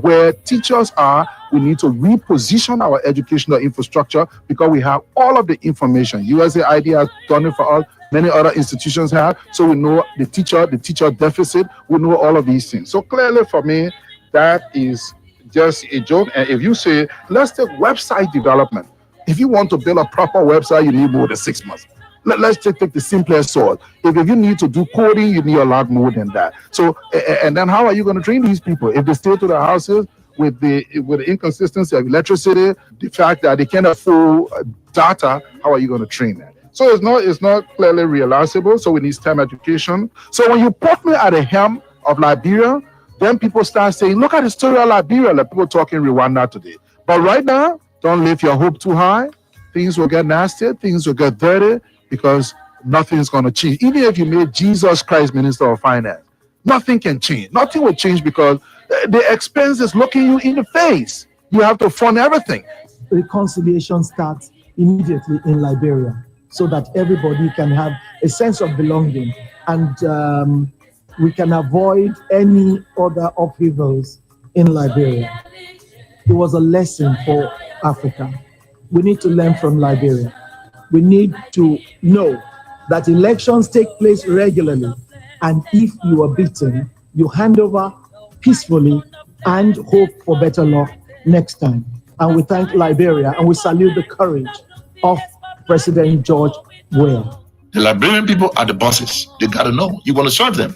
where teachers are, we need to reposition our educational infrastructure because we have all of the information. USAID has done it for us. Many other institutions have. So we know the teacher deficit. We know all of these things. So clearly for me, that is just a joke. And if you say, let's take website development. If you want to build a proper website, you need more than 6 months. Let's just take the simplest sort. If you need to do coding, you need a lot more than that. So, and then how are you going to train these people? If they stay to their houses with the inconsistency of electricity, the fact that they can't afford data, how are you going to train them? So it's not clearly realizable. So we need STEM education. So when you put me at the helm of Liberia, then people start saying, look at the story of Liberia, like people talking Rwanda today. But right now, don't lift your hope too high. Things will get nasty. Things will get dirty because nothing's going to change. Even if you made Jesus Christ Minister of Finance, nothing can change. Nothing will change because the expense is looking you in the face. You have to fund everything. Reconciliation starts immediately in Liberia so that everybody can have a sense of belonging and we can avoid any other upheavals in Liberia. It was a lesson for Africa. We need to learn from Liberia. We need to know that elections take place regularly, and if you are beaten, you hand over peacefully and hope for better luck next time. And we thank Liberia and we salute the courage of President George Weah. The Liberian people are the bosses. They got to know. You want to serve them.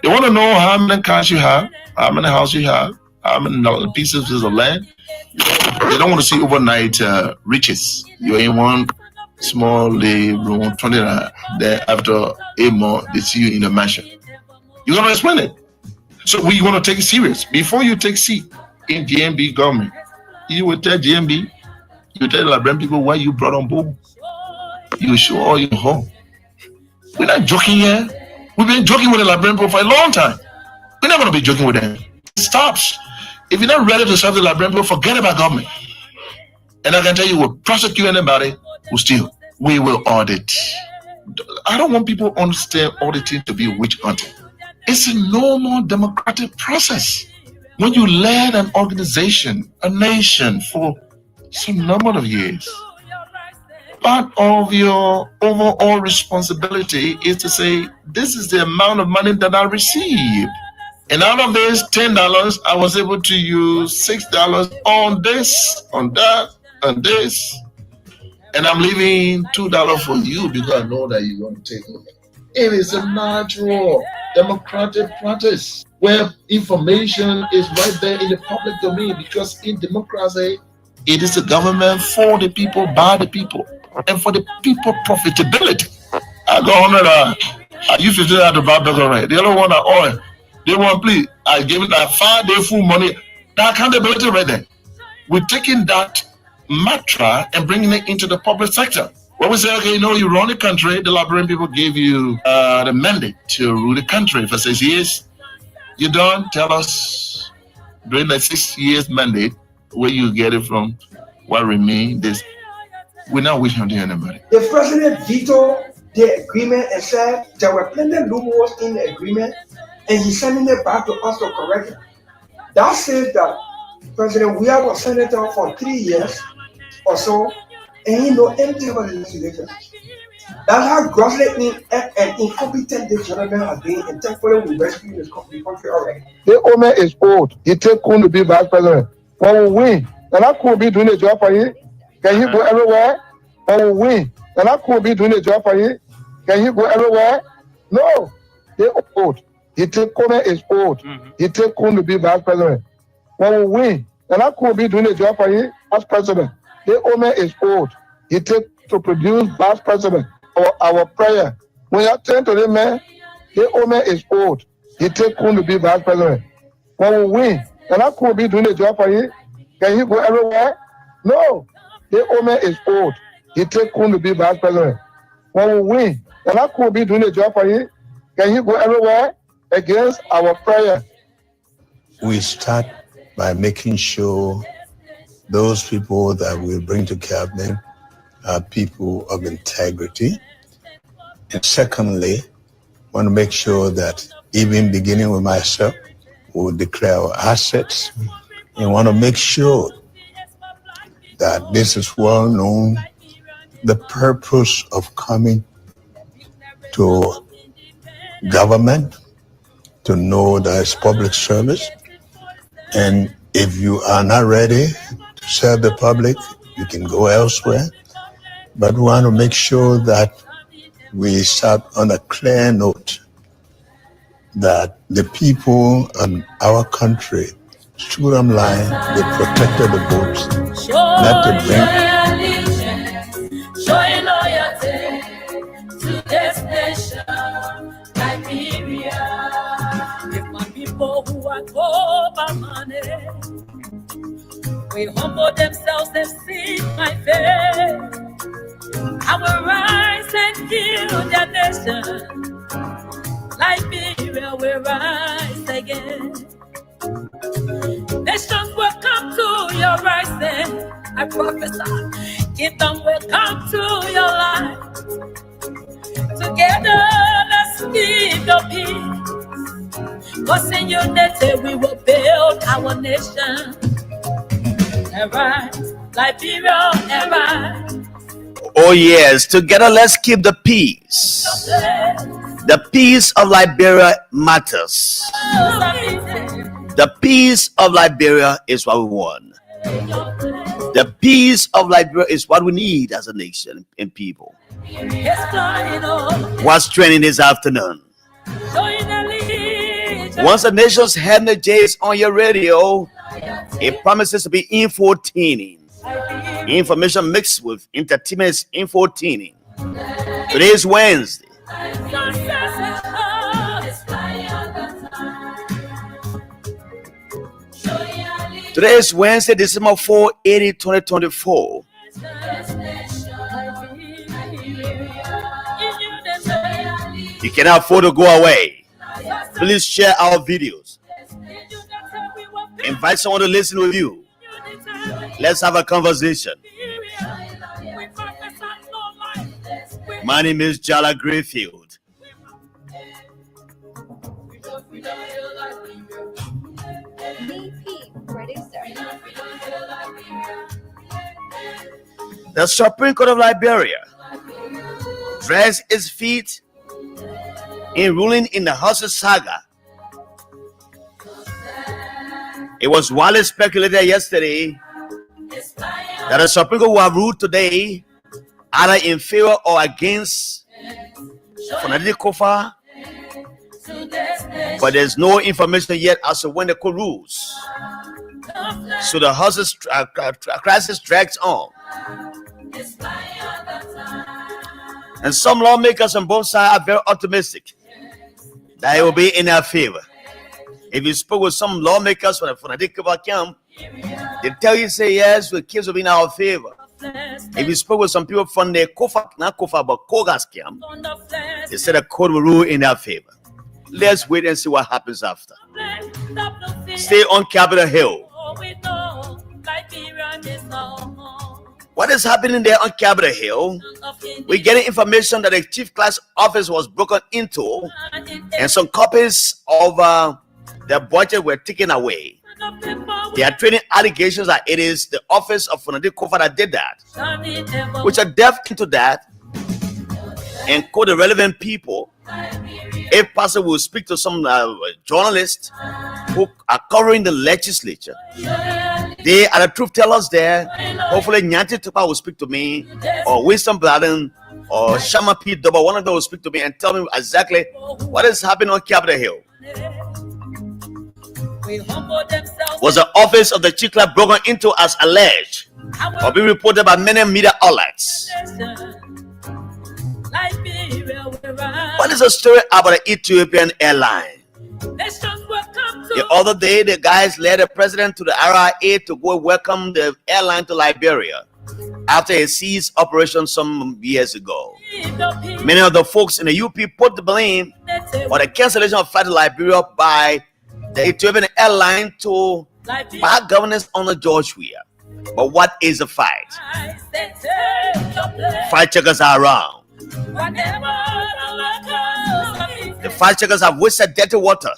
They want to know how many cars you have, how many houses you have, how many pieces of land. They don't want to see overnight riches. You're in one small room, 20. Then after 8 months, they see you in a mansion. You're going to explain it. So we want to take it serious. Before you take seat in GMB government, you will tell GMB, you tell the Liberian people why you brought on board. You show all your home. We're not joking here. We've been joking with the Liberian people for a long time. We're not going to be joking with them. It stops. If you're not ready to serve the Liberian people, forget about government. And I can tell you, we'll prosecute anybody who steal. We will audit. I don't want people to understand auditing to be witch hunting. It's a normal democratic process. When you lead an organization, a nation for some number of years, part of your overall responsibility is to say, this is the amount of money that I received. And out of this $10, I was able to use $6 on this, on that, on this. And I'm leaving $2 for you because I know that you're going to take it. It is a natural democratic practice where information is right there in the public domain, because in democracy, it is a government for the people, by the people, and for the people profitability. I got $100. I use $50 to buy burger, right? The other one are oil. They want, please, I give it that 5-day full money. That accountability right there. We're taking that mantra and bringing it into the public sector. When we say, okay, you run the country, the Liberian people gave you the mandate to rule the country for 6 years. You done? Tell us during that 6 years mandate where you get it from, what remain. This, we're not wishing to anybody. The president vetoed the agreement and said there were plenty of loopholes in the agreement, and he's sending it back to us to correct it. That says that President Weah was senator for 3 years or so, and he know anything about the legislation. That's how grossly and incompetent this gentleman has been, and thankfully we rescued this country already. The owner is old. He take Kun to be vice president. When we win, and I could be doing a job for you. Can he go everywhere? When we win, and I could be doing a job for you. Can he go everywhere? No. They old. He take Kun is old. He take Kun to be vice president. When we win, and I could be doing a job for you as president. The owner is old. He take to produce vice president or our prayer. When you turn to the man, the owner is old. He take Kun to be vice president. When we win, and I could be doing a job for you. Can he go everywhere? No. The owner is old. He take Kun to be vice president. When we win, and I could be doing a job for you. Can he go everywhere against our prayer? We start by making sure those people that we bring to cabinet are people of integrity. And secondly, want to make sure that even beginning with myself, will declare our assets and want to make sure that this is well known. The purpose of coming to government to know that it's public service. And if you are not ready to serve the public, you can go elsewhere. But we want to make sure that we start on a clear note that the people in our country stood on line, they protected the votes, not to bring. Showing loyalty to this nation, Liberia. If my people who are over money, we humble themselves and seek my face, I will rise and heal their nation. Liberia will rise again. Nations will come to your rising. I prophesy, kingdom will come to your life. Together, let's keep the peace. Cause in unity, we will build our nation. Arise, Liberia, arise. Oh yes, together let's keep the peace. The peace of Liberia matters. The peace of Liberia is what we want. The peace of Liberia is what we need as a nation and people. What's trending this afternoon? Once the nation's energy is on your radio, it promises to be infotaining. Information mixed with entertainment is infotaining. Today is Wednesday. Today is Wednesday, December 4, 2024. You cannot afford to go away. Please share our videos. Invite someone to listen with you. Let's have a conversation. My name is Jala Grayfield. The Supreme Court of Liberia drags its feet in ruling in the Hustle saga. It was widely speculated yesterday that the Supreme Court will have ruled today either in favor or against Fonadidi Kofa, but there's no information yet as to when the court rules. So the Hustle crisis drags on. And some lawmakers on both sides are very optimistic that it will be in their favor. If you spoke with some lawmakers from the Fonadidi Kofa camp, they tell you, say yes, the case will be in our favor. If you spoke with some people from the Kofa, not Kofa, but Koga's camp, they said the court will rule in their favor. Let's wait and see what happens after. Stay on Capitol Hill. What is happening there on Capitol Hill? We're getting information that the chief clerk's office was broken into and some copies of the budget were taken away. There are training allegations that it is the office of Fonadidi Kofa that did that, which are deaf into that and call the relevant people. If possible, we'll speak to some journalists who are covering the legislature. They are the truth tellers there. Hopefully, Nyanti Tupa will speak to me, or Winston Bladen, or Shama P. Doba. One of them will speak to me and tell me exactly what is happening on Capitol Hill. Was the office of the chief clerk broken into as alleged, or being reported by many media outlets? What is the story about the Ethiopian airline? The other day, the guys led the president to the RIA to go welcome the airline to Liberia after a ceased operation some years ago. Many of the folks in the UP put the blame on the cancellation of flight to Liberia by the Ethiopian airline to bad governance under George Weah. But what is the fight? Fact checkers are around. The fact checkers have wasted dirty water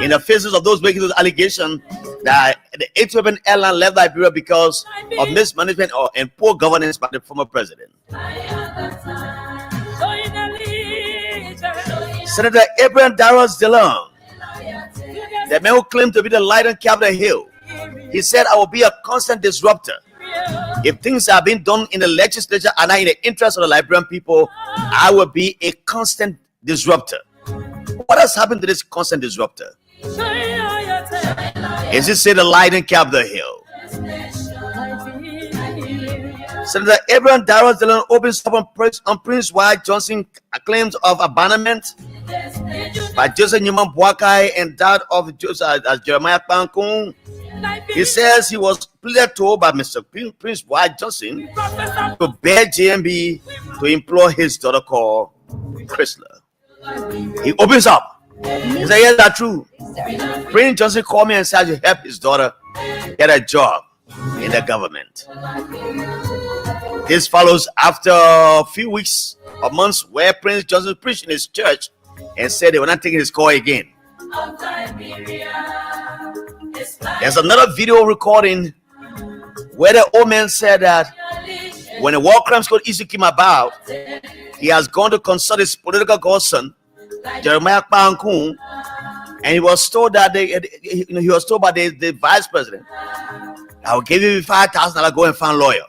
in the faces of those making those allegations that the Ethiopian airline left Liberia because of mismanagement and poor governance by the former president. Senator Abraham Darrell Dillon, the man who claimed to be the light on Capitol Hill, he said, "I will be a constant disruptor. If things are being done in the legislature and not in the interest of the Liberian people, I will be a constant disruptor." What has happened to this constant disruptor? Is it say the light in Capitol Hill? Senator Abraham Darrell Dillon opens up on Prince White Johnson claims of abandonment by Joseph Newman Boakai and that of Jeremiah Pankun. He says he was pleaded to by Mr. Prince White Johnson to beg JMB to employ his daughter called Chrysler. He opens up. He said, "Yes, that's true. Prince Johnson called me and said to help his daughter get a job in the government." This follows after a few weeks or months where Prince Johnson preached in his church and said they were not taking his call again. There's another video recording where the old man said that when the War Crimes Code issue came about, he has gone to consult his political godson, Jeremiah Pankun, and he was told that he was told by the vice president, "I will give you $5,000, go and find a lawyer."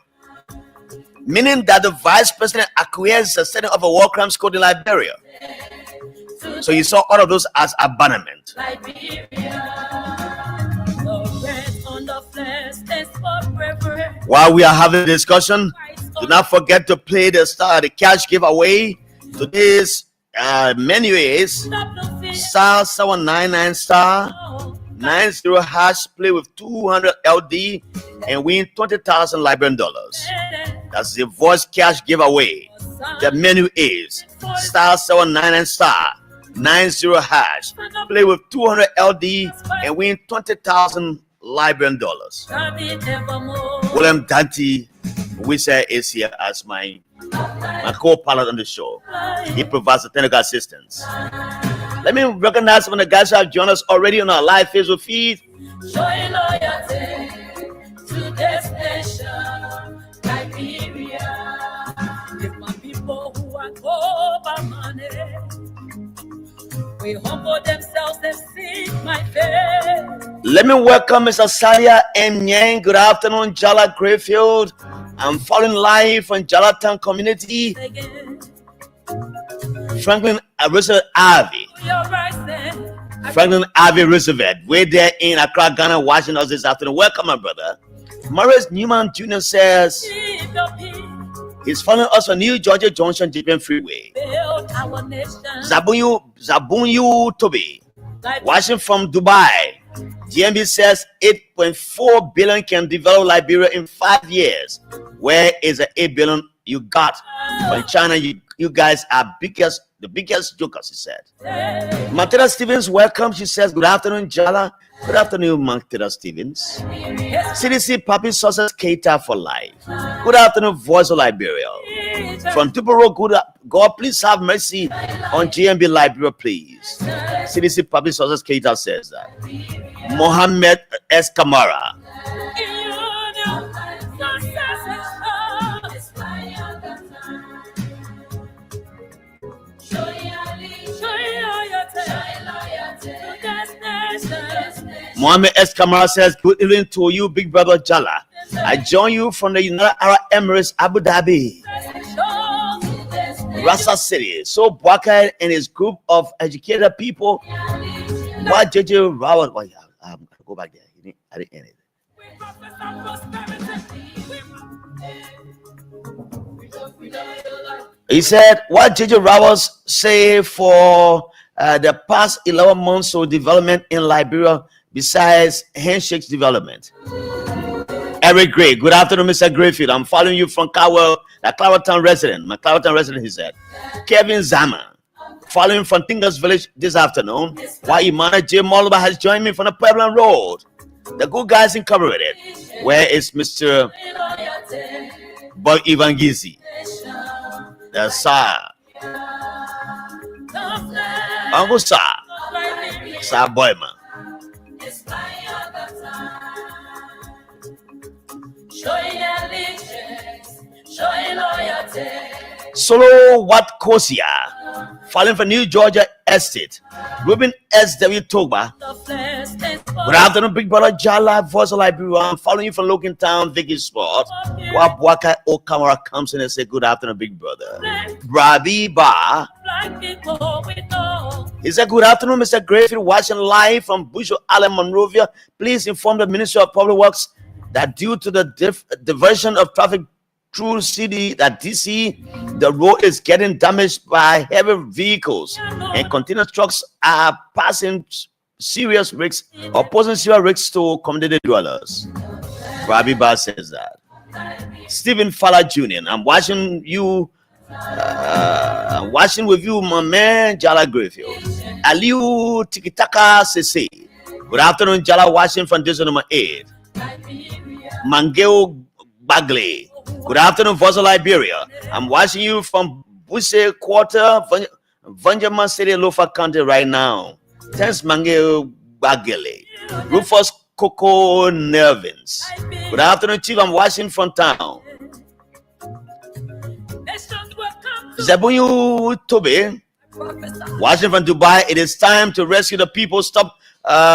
Meaning that the vice president acquiesced the setting of a War Crimes Code in Liberia. So you saw all of those as abandonment. While we are having a discussion, do not forget to play the cash giveaway. Today's menu is *799 *90# play with 200 LD and win 20,000 Liberian dollars. That's the voice cash giveaway. The menu is *799 *90# play with 200 LD and win 20,000 Liberian dollars. William Dante Wisa is here as my co-pilot on the show. He provides the technical assistance. Let me recognize some of the guys who have joined us already on our live Facebook feed. Showing loyalty to this nation, Liberia. If my people who are over money, we humble themselves and seek my face. Let me welcome Mr. Salia M. Yang. Good afternoon, Jala Grayfield. I'm following live from Jalatown community. Franklin Roosevelt Ivy. Franklin Ivy Roosevelt. We're there in Accra, Ghana, watching us this afternoon. Welcome, my brother. Maurice Newman Jr. says he's following us on New Georgia Junction, JPM Freeway. Zabunyu Toby, watching from Dubai. GMB says 8.4 billion can develop Liberia in 5 years. Where is the 8 billion you got from China? You guys are the biggest jokers, he said. Matilda Stevens, welcome. She says, good afternoon, Jala. Good afternoon, Matilda Stevens. CDC Papi Sources Cater for Life. Good afternoon, Voice of Liberia. From Tupelo, God, please have mercy on GMB Liberia, please. CDC Papi Sources Cater says that. Mohammed S. Kamara. Mohammed S. Kamara says, good evening to you, big brother Jala. I join you from the United Arab Emirates, Abu Dhabi, Rasa City. So Boakai and his group of educated people. Why JJ Rawat? Go back there. I didn't end it. He said, what JJ Rawat say for the past 11 months of development in Liberia besides handshakes development? Eric Gray, good afternoon, Mr. Grayfield. I'm following you from Cowell, a Claratown resident. My Claratown resident, he said. Kevin Zama, following from Tingas Village this afternoon. Why Imana J. Molba has joined me from the Pueblo Road. The Good Guys Incorporated. Where is Mr. Bob Ivangizi? The Sir. Uncle Sir. Sir Boyman. Solo Watkosia, filing for New Georgia Estate. Ruben S.W. Togba. Good afternoon, Big Brother Jala, Voice of Liberia. I'm following you from Logan Town, Vicky Sport. Wabwaka Okamara comes in and say, good afternoon, Big Brother. Brabi Ba. He said, good afternoon, Mr. Grayfield, watching live from Bushel Island, Monrovia. Please inform the Ministry of Public Works that due to the diversion of traffic through city that DC, the road is getting damaged by heavy vehicles and container trucks are passing serious risks or posing serious risks to community dwellers. Rabi Ba says that. Stephen Fowler Jr., I'm watching you. Watching with you, my man Jala Grayfield. Aliu Tikitaka Sese. Good afternoon, Jala, watching from district number 8. Mangeo Bagley. Good afternoon, Voice of Liberia. I'm watching you from Buse Quarter, Vanjaman City, Lofa County right now. Thanks, Mangeo Bagley. Rufus Coco Nervins. Good afternoon, Chief. I'm watching from town. Zebunyu Tobe, watching from Dubai. It is time to rescue the people. Stop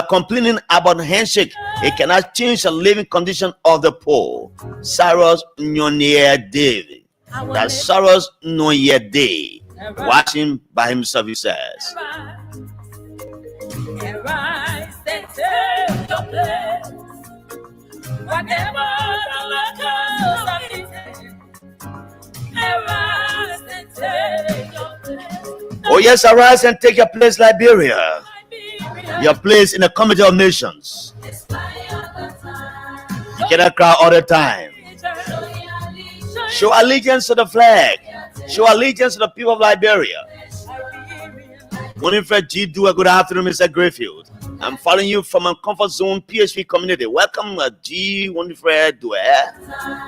complaining about handshake. It cannot change the living condition of the poor. Cyrus Nyonye David. That's Cyrus Nyonye Day. Watching by himself, he says. Oh yes, arise and take your place, Liberia. Your place in the community of nations. You cannot cry all the time. Show allegiance to the flag. Show allegiance to the people of Liberia. Winifred G. Dua, good afternoon, Mr. Grayfield. I'm following you from a comfort zone PHP community. Welcome, G. Winifred Dua.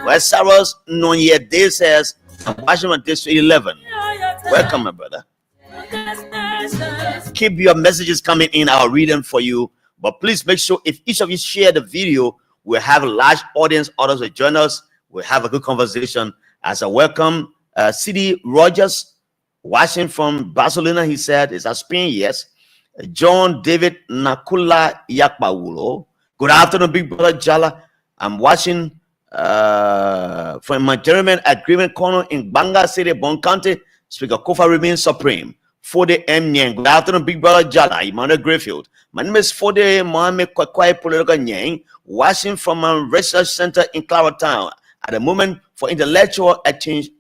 Where Cyrus Nonye Day says, I'm watching on District 11. Welcome, my brother. Keep your messages coming in. I'll read them for you. But please make sure if each of you share the video, we'll have a large audience. Others will join us. We'll have a good conversation. As a welcome, C.D. Rogers, watching from Barcelona, he said, is that Spain? Yes. John David Nakula Yakpawulo. Good afternoon, Big Brother Jala. I'm watching from my German agreement corner in Banga City, Bon County. Speaker Kofa remains supreme. Fode M. Nyang. Good afternoon, Big Brother Jala, Emmanuel Grayfield. My name is Fode Mohamed Kwakwai Political Nyang, watching from a research center in Claratown at the moment for intellectual exchange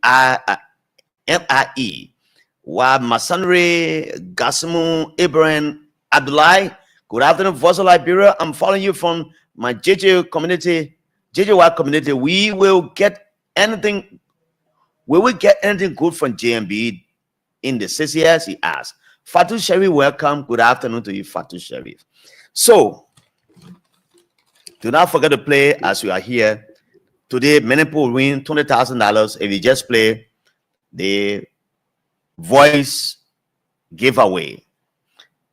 MIE. Wa Masanre Gasimu Ibrahim Abdullahi. Good afternoon, Voice of Liberia. I'm following you from my JJY community. We will get anything. Will we get anything good from JMB in the 6 years? He asked. Fatu Sharif, welcome. Good afternoon to you, Fatu Sharif. So, do not forget to play as we are here. Today, many people win $20,000 if you just play the voice giveaway.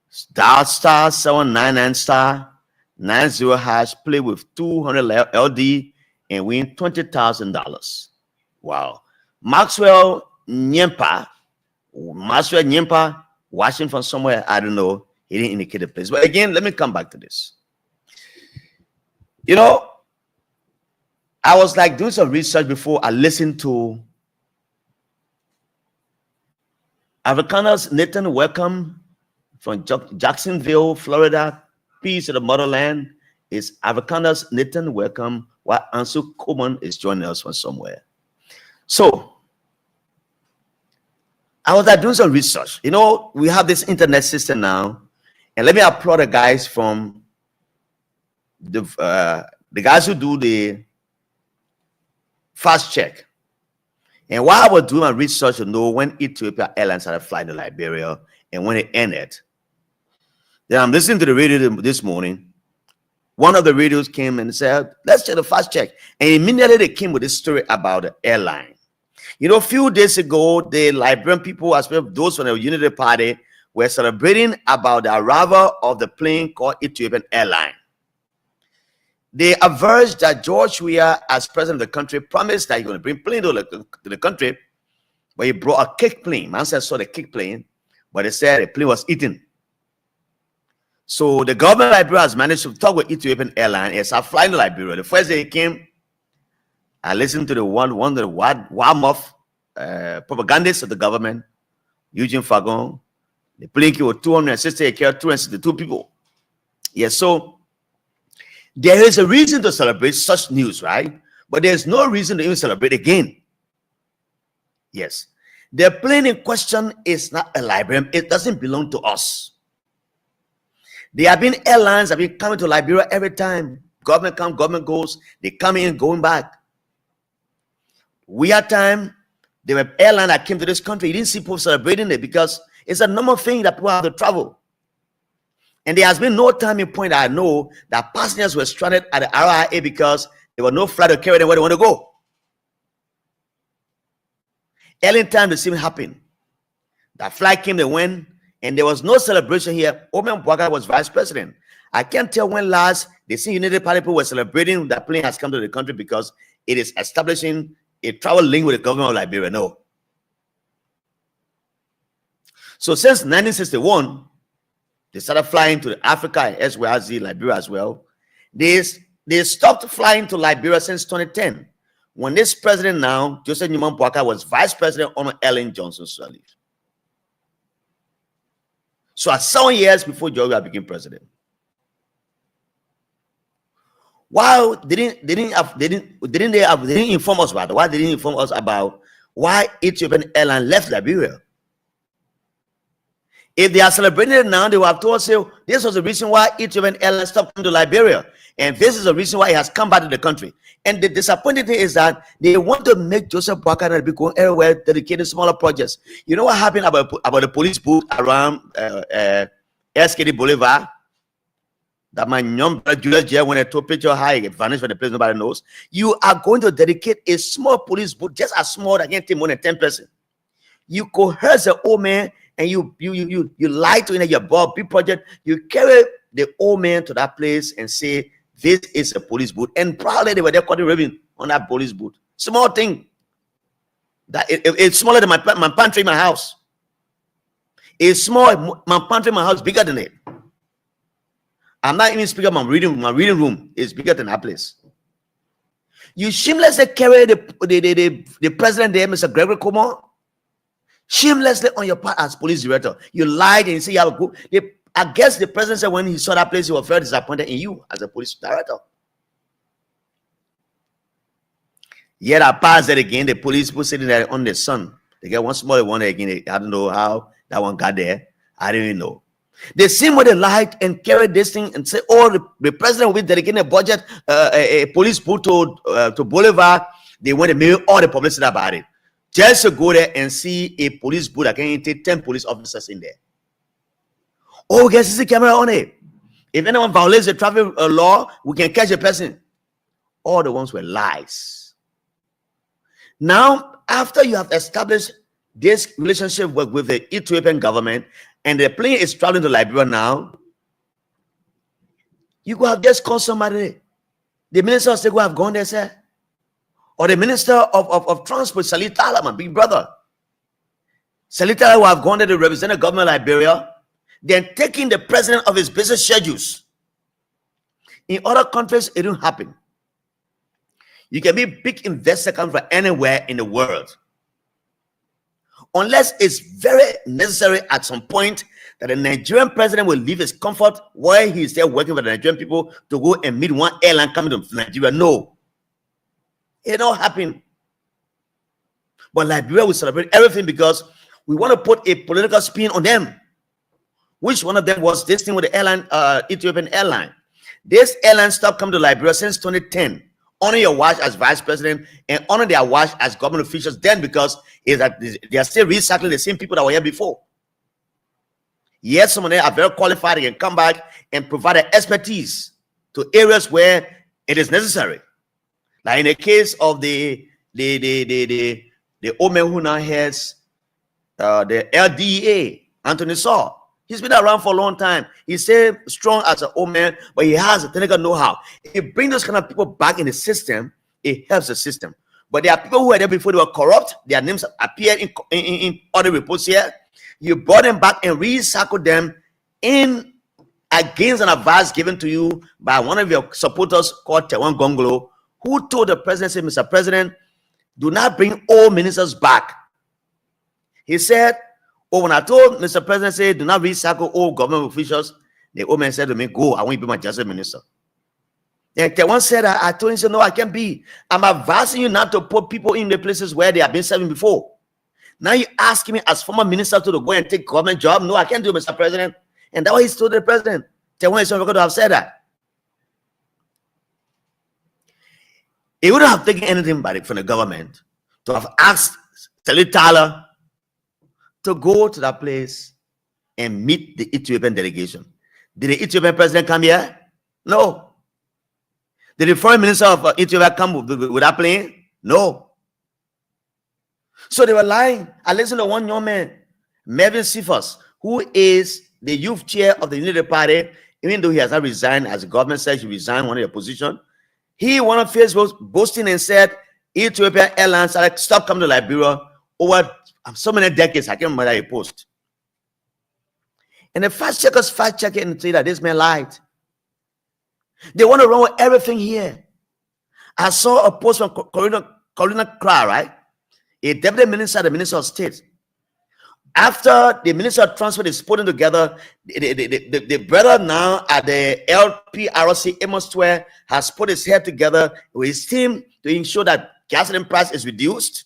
Star 799 star 90 hash, play with 200 LD and win $20,000. Wow. Maxwell Nyempa, watching from somewhere, I don't know. He didn't indicate the place. But again, let me come back to this. You know, I was like doing some research before I listened to Afrikaners. Nathan, welcome from Jacksonville, Florida. Peace to the motherland. Is Afrikaners. Nathan, welcome. While Ansu Coleman is joining us from somewhere. So, I was like doing some research. You know, we have this internet system now. And let me applaud the guys from the guys who do the fast check. And while I was doing my research to know when Ethiopia Airlines started flying to Liberia and when it ended, then I'm listening to the radio this morning. One of the radios came and said, let's check the fast check. And immediately they came with this story about the airline. You know, a few days ago, the Liberian people, as well as those from the Unity Party, were celebrating about the arrival of the plane called Ethiopian Airline. They averred that George Weah, as president of the country, promised that he's going to bring plane to the country. but he brought a cake plane. Man said saw the cake plane, but they said the plane was eaten. So the government of Liberia has managed to talk with Ethiopian Airlines and start flying to Liberia. The first day he came, I listened to the one of the warm-off propagandists of the government, Eugene Fagon. The plane came with 262 people. Yes, so there is a reason to celebrate such news, right? But there's no reason to even celebrate again. Yes. The plane in question is not a Liberian. It doesn't belong to us. There have been airlines that have been coming to Liberia every time. Government comes, government goes. They come in, going back. We had time. There were airlines that came to this country. You didn't see people celebrating it because it's a normal thing that people have to travel. And there has been no time in point I know that passengers were stranded at the RIA because there was no flight to carry them where they want to go. Early time the same happened. That flight came, they went, and there was no celebration here. Omen Bwaga was vice president. I can't tell when last the same United Party people were celebrating that plane has come to the country because it is establishing a travel link with the government of Liberia. No. So since 1961, they started flying to Africa as well as Liberia as well. They stopped flying to Liberia since 2010. When this president now, Joseph Newman Bwaka, was vice president on Ellen Johnson Sirleaf. So at 7 years before Georgia became president. Why didn't they inform us about it? Why didn't they inform us about why Ethiopian Airlines left Liberia? If they are celebrating it now, they will have told us, this was the reason why Ethiopian Airlines stopped coming to Liberia. And this is the reason why he has come back to the country. And the disappointing thing is that they want to make Joseph Bwaka be going everywhere, dedicating smaller projects. You know what happened about the police booth around SKD Boulevard? That my young brother Julius J, when I took picture high, it vanished from the place nobody knows. You are going to dedicate a small police booth, just as small that can take more than 10 person. You coerce the old man and you lie to him, your big project. You carry the old man to that place and say, this is a police booth. And probably they were there cutting ribbon on that police booth. Small thing. That it's smaller than my pantry in my house. It's small. My pantry in my house is bigger than it. I'm not even speaking about my reading room is bigger than that place. You shamelessly carry the president there, Mr. Gregory Como, shamelessly on your part as police director. You lied and you say you have a group. I guess the president said when he saw that place, he was very disappointed in you as a police director. Yet I passed it again. The police people sitting there on the sun. They get one smaller one again. I don't know how that one got there. I don't even know. They seem with the light and carry this thing and say, oh, the president will be dedicating a budget, a police booth to Boulevard. They want to make all the publicity about it. Just to go there and see a police booth that can take 10 police officers in there. Oh, we can see the camera on it. If anyone violates the traffic law, we can catch a person. All the ones were lies. Now, after you have established this relationship with the Ethiopian government, and the plane is traveling to Liberia now, you could have just called somebody. The minister of state could have gone there, sir. Or the minister of transport, Salitala, my big brother. Salitala will have gone there to represent the government of Liberia, then taking the president of his business schedules. In other countries, it don't happen. You can be a big investor come from anywhere in the world. Unless it's very necessary at some point that the Nigerian president will leave his comfort while he's there working with the Nigerian people to go and meet one airline coming to Nigeria. No. It don't happen. But Liberia will celebrate everything because we want to put a political spin on them. Which one of them was this thing with the airline, Ethiopian airline? This airline stopped coming to Liberia since 2010. Honor your watch as vice president and honor their watch as government officials then because is that they are still recycling the same people that were here before. Yes, some of them are very qualified. They can come back and provide their expertise to areas where it is necessary. Like in the case of the old man who now has the LDEA, Anthony Saw. He's been around for a long time. He's still strong as an old man, but he has a technical know-how. If you bring those kind of people back in the system, it helps the system. But there are people who were there before, they were corrupt. Their names appeared in other reports here. You brought them back and recycled them in against an advice given to you by one of your supporters called Tewan Gongolo, who told the president, said, Mr. President, do not bring old ministers back. He said, oh, when I told Mr. President, say, do not recycle old government officials, the old man said to me, go, I want you to be my justice minister. And Tewan said, I told him, said, no, I can't be. I'm advising you not to put people in the places where they have been serving before. Now you asking me as former minister to go and take government job? No, I can't do it, Mr. President. And that's what he told the president. Tewan is not going to have said that. He wouldn't have taken anything from the government to have asked Telly Tyler to go to that place and meet the Ethiopian delegation. Did the Ethiopian president come here? No. Did the foreign minister of Ethiopia come with that plane? No. So they were lying. I listened to one young man, Mervyn Cephas, who is the youth chair of the United Party, even though he has not resigned, as the government says he resigned one of your position. He went on Facebook boasting and said, Ethiopian Airlines stopped coming to Liberia over so many decades. I can't remember that he posted. And the fact checkers fact-check it and say that this man lied. They want to run with everything here. I saw a post from Corina Kra, right? A deputy minister, the minister of state. After the minister of transport is putting together, the brother now at the LPRC Amos Square has put his head together with his team to ensure that gasoline price is reduced.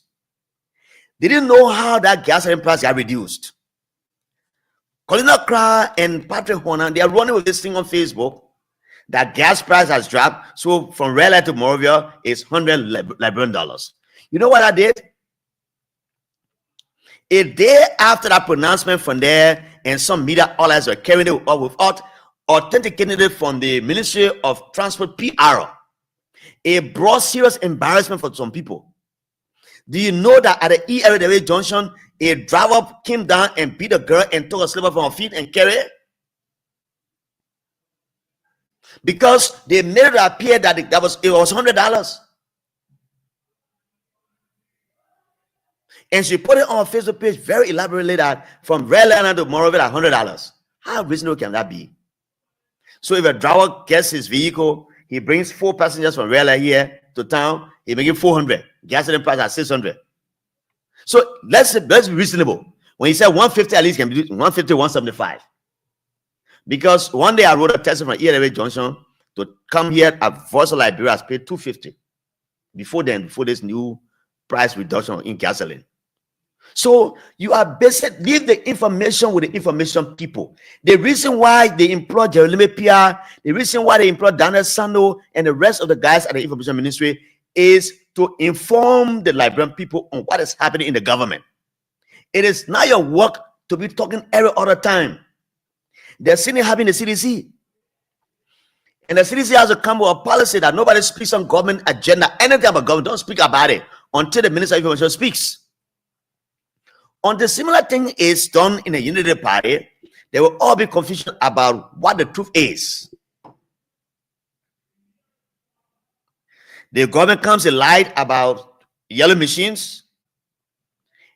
They didn't know how that gasoline price got reduced. Corina Kra and Patrick Horner, they are running with this thing on Facebook that gas price has dropped. So from Red Light to Morovia, it's $100 Liberian dollars. You know what I did? A day after that pronouncement from there, and some media outlets were carrying it up without authenticating it from the Ministry of Transport PR. It brought serious embarrassment for some people. Do you know that at the ERW Junction, a driver came down and beat a girl and took a slipper from her feet and carried it? Because they made it appear that it was $100. And she put it on her Facebook page very elaborately that from Red Line to Morovia at $100. How reasonable can that be? So if a driver gets his vehicle, he brings 4 passengers from Red Line here to town, he make it 400. Gasoline price at 600. So let's be reasonable. When he said 150, at least can be 150, 175. Because one day I wrote a test from ERW Junction to come here at Voice of Liberia has paid $250. Before this new price reduction in gasoline. So you are basically leave the information with the information people. The reason why they employ Jeremy PR, the reason why they employ Daniel Sando and the rest of the guys at the information ministry is to inform the Liberian people on what is happening in the government. It is not your work to be talking every other time. They're seeing it happening in the CDC. And the CDC has to come with a policy that nobody speaks on government agenda, anything about government, don't speak about it until the Minister of Information speaks. Until similar thing is done in the Unity Party, there will all be confusion about what the truth is. The government comes and lied about yellow machines.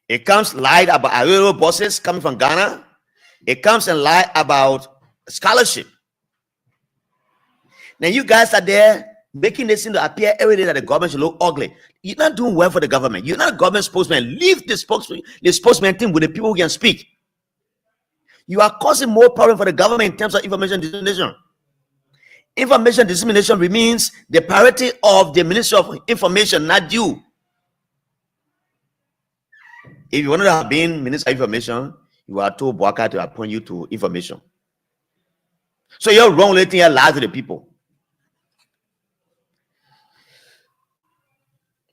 It comes lied about Aero buses coming from Ghana. It comes and lied about scholarship. Now you guys are there making this thing to appear every day that the government should look ugly. You're not doing well for the government. You're not a government spokesman. Leave the spokesman team with the people who can speak. You are causing more problem for the government in terms of information dissemination. Information dissemination remains the priority of the Ministry of Information, not you. If you wanted to have been Minister of Information, you are told Boaka to appoint you to information. So you're wrong letting you lie to the people.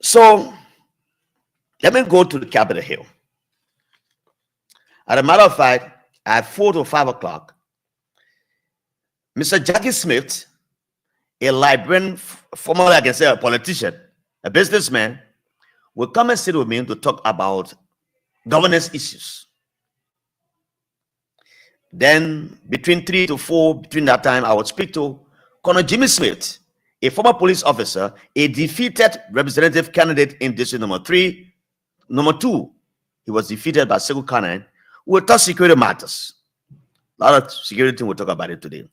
So let me go to the Capitol Hill. As a matter of fact, at 4 to 5 o'clock, Mr. Jackie Smith, a Liberian, formerly I can say a politician, a businessman, will come and sit with me to talk about governance issues. Then between 3 to 4, between that time, I would speak to Colonel Jimmy Smith, a former police officer, a defeated representative candidate in district number 3. Number 2, he was defeated by Sekou Kanai. We'll talk security matters. A lot of security, we'll talk about it today.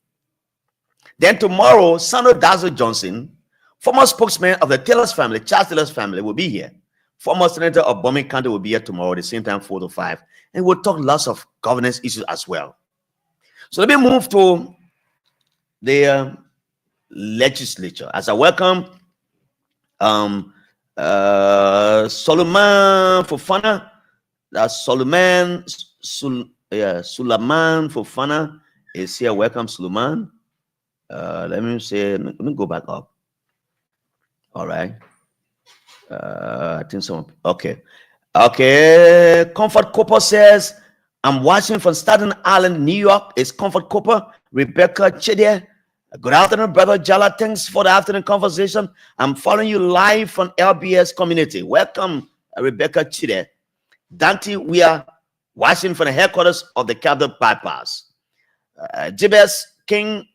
Then tomorrow, Sandro Dazzle Johnson, former spokesman of the Taylor's family, Charles Taylor's family, will be here. Former senator of Birmingham County will be here tomorrow at the same time, 4 to 5. And we'll talk lots of governance issues as well. So let me move to the legislature as I welcome Solomon Fofana. That's Suleiman Fofana is here. Welcome, Suleiman. Let me go back up. All right. I think someone. Okay. Comfort Cooper says, I'm watching from Staten Island, New York. It's Comfort Cooper. Rebecca Chide. Good afternoon, Brother Jala. Thanks for the afternoon conversation. I'm following you live from LBS community. Welcome, Rebecca Chide. Dante, we are watching from the headquarters of the Capital Bypass. Jabez King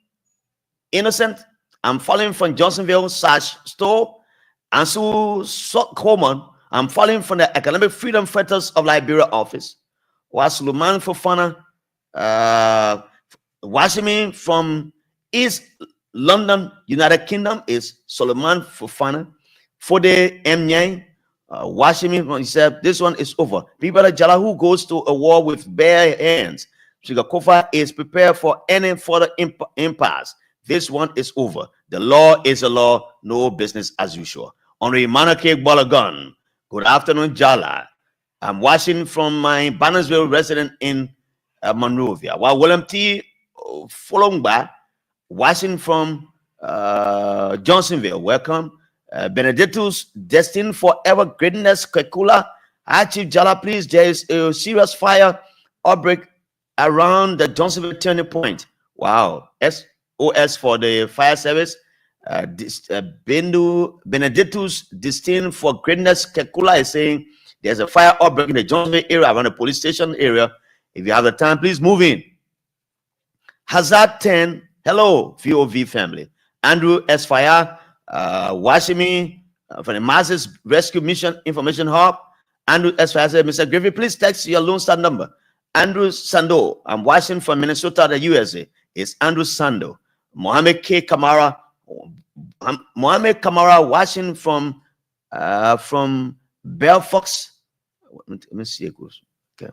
Innocent, I'm following from Johnsonville Sash Store. Ansu Coleman, I'm following from the Economic Freedom Fighters of Liberia office. Wasuluman Fofana, watching me from East London, United Kingdom is Solomon Fofana. Fode Mnyang, watching me, he said, this one is over. People like Jala who goes to a war with bare hands. Shigakofa is prepared for any further impasse. This one is over. The law is a law, no business as usual. Henri Manake Bolagun, good afternoon, Jala. I'm watching from my Bannersville resident in Monrovia. While William T. Folongba, watching from Johnsonville. Welcome. Benedictus, destined for ever greatness, Kekula. Hi, Chief Jala, please. There is a serious fire outbreak around the Johnsonville turning point. Wow. SOS for the fire service. Benedictus, destined for greatness, Kekula is saying there's a fire outbreak in the Johnsonville area around the police station area. If you have the time, please move in. Hazard 10, hello, VOV family. Andrew S. Fire, watching me from the Masses Rescue Mission Information Hub. Andrew S. Fire said, Mr. Griffey, please text your Lone Star number. Andrew Sando, I'm watching from Minnesota, the USA. It's Andrew Sando. Mohammed K. Kamara, watching from Belfox. Let me see it goes. Okay.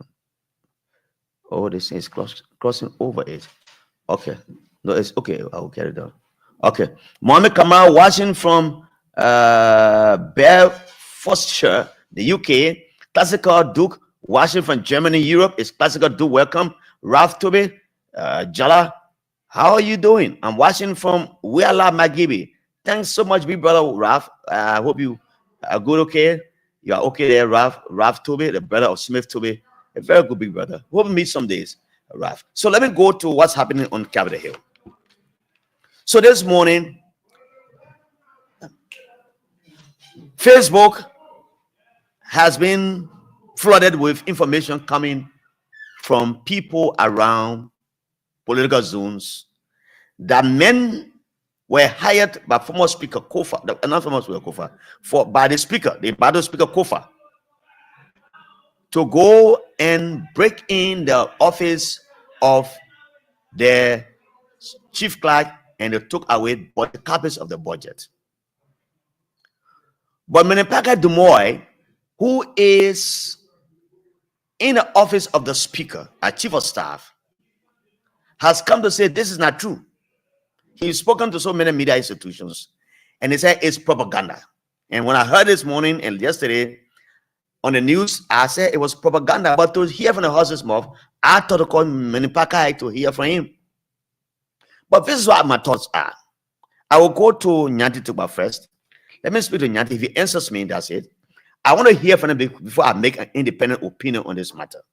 Oh, this is crossing over it. Okay. No, it's okay. I'll get it down. Okay. Mohammed Kamara watching from Belfastshire, the UK. Classical Duke watching from Germany, Europe. It's Classical Duke. Welcome. Ralph Toby, Jala, how are you doing? I'm watching from Wiala Magibi. Thanks so much, big brother Ralph. I hope you are good, okay? You are okay there, Ralph. Ralph Toby, the brother of Smith Toby. A very good big brother. Hope we meet some days, Ralph. So let me go to what's happening on Capitol Hill. So this morning, Facebook has been flooded with information coming from people around political zones that men were hired by former Speaker Kofa, not former Speaker Kofa, by the Speaker, the Battle Speaker Kofa, to go and break in the office of the chief clerk, and they took away the copies of the budget. But Menepaka Dumoy, who is in the office of the Speaker, a chief of staff, has come to say this is not true. He's spoken to so many media institutions, and he said it's propaganda. And when I heard this morning and yesterday on the news, I said it was propaganda. But to hear from the horse's mouth, I thought to call Menipaka to hear from him. But this is what my thoughts are. I will go to Nyanti Tuba first. Let me speak to Nyanti. If he answers me, that's it. I want to hear from him before I make an independent opinion on this matter.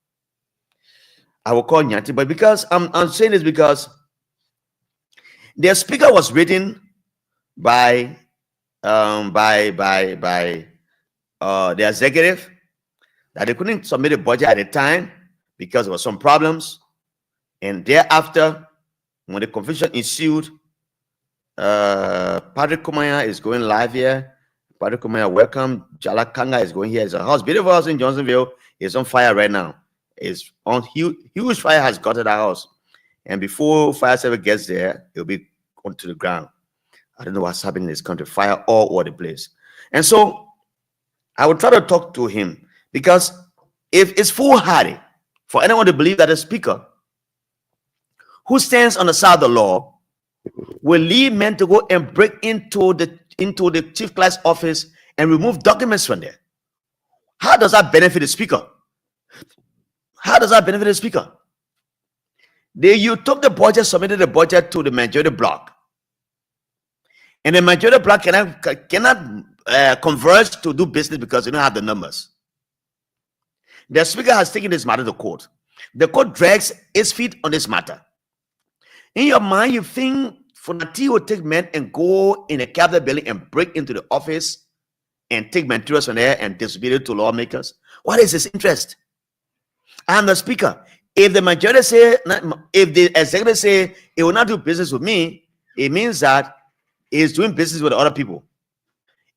I will call Nyanti, but because I'm saying this because the speaker was written by the executive that they couldn't submit a budget at the time because there were some problems, and thereafter, when the confusion ensued, Patrick Kumaya is going live here. Patrick Kumaya, welcome. Jala Kanga is going here. It's a house, beautiful house in Johnsonville. It's on fire right now. It's on huge fire has got to the house, and before fire service gets there, it'll be onto the ground. I don't know what's happening in this country. Fire all over the place, and so I would try to talk to him, because if it's foolhardy for anyone to believe that a speaker who stands on the side of the law will lead men to go and break into the chief clerk's office and remove documents from there. How does that benefit the speaker? How does that benefit the speaker? You took the budget, submitted the budget to the majority block, and the majority block cannot converge to do business because they don't have the numbers. The speaker has taken this matter to court. The court drags its feet on this matter. In your mind, you think Fonati will take men and go in a cabinet building and break into the office and take materials from there and distribute it to lawmakers? What is his interest? I'm the speaker. If the majority say, if the executive say it will not do business with me, it means that it's doing business with other people.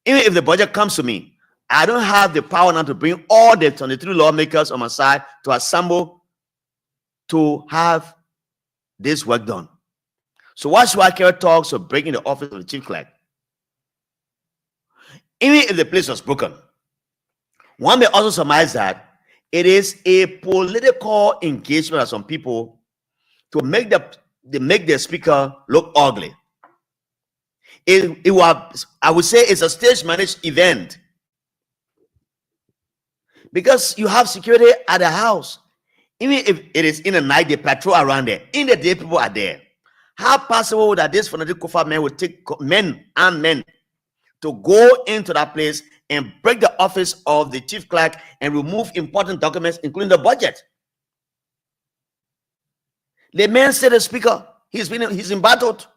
Even if the budget comes to me, I don't have the power now to bring all the 23 lawmakers on my side to assemble to have this work done. So why should I carry talks of breaking the office of the chief clerk? Even if the place was broken, one may also surmise that it is a political engagement of some people to make the speaker look ugly. It was, I would say, it's a stage managed event, because you have security at the house. Even if it is in the night, they patrol around there. In the day, people are there. How possible that this fanatic Kofa men would take men to go into that place and break the office of the chief clerk and remove important documents, including the budget? The man said, the speaker, he's embattled.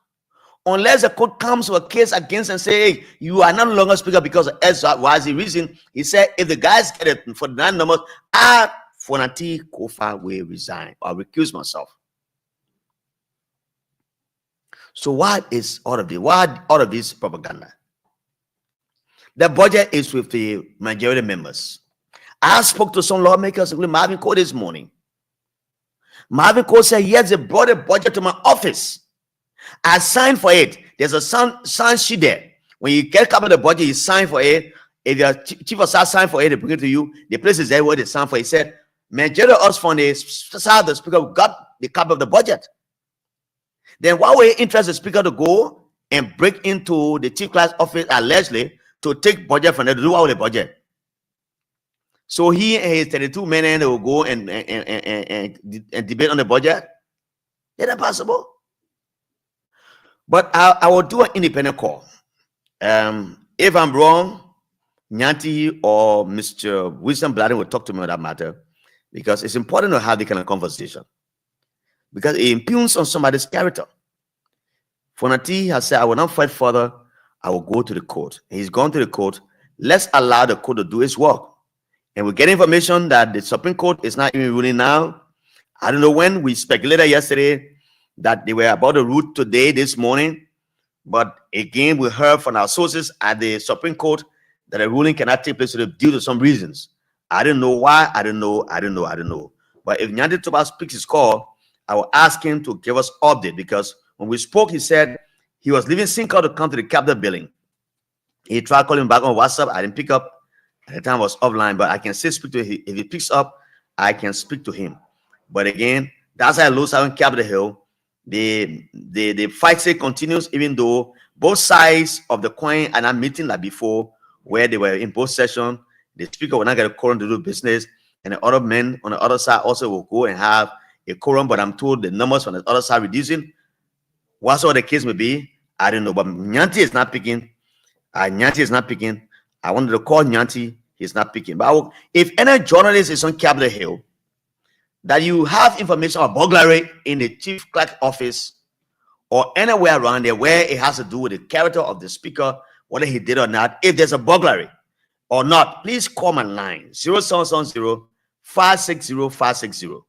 Unless the court comes with a case against and say, hey, you are no longer speaker because of X, Y, Z reason, he said, if the guys get it for the 9 numbers, Fonati Kofa will resign or recuse myself. So what is all of this? What all of this propaganda? The budget is with the majority members. I spoke to some lawmakers, including Marvin Cole, this morning. Marvin Cole said, yes, they brought a budget to my office. I signed for it. There's a sign sheet there. When you get a copy of the budget, you sign for it. If your chief of staff sign for it, they bring it to you. The place is there where they sign for it. He said, majority of us from the side of the speaker got the copy of the budget. Then why were you interested the speaker to go and break into the chief clerk's office allegedly to take budget from there to do what with the budget? So he and his 32 men will go and debate on the budget? Is that possible? But I will do an independent call. If I'm wrong, Nyanti or Mr. Wilson Bladden will talk to me on that matter, because it's important to have the kind of conversation, because it impugns on somebody's character. Fonati has said, I will not fight further. I will go to the court. He's gone to the court. Let's allow the court to do its work. And we get information that the Supreme Court is not even ruling now. I don't know when. We speculated yesterday that they were about to rule today, this morning. But again, we heard from our sources at the Supreme Court that a ruling cannot take place due to some reasons. I don't know why. I don't know. But if Nyanti Toba speaks his call, I will ask him to give us update, because when we spoke, he said he was leaving Cinco to come to the Capitol building. He tried calling back on WhatsApp. I didn't pick up. At the time I was offline, but I can still speak to him. If he picks up, I can speak to him. But again, that's how I lose out on Capitol Hill. The fight still continues, even though both sides of the coin are not meeting like before, where they were in both sessions. The speaker will not get a quorum to do business, and the other men on the other side also will go and have a quorum. But I'm told the numbers on the other side reducing. Whatsoever the case may be, I don't know. But Nyanti is not picking. I wanted to call Nyanti. He's not picking. But if any journalist is on Capitol Hill that you have information about burglary in the chief clerk office or anywhere around there where it has to do with the character of the speaker, whether he did or not, if there's a burglary or not, please call my line 0770 560 560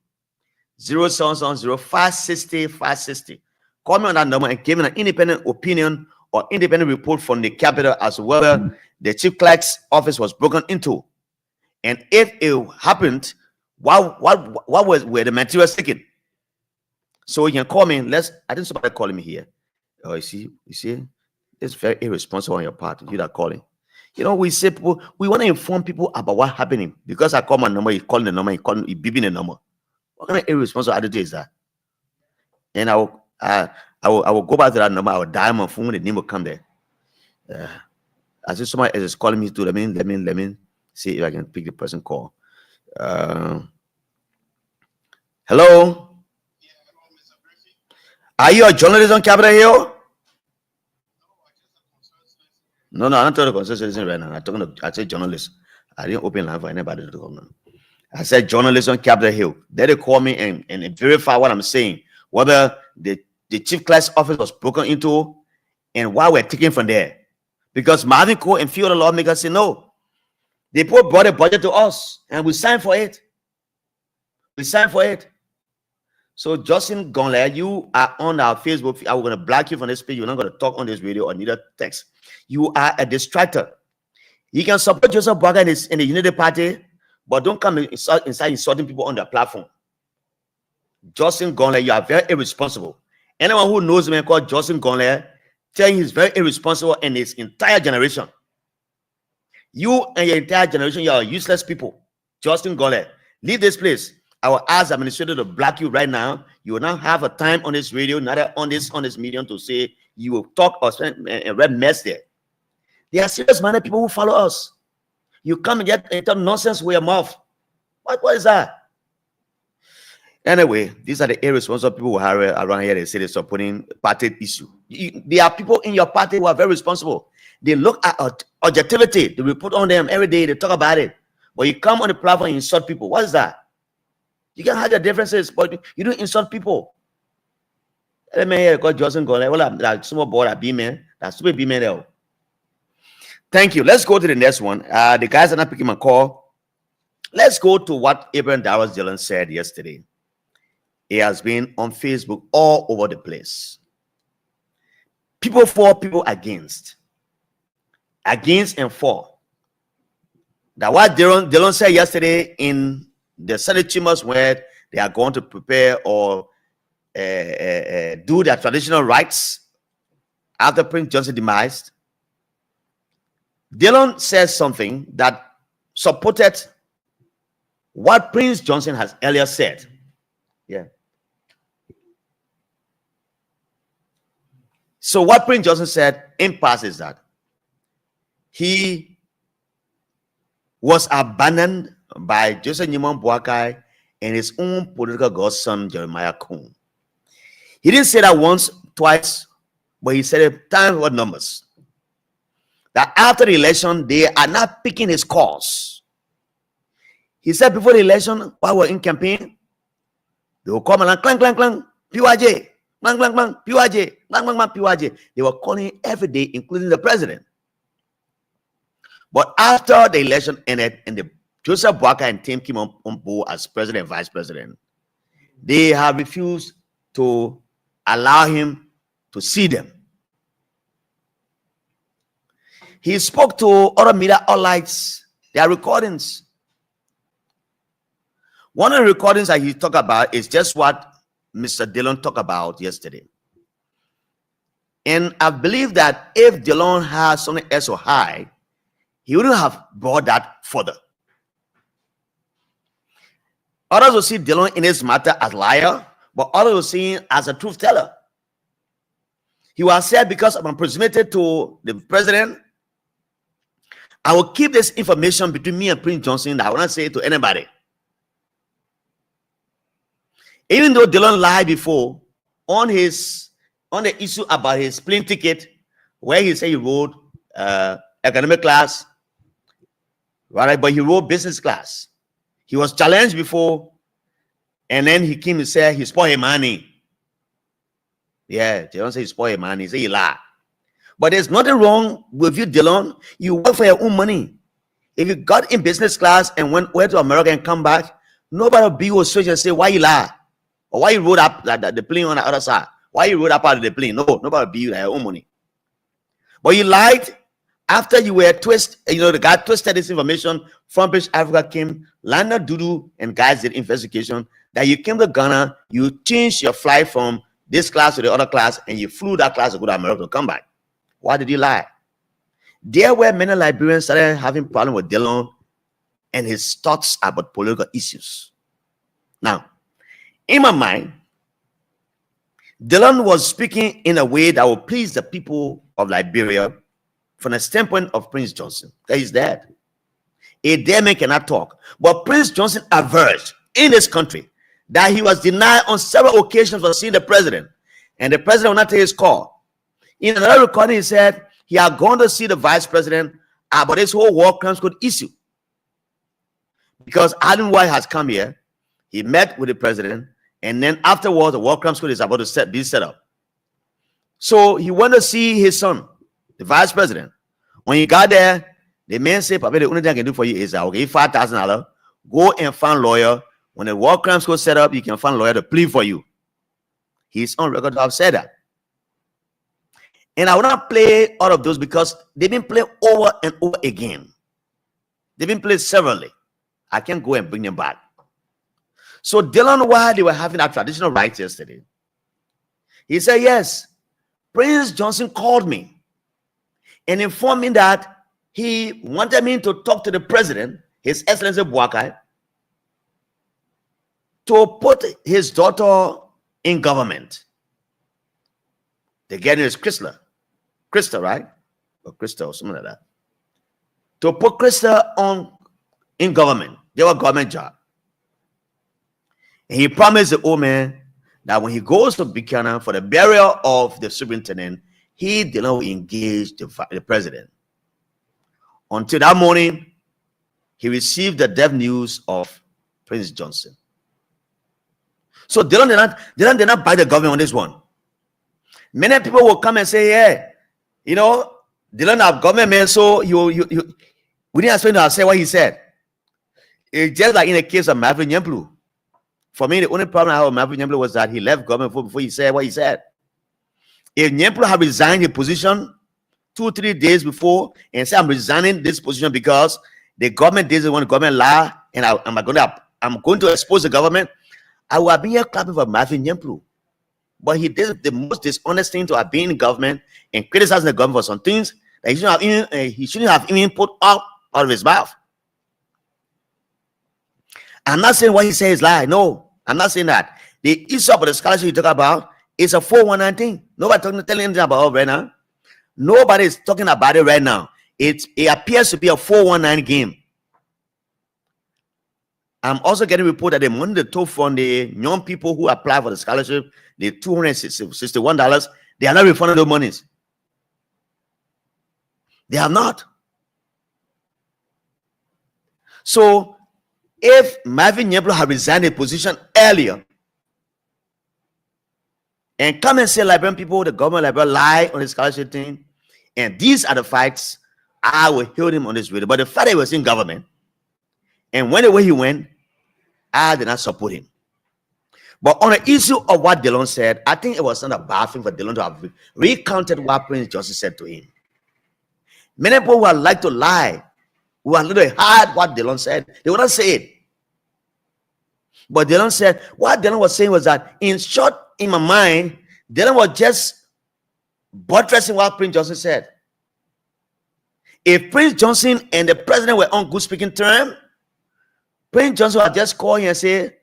0770 560 560. call me on that number and give me an independent opinion or independent report from the capital as to whether the chief clerk's office was broken into, and if it happened, what were the materials taken? So you can call me. I think somebody calling me here. Oh, you see, it's very irresponsible on your part. You that calling. You know, we say people, we want to inform people about what's happening. Because I call my number, you calling the number, you beeping the number. What kind of irresponsible attitude is that? And I will go back to that number. I will dial my phone. The name will come there. I see somebody else is calling me too. Let me see if I can pick the person call. Hello. Are you a journalist on Capitol Hill? No, I'm not talking to concerned citizen right now. I said journalist. I didn't open line for anybody to come now. I said journalist on Capitol Hill. They call me and verify what I'm saying, whether the chief clerk's office was broken into and why we're taking from there. Because Marvin Cole and few other lawmakers say no. They brought a budget to us and we signed for it. So Justin Gonler, you are on our Facebook. I'm going to block you from this page. You're not going to talk on this radio or neither text. You are a distractor. You can support Joseph Boakai in the Unity Party, but don't come inside insulting people on the platform. Justin Gonler, you are very irresponsible. Anyone who knows me called Justin Gonler, tell him he's very irresponsible and his entire generation. You and your entire generation, you are useless people. Justin Gonler, leave this place. I will ask the administrator to block you right now. You will not have a time on this radio, neither on this medium to say you will talk or read mess there. There are serious-minded people who follow us. You come and talk nonsense with your mouth. What is that? Anyway, these are the irresponsible people who are around here. They say they're supporting party issue. There are people in your party who are very responsible. They look at objectivity. They report on them every day. They talk about it. But you come on the platform and insult people. What is that? You can have your differences, but you don't insult people. Let me hear God Justin go like, that small boy that be man, that stupid be man there. Thank you. Let's go to the next one. The guys are not picking my call. Let's go to what Abraham Darius Dillon said yesterday. He has been on Facebook all over the place. People for, people against and for. That what Dillon said yesterday in the Senate chambers where they are going to prepare or do their traditional rites after Prince Johnson demise. Dillon says something that supported what Prince Johnson has earlier said. Yeah. So what Prince Johnson said in past is that he was abandoned by Joseph Newman Boakai and his own political godson, Jeremiah Coon. He didn't say that once, twice, but he said it time what numbers. That after the election, they are not picking his cause. He said before the election, while we're in campaign, they will come and clang, clang, clang, PYJ, clang, clang, clang, PYJ, clang, clang, clang, PYJ. They were calling every day, including the president. But after the election ended and the Joseph Boakai and team came on board as president and vice president, they have refused to allow him to see them. He spoke to other media outlets. There are recordings. One of the recordings that he talked about is just what Mr. Dillon talked about yesterday. And I believe that if Dillon had something else to hide, he wouldn't have brought that further. Others will see Dillon in his matter as liar, but others will see him as a truth teller. He was said, because I'm proximity to the president, I will keep this information between me and Prince Johnson that I will not say it to anybody. Even though Dillon lied before on the issue about his plane ticket, where he said he rode economic class, right? But he rode business class. He was challenged before, and then he came and said he spoiled money. Yeah, Dillon said he spoiled money. He said he lied. But there's nothing wrong with you, Dillon. You work for your own money. If you got in business class and went to America and come back, nobody will be with switch and say, why you lie? Or why you rode up like the plane on the other side? Why you wrote that part of the plane? No, nobody bill you like your own money. But you lied after you were the guy twisted this information. From British Africa came, landed Dudu and guys did investigation that you came to Ghana, you changed your flight from this class to the other class, and you flew that class to go to America to come back. Why did you lie? There were many Liberians started having problem with Dillon and his thoughts about political issues. Now, in my mind, Dillon was speaking in a way that would please the people of Liberia from the standpoint of Prince Johnson. That he's dead. A dead man cannot talk. But Prince Johnson averred in this country that he was denied on several occasions for seeing the president. And the president will not take his call. In another recording, he said he had gone to see the vice president about this whole war crimes code issue. Because Alan White has come here, he met with the president, and then afterwards, the war crimes code is about to be set up. So he went to see his son, the vice president. When he got there, the man said, Papa, the only thing I can do for you is I'll give you $5,000. Go and find a lawyer. When the war crimes code set up, you can find a lawyer to plead for you. He's on record to have said that. And I will not play all of those because they've been played over and over again. They've been played severally. I can't go and bring them back. So Dillon, while they were having that traditional rites yesterday, he said, yes, Prince Johnson called me and informed me that he wanted me to talk to the president, His Excellency Boakai, to put his daughter in government. The girl is Krista, right? Or Krista or something like that. To put Krista in government. They were government job. And he promised the old man that when he goes to Buchanan for the burial of the superintendent, he did not engage the president. Until that morning, he received the death news of Prince Johnson. So Dillon did not buy the government on this one. Many people will come and say, yeah, Dillon have government man, so we didn't expect to say what he said. It's just like in the case of Marvin Nyemplu. For me, the only problem I had with Marvin Nyemplu was that he left government before he said what he said. If Nyemplu had resigned his position 2-3 days before and said, I'm resigning this position because the government doesn't want the government lie and I'm going to expose the government, I would have been here clapping for Marvin Nyemplu. But he did the most dishonest thing to have been in government and criticizing the government for some things that he shouldn't have even put out of his mouth. I'm not saying what he says is lie. No, I'm not saying that. The issue of the scholarship you talk about is a 419 thing. Nobody telling anything about it right now. Nobody is talking about it right now. It appears to be a 419 game. I'm also getting a report that the money they took from the young people who apply for the scholarship, the $261, they are not refunding those monies. They have not. So, if Marvin Nyemplu had resigned his position earlier and come and say Liberian people, the government of Liberia lie on the scholarship thing, and these are the facts, I will hold him on this video. But the fact that he was in government, and when the way he went, I did not support him. But on the issue of what Dillon said, I think it was not a bad thing for Dillon to have recounted what Prince Johnson said to him. Many people would like to lie, who had literally heard what Dillon said, they would not say it. But Dillon said, what Dillon was saying was that, in short, in my mind, Dillon was just buttressing what Prince Johnson said. If Prince Johnson and the president were on good speaking terms, Prince Johnson would just call him and say,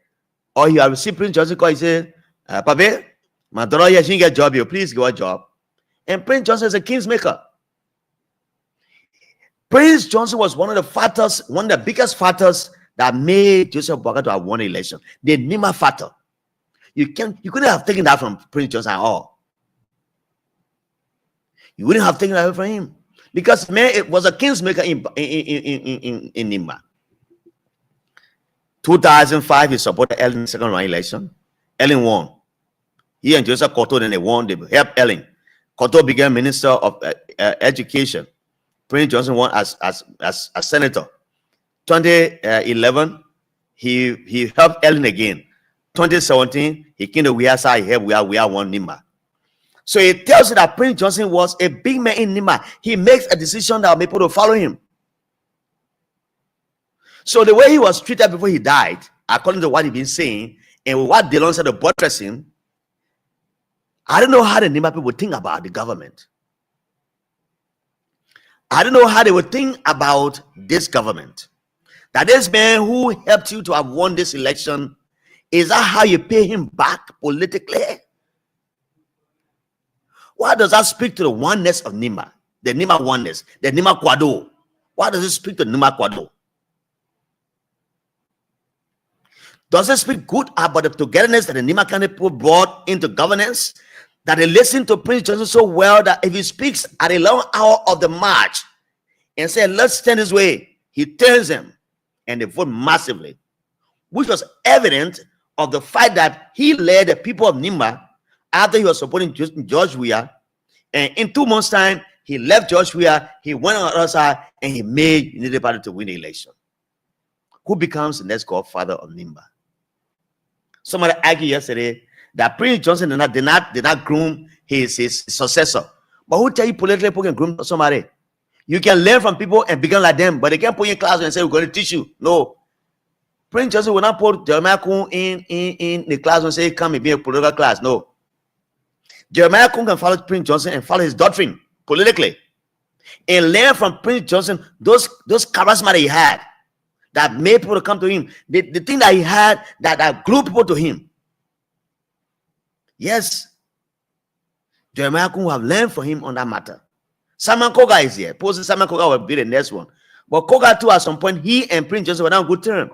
or you have received Prince Johnson call, he say, Pape, my daughter here, she didn't get a job here, please give her a job. And Prince Johnson is a kingsmaker. Prince Johnson was one of the biggest factors that made Joseph Boakai to have won the election. The Nima factor. You couldn't have taken that from Prince Johnson at all. You wouldn't have taken that away from him. Because man, it was a kingsmaker in Nima. 2005, he supported Ellen in the second round election. Ellen won. He and Joseph Cotto, then they won. They helped Ellen. Cotto became Minister of Education. Prince Johnson won as senator. 2011, he helped Ellen again. 2017, he came to Wiasa, he helped we are one Nima. So it tells you that Prince Johnson was a big man in Nima. He makes a decision that will make people to follow him. So the way he was treated before he died, according to what he's been saying, and what Delon said to buttress him, I don't know how the Nima people think about the government. I don't know how they would think about this government. That this man who helped you to have won this election, is that how you pay him back politically? What does that speak to the oneness of Nima? The Nima oneness, the Nima Kwado. What does it speak to Nima Kwado? Does it speak good about the togetherness that the Nima County people brought into governance? That they listen to Prince Johnson so well that if he speaks at a long hour of the march and say, let's stand this way, he turns them and they vote massively, which was evident of the fact that he led the people of Nima after he was supporting George Weah, and in 2 months' time, he left George Weah, he went on the other side, and he made Unity Party to win the election. Who becomes the next godfather of Nimba? Somebody argued yesterday that Prince Johnson did not groom his successor. But who tell you politically people can groom somebody? You can learn from people and become like them, but they can't put you in class and say, we're going to teach you. No. Prince Johnson will not put Jeremiah Kun in the class and say, come and be a political class. No. Jeremiah Kun can follow Prince Johnson and follow his doctrine politically. And learn from Prince Johnson those charisma that he had that made people to come to him. The thing that he had that glued people to him. Yes. Jeremiah Kun will have learned from him on that matter. Simon Koga is here. Supposedly Simon Koga will be the next one. But Koga too, at some point, he and Prince Johnson were not on good terms.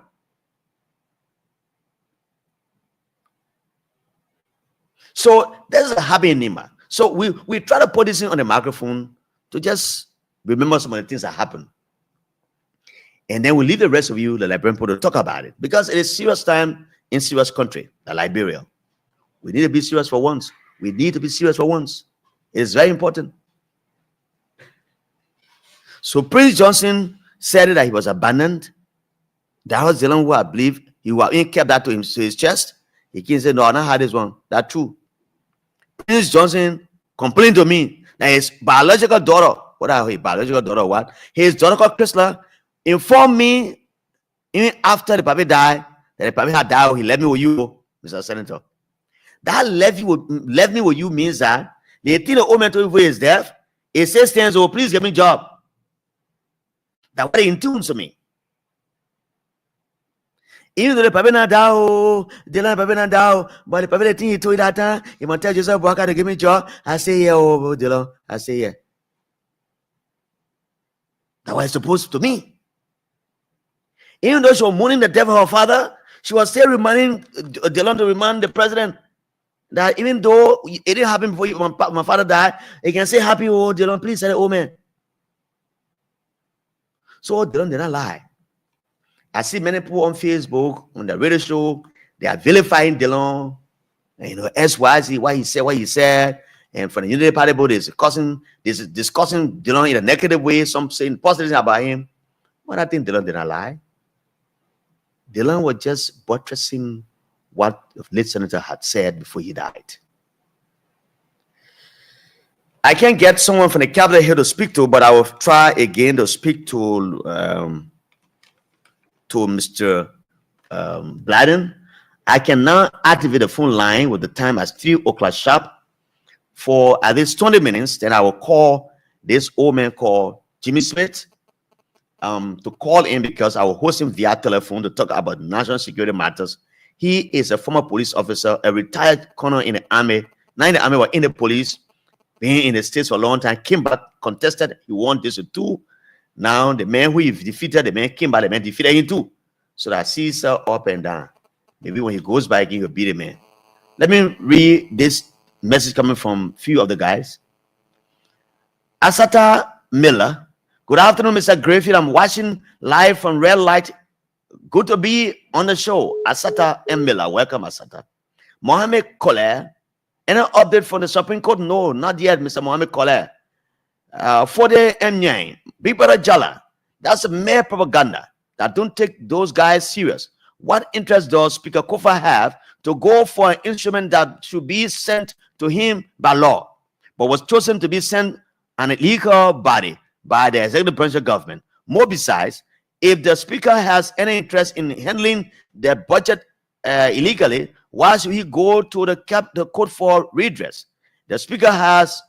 So there's a habit in Nima. So we try to put this in on the microphone to just remember some of the things that happen. And then we leave the rest of you, the Liberian people, to talk about it. Because it is serious time in serious country, like Liberia. We need to be serious for once. We need to be serious for once. It is very important. So Prince Johnson said that he was abandoned. That was the one who I believe he kept that to his chest. He can't say, no, I not had this one. That's true. Prince Johnson complained to me that his biological daughter, his daughter called Chrysler, informed me even after the papi died, that the papi had died, he left me with you, Mr. Senator. That left me with you means that the thing the old man told me for his death, it says things, oh, please give me a job. That what in tune to me. Even though the papi not down, the papi not down, but the papi the thing he told you that time, he might tell Joseph Walker to give me a job. I say yeah, oh Dylan. I say yeah. That was supposed to me. Even though she was mourning the death of her father, she was still reminding Dylan to remind the president that even though it didn't happen before my father died, he can say happy, oh Dylan, please say oh man. So Dylan did not lie. I see many people on Facebook, on the radio show, they are vilifying Dylan, and SYZ, what he said, and for the Unity Party, they're discussing Dylan in a negative way, some saying positive things about him. But I think Dylan did not lie. Dylan was just buttressing what the late senator had said before he died. I can't get someone from the Capitol here to speak to, but I will try again to speak to Mr. Bladden. I can now activate the phone line with the time as 3 o'clock sharp for at least 20 minutes. Then I will call this old man called Jimmy Smith to call in, because I will host him via telephone to talk about national security matters. He is a former police officer, a retired colonel in the army, not in the army, but in the police, being in the States for a long time, came back, contested, he won this too. Now the man who he defeated, the man came back, the man defeated him too. So that sees up and down. Maybe when he goes back, he will beat the man. Let me read this message coming from a few of the guys. Asata Miller. Good afternoon, Mr. Grayfield. I'm watching live from Red Light. Good to be on the show. Asata M. Miller. Welcome, Asata. Mohammed Koller. Any update from the Supreme Court? No, not yet, Mr. Mohammed Koller. Fode M. Yang. Big Brother Jala. That's a mere propaganda. That don't take those guys serious. What interest does Speaker Kofa have to go for an instrument that should be sent to him by law? but was chosen to be sent an illegal body by the executive branch of government. More besides, if the speaker has any interest in handling the budget illegally, why should he go to the court for redress? The speaker has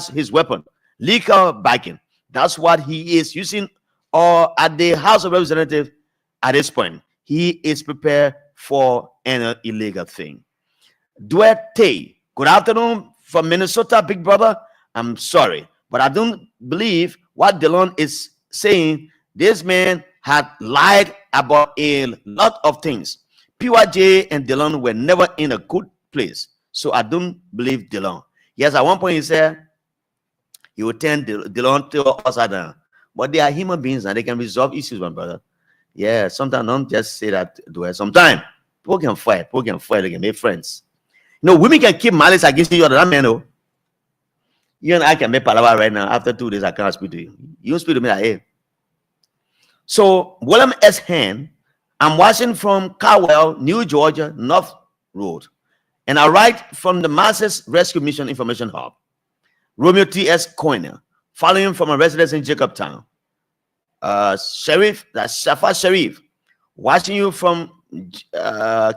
his weapon, legal backing. That's what he is using, or at the House of Representatives at this point. He is prepared for an illegal thing. Duarte, good afternoon from Minnesota, big brother. I'm sorry, but I don't believe what Delon is saying. This man had lied about a lot of things. PYJ and Delon were never in a good place, so I don't believe Delon. Yes, at one point he said he would turn Delon to upside down, but they are human beings and they can resolve issues, my brother. Yeah, sometimes don't just say that. Sometimes people can fight, they can make friends. Women can keep malice against each other. That man, no. You and I can make palaver right now. After 2 days, I can't speak to you. You don't speak to me like, hey. So, William S. Hand, I'm watching from Caldwell, New Georgia, North Road. And I write from the Masses Rescue Mission Information Hub. Romeo T.S. Coiner, following from a residence in Jacobtown. Sheriff, that's Shafa Sharif, watching you from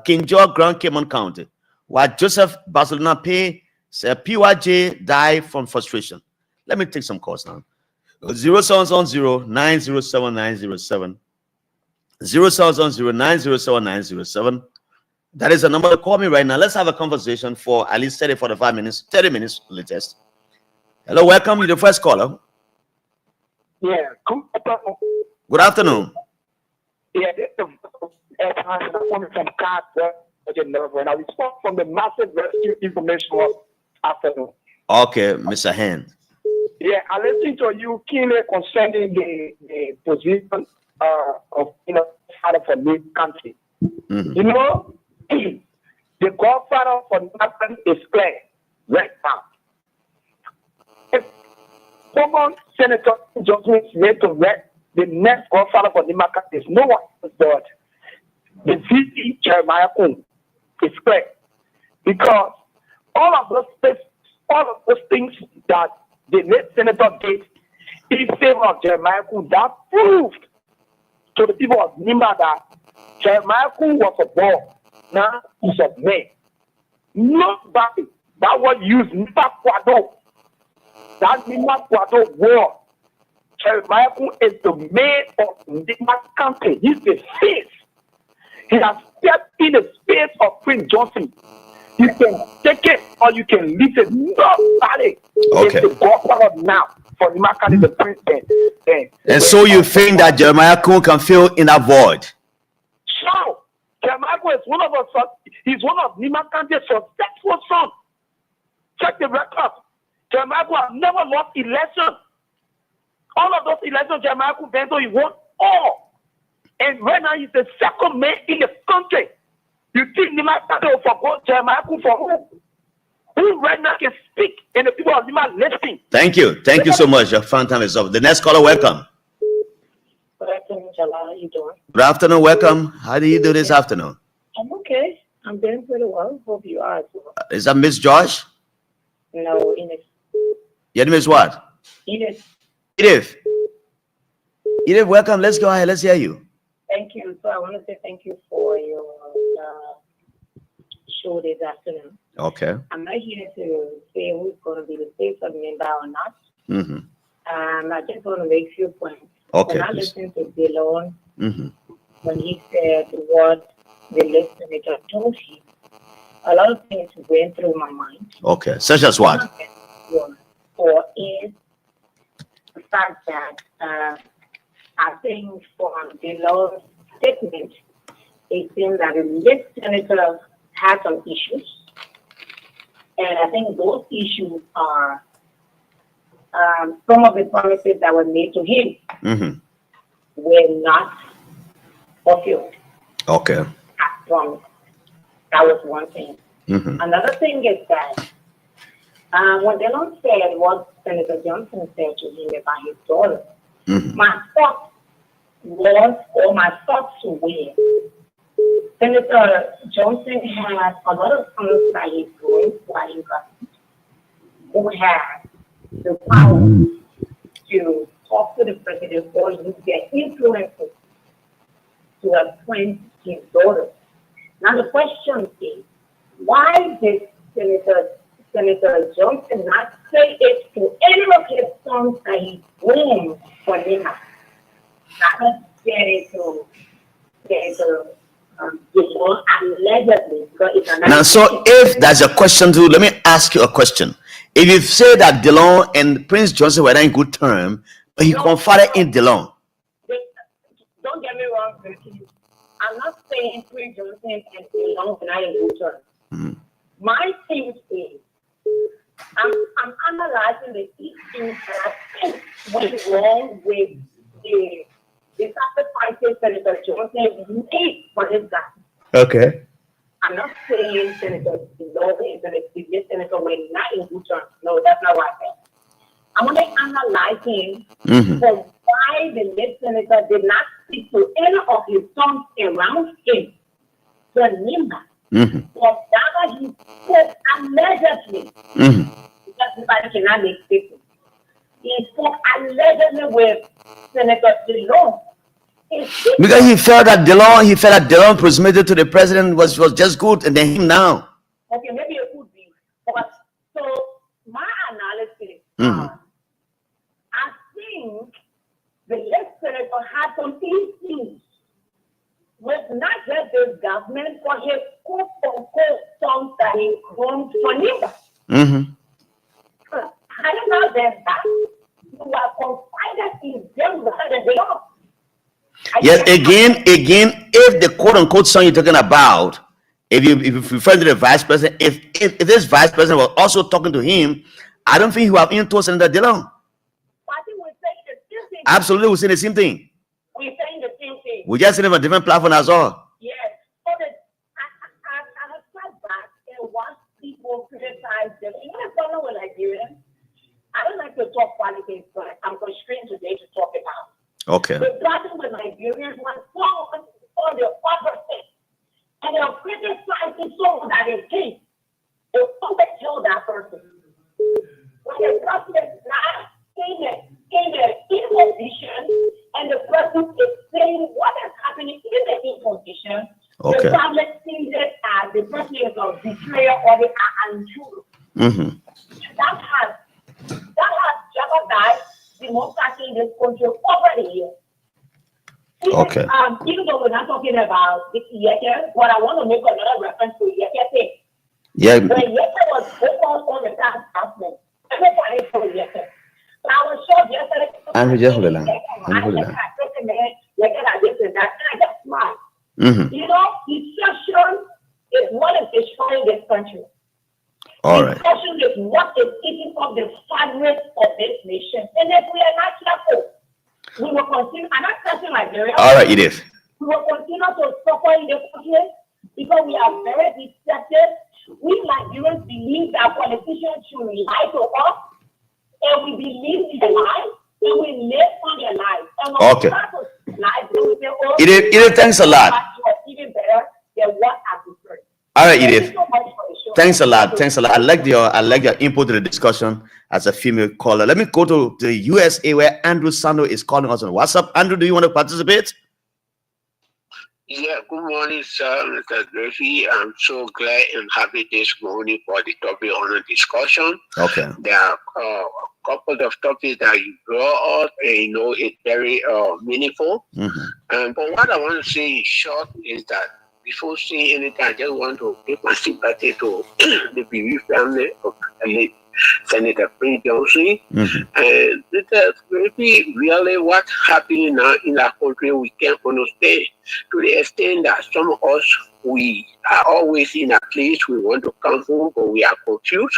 King George, Grand Cayman County. While Joseph Barcelona Pay said PYJ died from frustration. Let me take some calls now. 0710-907-907. 0710-907-907. That is the number to call me right now. Let's have a conversation for at least 45 minutes, 30 minutes latest. Hello, welcome. You're the first caller. Yeah. Good afternoon. Yeah, I'm coming from Carter, and I respond from the Massive Rescue Information afternoon. Okay, Mr. Hand. Yeah, I listened to you keenly concerning the position of father for this country. The godfather for nothing is clear right now. If someone Senator Johnson is made to read the next godfather for the market is no one but the VP Jeremiah Kuhn. It's clear because all of those things that the late senator did in favor of Jeremiah Kuhn, that proved to the people of Nima that Jeremiah Kuhn was a boy. Now he's a man. Nobody that would use Nima Kwado. That Nima Kwado war. Jeremiah Kuhn is the man of Nima country. He's the face. He has stepped in the space of Prince Johnson. You can take it or you can leave it. Nobody is the godfather now for Nima country, the president. And so you think that Jeremiah Kuhn can fill in that void? So, Jeremiah Kuhn is one of us. He's one of Nima country's successful sons. Check the record. Jeremiah Kuhn has never lost election. All of those elections, Jeremiah Kuhn, he won all. And right now, he's the second man in the country. You think Nima country will forget Jeremiah Kuhn for who? Who right now can speak and the people of Nima listening? Thank you. Thank you so much. Your fun time is up. The next caller, welcome. Good afternoon, Jala. How are you doing? Good afternoon, welcome. How do you do this afternoon? I'm okay. I'm doing pretty well. Hope you are as well. Is that Miss Josh? No, Ines. Your name is what? Ines. Edith. Edith, welcome. Let's go ahead. Let's hear you. Thank you. So I want to say thank you for your show this afternoon. Okay. I'm not here to say who's going to be the state member or not. Mm-hmm. I just want to make a few points. Okay. When I listened to Delon, Mm-hmm. when he said what the late senator told him, a lot of things went through my mind. Okay. Such as what? Or is the fact that I think from Delon's statement, it seems that the late senator had some issues. And I think those issues are some of the promises that were made to him were not fulfilled. Okay. As promised. That was one thing. Another thing is that when Delon said what Senator Johnson said to him about his daughter, my thoughts were Senator Johnson had a lot of things that he's doing while he got who have the power to talk to the president or use their influences to appoint his daughter. Now the question is, why did Senator Johnson not say it to any of his sons that he groomed for Nima? Not say it to allegedly. Now, so if that's a question too, let me ask you a question. If you say that DeLong and Prince Johnson were not in good term, but he confided in DeLong. Don't get me wrong, Ricky. I'm not saying Prince Johnson and DeLong were not in good terms. My thing is, I'm analyzing the issues that I think went wrong with the sacrifices Senator Johnson made for his guy. Okay. I'm not saying Senator DeLong and the previous senator were not in good terms. No, that's not what I said. I want to analyze him for why the late senator did not speak to any of his sons around him. The Nimba. For that he spoke allegedly. Because everybody cannot make statements. He spoke allegedly with Senator DeLong. Because he felt that DeLong proximity to the president was just good, and then him now. Okay, maybe it could be. But so my analysis, I think the late senator had some issues with not just the government, but his quote-unquote sons that he groomed for Nimba. I don't know that you are confided in them rather than they are. Yes, again, if the quote-unquote son you're talking about, if you refer to the vice president, if this vice president was also talking to him, I don't think he would have even told Senator DeLong. I think we're saying the same thing. Absolutely, we're saying the same thing. We're saying the same thing. We just saying it on a different platform as well. Yes. So I have sat back and watched people criticize them. You know the problem with Nigerians? I don't like to talk politics, but I'm constrained today to talk about. Okay. The problem with Nigerians was someone on the opposite, and they'll criticize someone that is gay. They'll always tell that person. When the person is not in the imposition, and the person is saying what is happening in the imposition, the public sees it as the person is a betrayer or they are intruder. That has jeopardized democracy in this country over the years. Even though we're not talking about the Yeke, but I want to make another reference to Yeke thing. Yeah. When Yeke was focused on the tax assessment, everybody told Yeke. So I was sure yesterday. And I just smiled. You know, deception is what is destroying this country. Deception is what is eating up the fabric of this nation. And if we are not careful, we will continue. I'm not touching Liberia. All right, Edith. We will continue to suffer in the country because we are very deceptive. We Nigerians believe that politicians should lie to us, and we believe in the lie, and we live on their lies. And when we start to lie, we say, oh, Edith, thanks a lot. Even better than what I prefer. All right, Edith. Thanks a lot. I like your input to the discussion as a female caller. Let me go to the USA where Andrew Sando is calling us on WhatsApp. Andrew, do you want to participate? Yeah, good morning, sir, Mr. Griffey. I'm so glad and happy this morning for the topic on the discussion. Okay. There are a couple of topics that you brought up, and you know it's very meaningful. But what I want to say in short is that before saying anything, I just want to give my sympathy to the bereaved family of Senator Prince Johnson. And because really what's happening now in our country, we can't understand to the extent that some of us, we are always in a place we want to come home, but we are confused.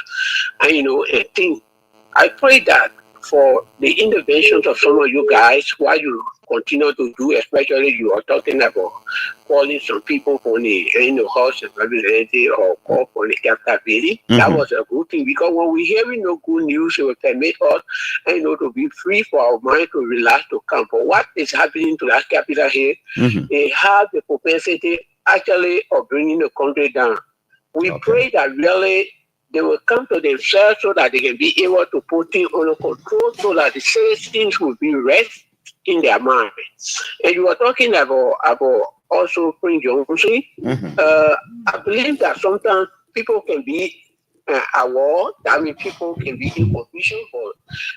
And, you know, I pray that for the interventions of some of you guys, what you continue to do, especially you are talking about calling some people from the House of Representatives or call for the capital building. That was a good thing, because when we hearing no good news, it will permit us, to be free for our mind to relax, to come. But what is happening to that capital here, they have the propensity actually of bringing the country down. We pray that really they will come to themselves so that they can be able to put things under control so that the citizens will be rest in their mind. And you were talking about also Prince Johnson. I believe that sometimes people can be aware, that means people can be in confusion, but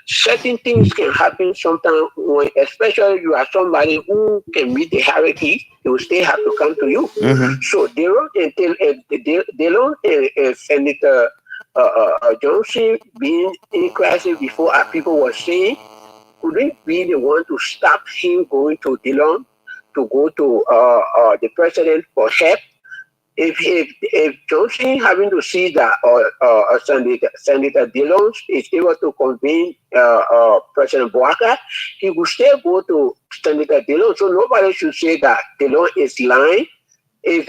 certain things can happen sometimes when, especially you are somebody who can meet the hierarchy, they will still have to come to you. So Delon and Senator Johnson being in crisis before, as people were saying, could it be the one to stop him going to Delon to go to the president for help? If Johnson having to see that Senator Dillon is able to convene President Boaka, he will still go to Senator Dillon. So nobody should say that Dillon is lying. If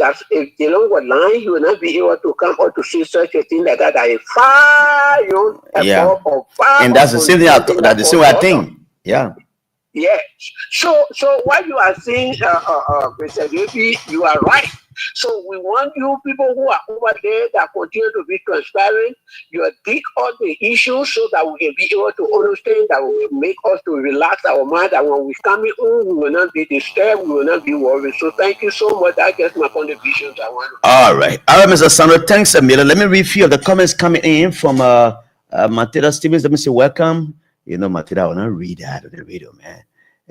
Dillon was lying, he will not be able to come out to see such a thing like that. That is far far. And that's the same thing. That's the same thing. Yeah. Yes. So what you are saying, Mr. JP, you are right. So we want you people who are over there that continue to be transparent. You dig all the issues so that we can be able to understand, that will make us to relax our mind. That when we come in, we will not be disturbed, we will not be worried. So thank you so much. That's just my contributions. I want. All right, Mr. Sandro. Thanks, Amelia. Let me read a few of the comments coming in from Matilda Stevens. Let me say welcome. You know, Matilda, I will not read that on the radio, man.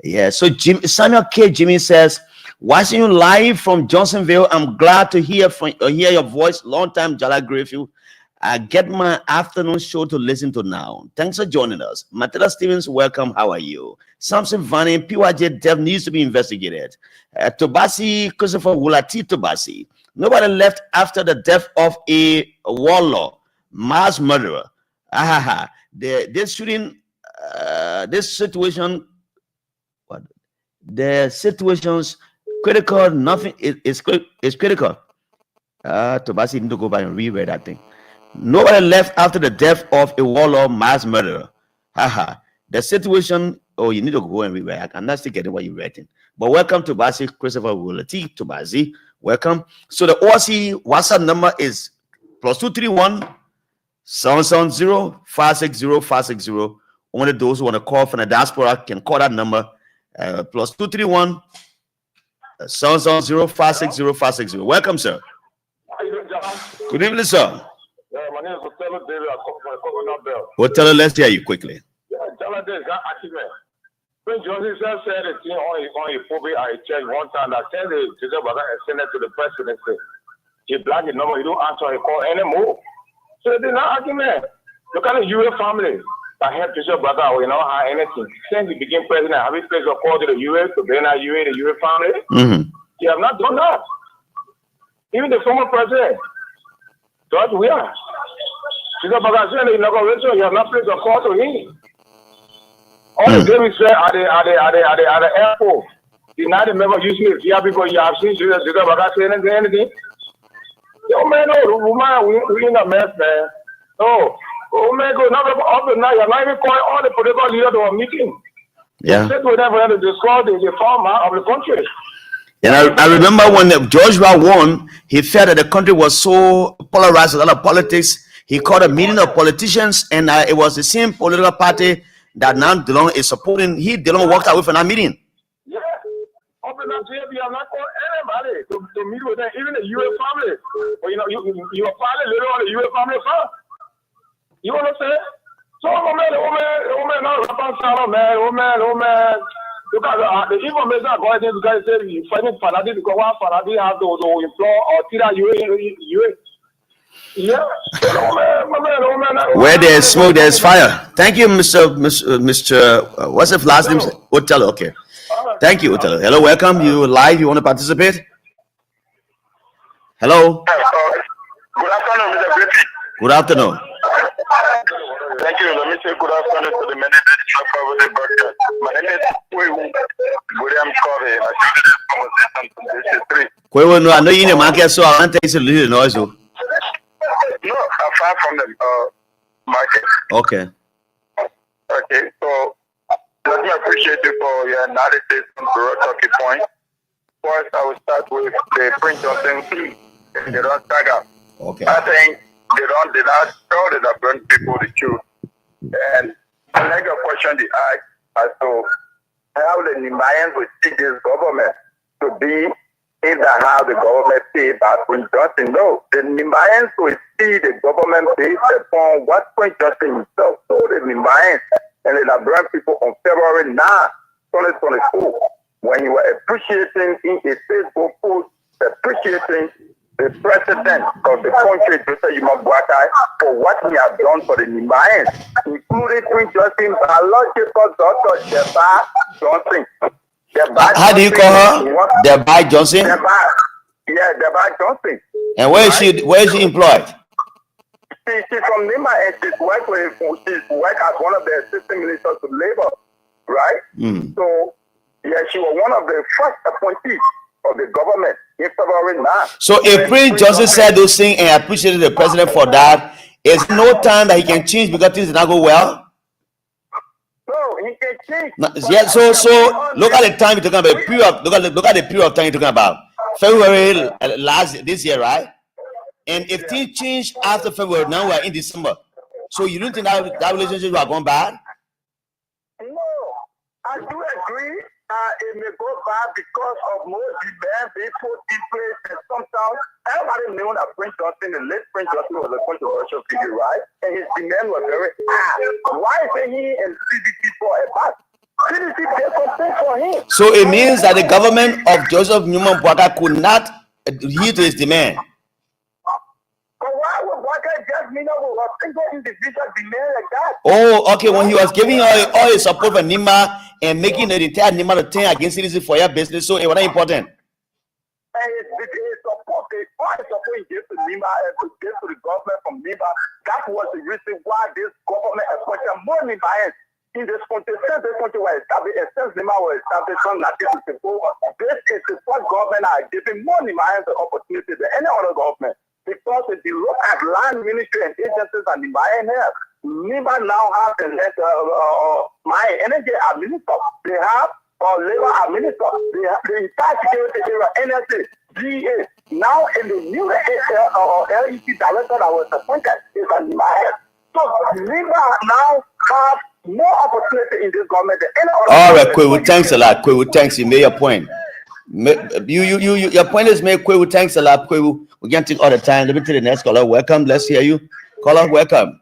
Yeah. So Samuel K. Jimmy says, watching you live from Johnsonville. I'm glad to hear your voice. Long time, Jala Greyfield. I get my afternoon show to listen to now. Thanks for joining us. Matilda Stevens, welcome. How are you? Samson Vanny, PYJ death needs to be investigated. Tobasi, Christopher Wulati Tobasi. Nobody left after the death of a warlord, mass murderer. This shooting, this situation, the situation's critical. Nothing is critical. Tobasi need to go back and reread that thing. Nobody left after the death of a warlord, mass murderer. The situation. Oh, you need to go and reread. I'm not still getting what you're writing. But welcome to Tobasi, Christopher Wulati Tobasi. Welcome. So the ORC WhatsApp number is +231 770 560 560. Only those who want to call from the diaspora can call that number. +231 770 560 560. Welcome, sir. How you doing, John? Good evening, sir. Yeah, my name is Othello David. I come from Coconut Bell. Othello, let's hear you quickly. Yeah, John, this guy actually. Prince Johnson said a thing on a phobia at a church one time that sent the Joseph Baga and sent it to the presidency. He blocked the number. He don't answer a call anymore. So there's no argument. Look at the UA family. I have Bishop Baga, we don't have anything. Since he became president, have he placed a call to the UA, to Bena UA, the UA family? He have not done that. Even the former president. That's weird. Bishop Baga said the inauguration, he have not placed a call to him. All the David said at the airport, the United member usually here because you have seen Bishop Baga say anything. Yo, man, no, we in a mess, man. No. Oh my God! Now you're not even calling all the political leaders to a meeting. Yeah. Sit with them to describe the former of the country. And I remember when Joshua won, he felt that the country was so polarized, a lot of politics. He called a meeting of politicians, and it was the same political party that now DeLong is supporting. DeLong walked away from that meeting. Yeah. Open up to you have not called anybody to meet with them, even the UA family. But you know, you are probably later on the UA family first. You understand? So, man, not reconcile, man. Because the information I got this guy said you fighting Fanadi because one Fanadi have to implore or tira you. Yeah. Where there's smoke, there's fire. Thank you, Mr. What's the last name? Othello. Okay. Thank you, Othello. Hello, welcome. You live? You want to participate? Hello. Good afternoon, Mr. Griffith. Good afternoon. Thank you. Let me say good afternoon to the many that you broadcast. My name is William Covey. I started this conversation from this 3. No, I know you in the market, so I want to take a little noise. No, I'm far from the market. Okay. Okay, so let me appreciate you for your analysis on the talking point. First, I will start with the Prince Johnson and the Rock Saga. Okay. I think they not tell the Liberian people the truth. And I like a question they asked as to how the Nigerians will see this government to be in the how the government pay back Prince Johnson. No, the Nigerians will see the government based upon what Prince Johnson himself told the Nigerians and the Liberian people on February 9, 2024, when he was appreciating in his Facebook post, appreciating the president of the country, Joseph Yumabwata, for what he has done for the Nigerians, including Prince Johnson, biological daughter, Jeba Johnson. How do you call her? Deba Johnson? Deba Johnson. And where is she? Where is she employed? She's from Lima and she's worked as one of the assistant ministers to labor, right? So she was one of the first appointees of the government in February 9. So if Prince Johnson said those things and appreciated the president for that, is no time that he can change because things did not go well? No, he can change. Yeah, so look at the time you're talking about. Look at the period of time you're talking about. February this year, right? And if things change after February, now we're in December. So you don't think that relationship will go bad? No, I do agree. It may go bad because of more demand being put in place, and sometimes everybody knew that Prince Johnson, the late Prince Johnson, was a controversial figure, right? And his demand was very high. Why isn't he in CDC for a back? CDC did something for him. So it means that the government of Joseph Newman Bwaka could not adhere to his demand. But why would Bwaka just mean over a single individual demand like that? Oh, okay. When he was giving all his support for Nima and making the entire Nima to turn against CDC for your business, so it was not important. And his support, all the support he gave to Nima and to give to the government from Nima, that was the reason why this government appointed more Nigerians in this country. Since this country was established, and since Nima was established from 1964, this is the first government that is giving more Nigerians the opportunity than any other government. Because if you look at land ministry and agencies and Nigerian have, Nima now has my energy administrator. They have labor administrator. They have the entire security area, NSA, GA. Now in the new LEC director that was appointed is a Nima. So Nima now have more opportunity in this government than any other. All right, Kwewu, thanks a lot. Kwewu, thanks. You made your point. Your point is made, Kwewu. Thanks a lot, Kwewu. We can't take all the time. Let me take the next caller. Welcome. Let's hear you. Caller, welcome.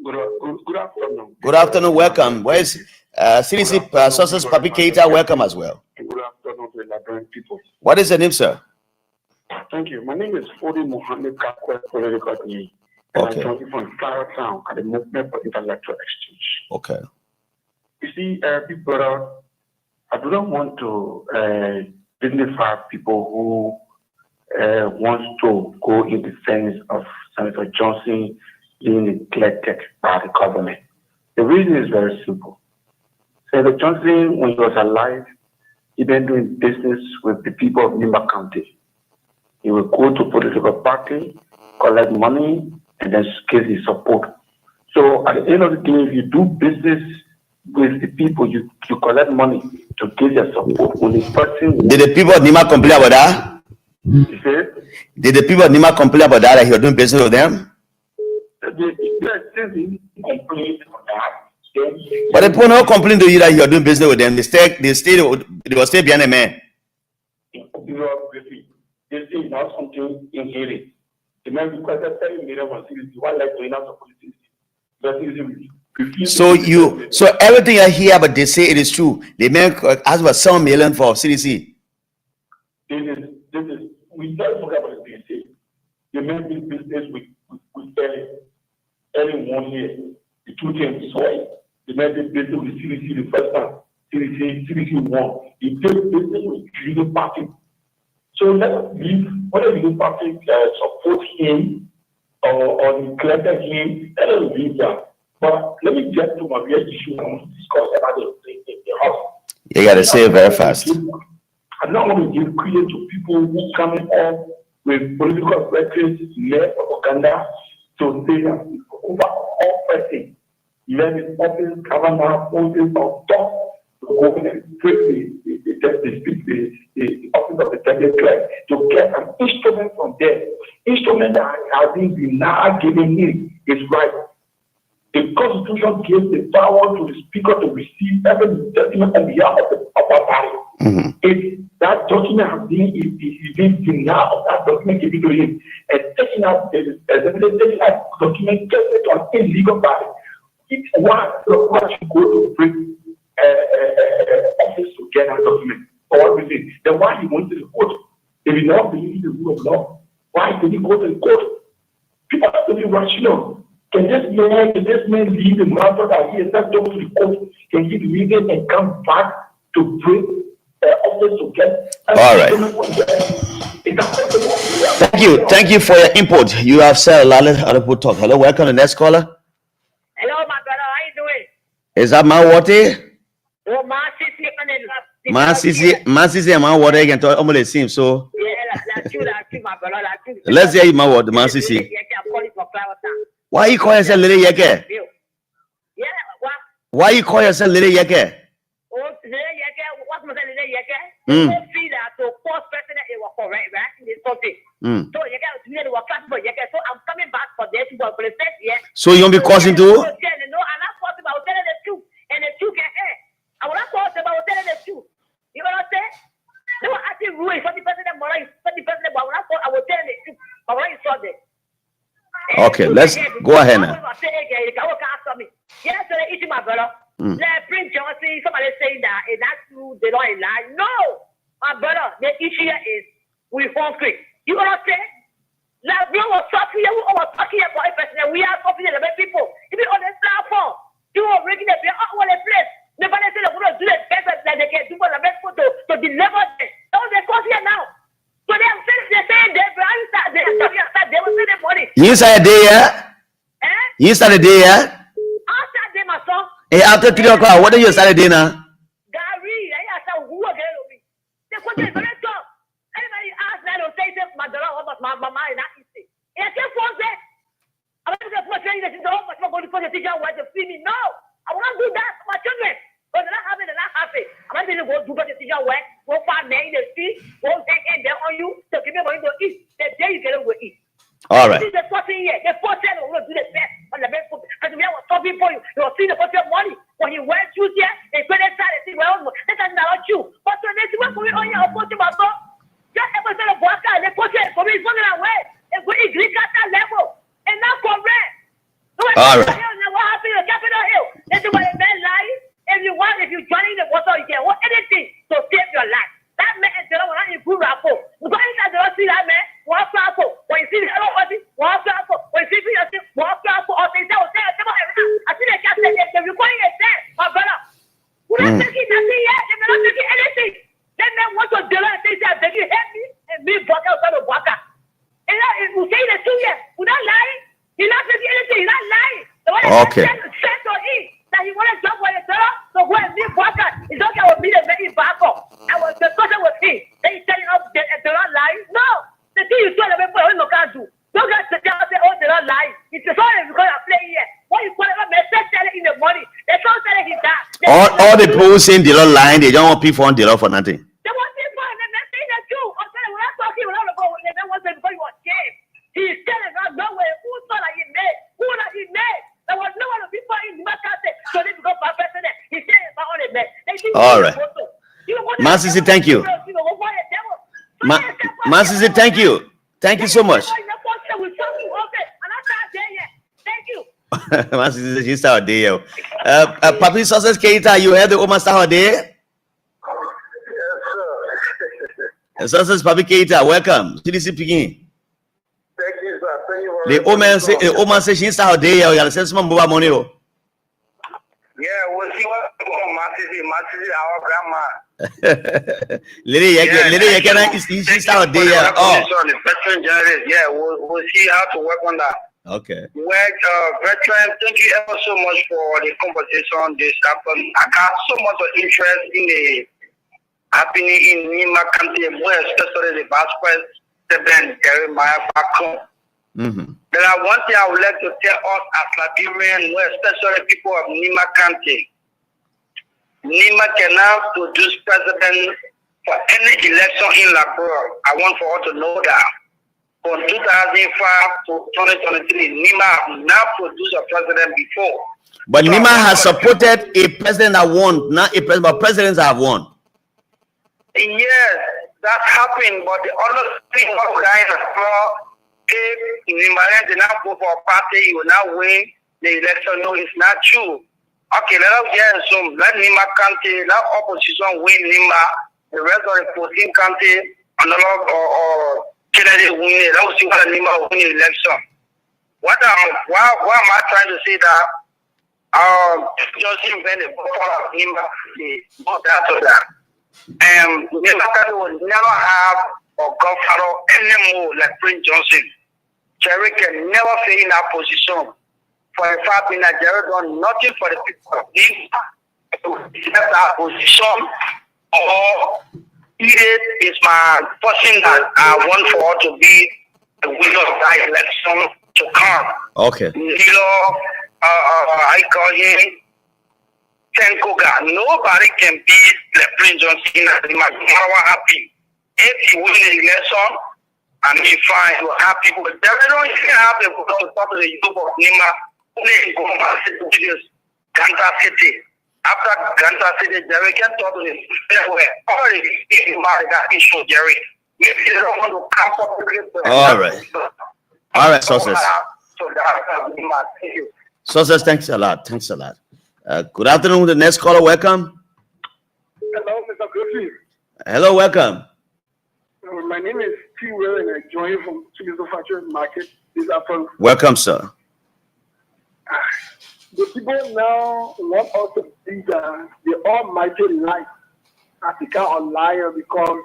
Good afternoon. Good afternoon. Welcome. Where is CDC sources Papi Keita? Welcome as well. Good afternoon to the Liberian people. What is the name, sir? Thank you. My name is Fodi Mohammed Kakwe Political Name. Okay. I'm talking from Flower Town at the Movement for Intellectual Exchange. Okay. You see, big brother, I do not want to dignify people who want to go in defense of Senator Johnson being neglected by the government. The reason is very simple. Senator Johnson, when he was alive, he been doing business with the people of Nimba County. He would go to political party, collect money, and then give his support. So at the end of the day, if you do business with the people, you collect money to give your support. When the person did the people of Nima complain about that? Did the people of Nima complain about that he was doing business with them? But the people don't complain to you that you are doing business with them. They will stay behind a man. This is not something inherent. The man requested 7 million for CDC. One like to enough politics. So everything I hear, but they say it is true. The man asked for 7 million for CDC. This is we don't talk about the CDC. The man did business with anyone here. The two things soil. The man did business with CDC the first time. CDC won. He did business with the party. So let's leave whether the party support him or neglected him, let us leave that. But let me get to my real issue I want to discuss about the house. You gotta say it very fast. I'm not going to give credit to people who come up with political rhetoric, led propaganda to say that over all person, led in office, governor, office, or top, the government, the the office of the second clerk to get an instrument from there. Instrument that has been now given him is right. The Constitution gives the power to the Speaker to receive every document on behalf of our party. If that document has been denied of that document given to him, and taking out the document gets it on illegal party, each one should go to bring office to get that document. For what reason? Then why he went to the court? If he not believe the rule of law, why did he go to the court? People have to be rational. Can this man leave the matter that he has not done to the court? Can he leave it and come back to bring office to get? All right. Thank you for your input. You have said a lot of other people talk. Hello, welcome to the next caller. Hello, my brother. How you doing? Is that my water? Oh, my sister. My sister and my water can talk almost the same. So Yeah, that's you, my brother. That's you. let's hear you, my water, my sister. I'm calling for Cloudtown. Why you call yourself Little Yeke? Yeah, what? Why you call yourself Little Yeke? Oh, Little Yeke. What's my Little Yeke? Don't feel that to force president it was correct, right? In this country. So Yeke was really was clapping for Yeke. So I'm coming back for this for the first year. So you won't be causing too? No, I'm not causing. I was telling the truth, and the truth can end. I will not cause them. I was telling the truth. You know what I'm saying? They were acting rude for the president. For the president, but I was telling the truth. But when you saw them. Okay, let's go ahead now. Yes, they eat my brother. Let Prince Johnson, somebody saying that and that's true, they don't lie. No, my brother, the issue is we hungry. You know what I'm saying? Like we were talking about a president, we are talking about people. Even on the platform, you are breaking the all over the place. Nobody said they're going to do the best that they can do for the best to deliver them. That was the cause here now. So they are saying they will send them money. You started there, yeah? You started there, yeah? After them, my son. Hey, after 3 o'clock, what are you started there now? Gary, I said, who are going to be? They put it very tough. Everybody asked that or say, my daughter, what was my mama in that easy. And I can't force that. I'm not going to say that she's all much more going to put the teacher where to feed me. No, I will not do that for my children. But they're not having it, they're not happy. I'm not going to go do the teacher where, go find me in the street, go take it there on you, to give me money to eat. The day you get it, go eat. All right. This is the 14 year. The 14 year, we're going to do the best on the best food. Because we have talking for you. You will see the 14 money. When he went through there, they put inside and say, well, that's not you. But when they see what we on your approach about, just ever say the boss, they put it for me, it's going away. It's going to Greek at that level. And not correct. All right. What happened in the Capitol Hill? This is what a man lies. If you join in the water, you can want anything to save your life. That man is the one who improve rapport. Because I don't see that man, walk rapport. When you see the other person, walk rapport. When you see the walk rapport, or they say, I see the captain, they're recording a test, my brother. We're not taking nothing yet. They're not taking anything. That man wants to deliver and say, they can help me, and me walk outside of Waka. And we say the truth, yes. We're not lying. He's not taking anything. He's not lying. The one Okay. said to him that he wanted to jump with the girl, so go and be Waka. It's okay with me to make it back up. I was discussing with him. Then he's telling us they're not lying. No. The thing you told them, no can't do. Don't get to tell us, oh, they're not lying. It's the song because I'm playing here. What you call it, they're selling in the money. They're selling he's that. All the people saying they're not lying, they don't want people on the law for nothing. They want people, and they're saying the truth. I'm telling you, we're not talking, we're not about it. They don't want to because you were scared. He's telling us nowhere who thought that he made, who that he made. There was no one of people in the market, so they become my president. He said it's not on it, man. All right. My sister, thank you. My sister, thank you. Thank you so much. My sister, she started there. Papi Success Keita, you heard the woman start there? Yes, sir. Success Papi Keita, welcome. CDC Pigin. Thank you, sir. Thank you very much. The woman says she started there. You have sent some more money. Yeah, we'll see what Massey, our grandma. Lady, she started there. Oh. Yeah, we'll see how to work on that. Okay. Well, veteran, thank you ever so much for the conversation this afternoon. I got so much of interest in the happening in Nima County, especially the Vasquez, Stephen, Jeremiah back home. But one thing I would like to tell us as Liberians, especially people of Nima County, Nima cannot produce president for any election in Liberia. I want for all to know that. From 2005 to 2023, Nima have not produced a president before. But so Nima has supported a president that won, not a president, but presidents that have won. Yes, that happened, but the other thing of guys if Nima did not go for a party, he will not win the election. No, it's not true. Okay, let us get some. Let Nima County, let opposition win Nima. The rest of the 14 county, analog or Kennedy win it. Let us see what Nima win the election. Why am I trying to say that? Just invent a buffer of Nima, not that or that. Nima County will never have a governor anymore like Prince Johnson. Jerry can never fail in that position. For a fact, in Nigeria done nothing for the people of Nima to left that position or it is my person that I want for her to be the winner of that election to come. Okay. I call him Tenkoga. Nobody can beat the Prince Johnson no matter what happens. If he wins the election, I mean, fine, we'll have people. But they don't even have the vote to talk to the youth of Nima. Only go to Ganta City. After Ganta City, Jerry can talk to the everywhere. Already, that issue, Jerry. Maybe they don't want to come up with it. All right. All right, Sources. Sources, thanks a lot. Thanks a lot. Good afternoon. The next caller, welcome. Hello, Mr. Griffin. Hello, welcome. My name is T. Will, and I join from Chibizo Factory Market this afternoon. Welcome, sir. The people now want us to be the almighty light as a kind of liar because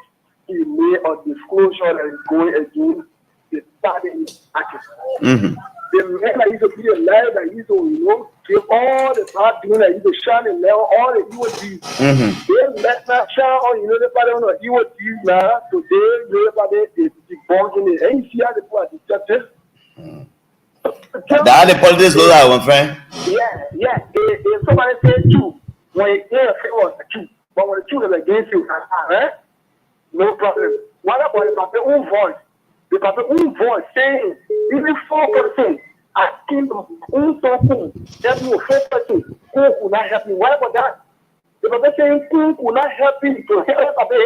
he made a disclosure that is going against the starting action. The man that used to be a liar, that used to, give all the bad doing, that used to shine and level all the evil deeds. They let that shine on, the body on the evil deeds now. Today, everybody is debunking it. And you see how the people are deceptive. That the politics goes out, my friend. Yeah. If somebody says two, when it was a two, but when the two is against you, no problem. What about the own voice? The own voice saying, even 4% asking own something, that you 4% who could not help me. What about that? The person saying, who could not help me to help me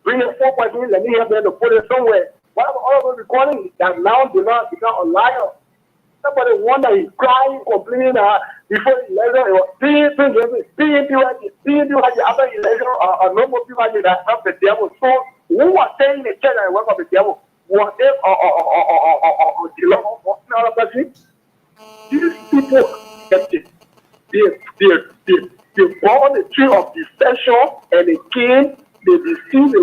bring a 4%, let me help them to put it somewhere. What about all of those recordings that now do not become a liar? Somebody wonder he's crying, complaining before the election, it was being people after the election, no more people that have the devil. So, who was saying the church and work of the devil? Was it the law of another person? These people, they born the tree of deception and they came, they deceived the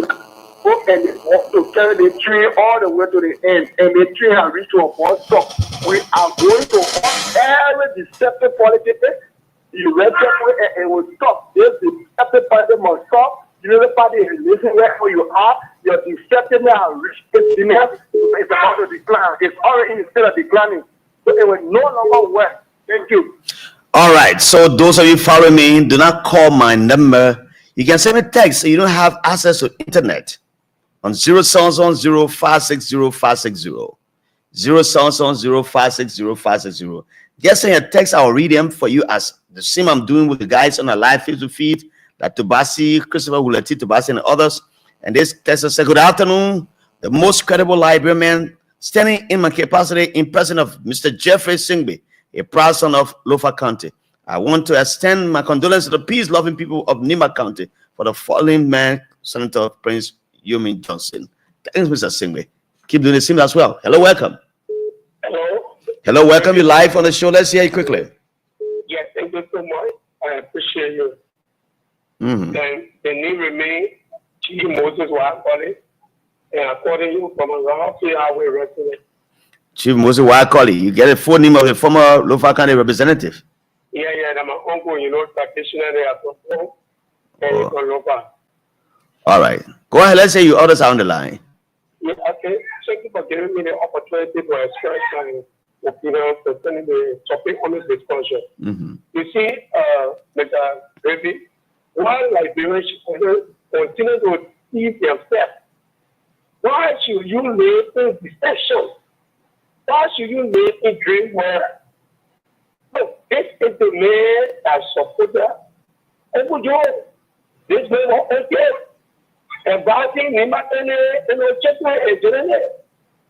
and they want to carry the tree all the way to the end, and the tree has reached to a point. So we are going to every deceptive politics. You read it and it will stop. This deceptive party must stop. The party is listening where you are. Your deceptiveness has reached its limit. It's about to decline. It's already instead of declining. So it will no longer work. Thank you. All right. So those of you following me, do not call my number. You can send me text so you don't have access to internet. On 070-560-560. 070-560-560. Just send a text, I'll read them for you as the same I'm doing with the guys on the live Facebook feed, like Tobasi, Christopher Wulati, Tobasi, and others. And this text says, good afternoon. The most credible librarian standing in my capacity in person of Mr. Jeffrey Singbe, a proud son of Lofa County. I want to extend my condolences to the peace-loving people of Nima County for the fallen man, Senator Prince Yomi Johnson. Thanks, Mr. Singbe. Keep doing the same as well. Hello, welcome. Hello, welcome. You live on the show. Let's hear you quickly. Yes, thank you so much. I appreciate you. The name remains Chief Moses Wakoli, and according to you from around here, I will represent. Chief Moses Wakoli, you get a full name of the former Lofa County representative. Yeah, I'm an uncle, practitioner there from Lofa. All right. Go ahead. Let's say you others are on the line. Yeah, okay. Thank you for giving me the opportunity to express my opinion concerning the topic on this discussion. You see, Mr. Baby, while Liberians continue to deceive themselves, why should you live in deception? Why should you live in dream world? No, this is the man that supported this man was okay. And Bati, Nimatane, and Ocheta, and Jenny,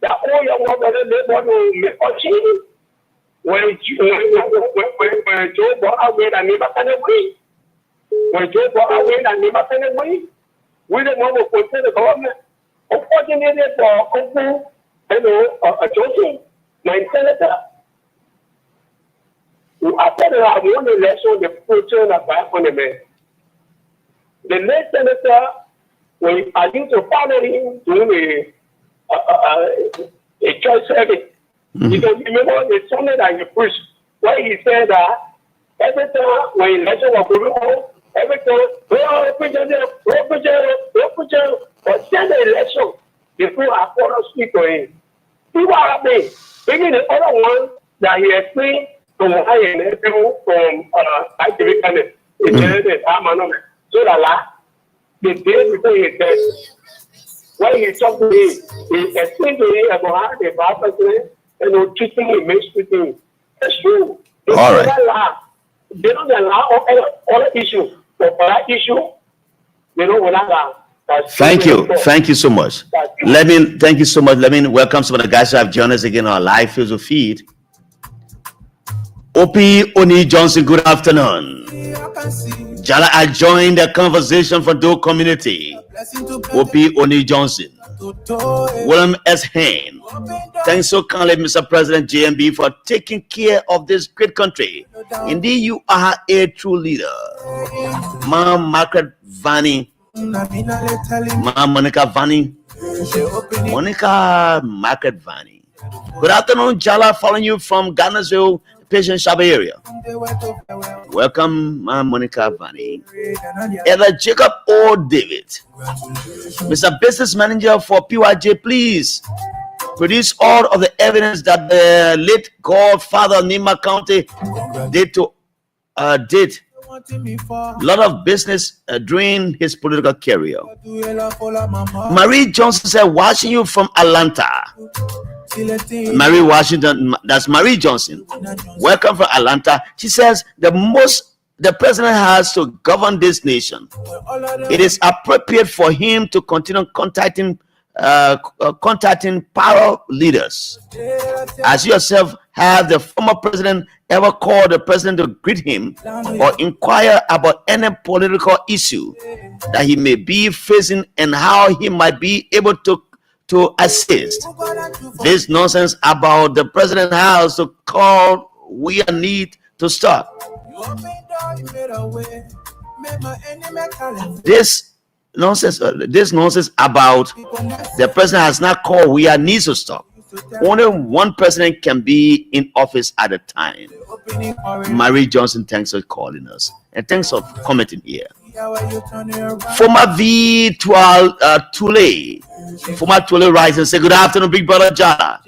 that all your mother will make a change. When Joe bought away and Nimatane away. When Joe bought away and Nimatane away, we don't want to put the government. Unfortunately, for Uncle, a Johnson, my senator. After the one election, the future of the the late senator, when I used to follow him doing a church service, because remember the sermon that he preached, where he said that every time when election was going on, every time, but send the election before I follow speak to him. See what happened? Maybe the other one that he explained from people from so that the day before he said, when he talked to him, he explained to him about how the bad person treating him, mistreating. It's true. They All don't allow. They don't allow other issues. But for that issue, they don't allow. Thank you so much. Thank you so much. Let me welcome some of the guys who have joined us again on our live Facebook feed. Opie Oni Johnson, good afternoon. Jala, I joined the conversation for the community. Opie Oni Johnson. William S. Hain. Thanks so kindly, Mr. President JMB, for taking care of this great country. Indeed, you are a true leader. Ma'am Margaret Vanny. Ma'am Monica Vanny. Monica Margaret Vanny. Good afternoon, Jala, following you from Ghana's Patient Shaba area. Welcome, Ma'am Monica Vanny. Elder Jacob O. David. Mr. Business Manager for PYJ, please produce all of the evidence that the late godfather of Nima County did a lot of business during his political career. Marie Johnson said, watching you from Atlanta. Marie Washington, that's Marie Johnson. Welcome from Atlanta. She says, the president has to govern this nation. It is appropriate for him to continue contacting power leaders. As yourself, have the former president ever called the president to greet him or inquire about any political issue that he may be facing and how he might be able to assist? This nonsense about the president's house to call, we need to stop. This nonsense about the president has not called, we needs to stop. Only one president can be in office at a time. Marie Johnson, thanks for calling us and thanks for commenting here. Former Tule Rise and say, good afternoon, big brother Jala.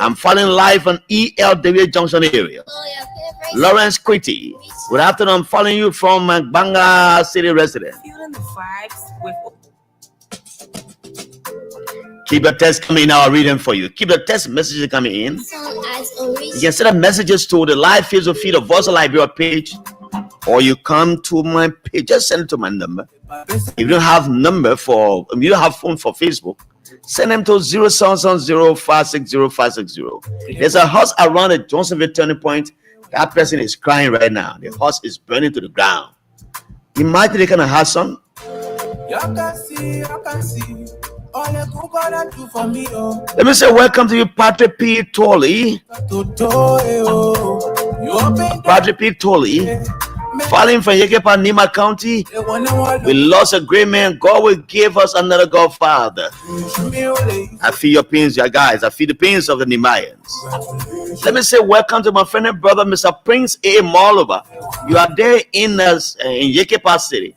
I'm following live on ELW Junction area. Lawrence Quitty, good afternoon. I'm following you from Banga City resident. Keep the text coming in. I'll read them for you. Keep the text messages coming in. You can send messages to the live Facebook feed of Voice of Liberia page, or you come to my page. Just send it to my number. If you don't have phone for Facebook, send them to 0770560560. There's a house around the Johnsonville turning point. That person is crying right now. The house is burning to the ground. Imagine the kind of house on. Let me say welcome to you, Patrick P. Tolley. Patrick P. Tolley. Falling from Yekepa, Nima County, we lost a great man. God will give us another godfather. I feel your pains, you guys. I feel the pains of the Nimayans. Let me say welcome to my friend and brother, Mr. Prince A. Malova. You are there in Yekepa City.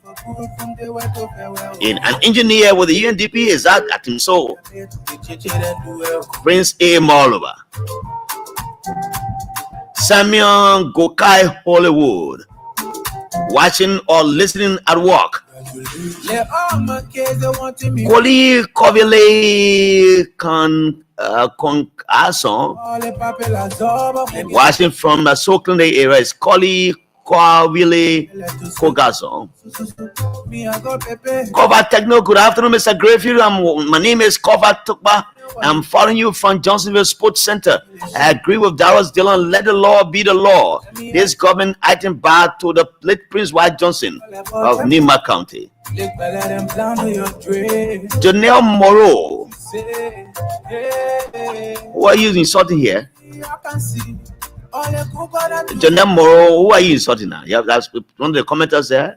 In an engineer with the UNDP, is that at him so? Prince A. Malova. Samuel Gokai Hollywood, watching or listening at work. Koli Kovile Concason, watching from the Soakland area is Koli Kovile Concason. Cover Techno, good afternoon, Mr. Grayfield. My name is Cover Tukba. I'm following you from Johnsonville Sports Center. I agree with Dallas Dillon. Let the law be the law. This government item bad to the late Prince White Johnson of Nima County. Janelle Moreau. Who are you insulting here? Janelle Moreau, who are you insulting now? Yeah, that's one of the commenters there.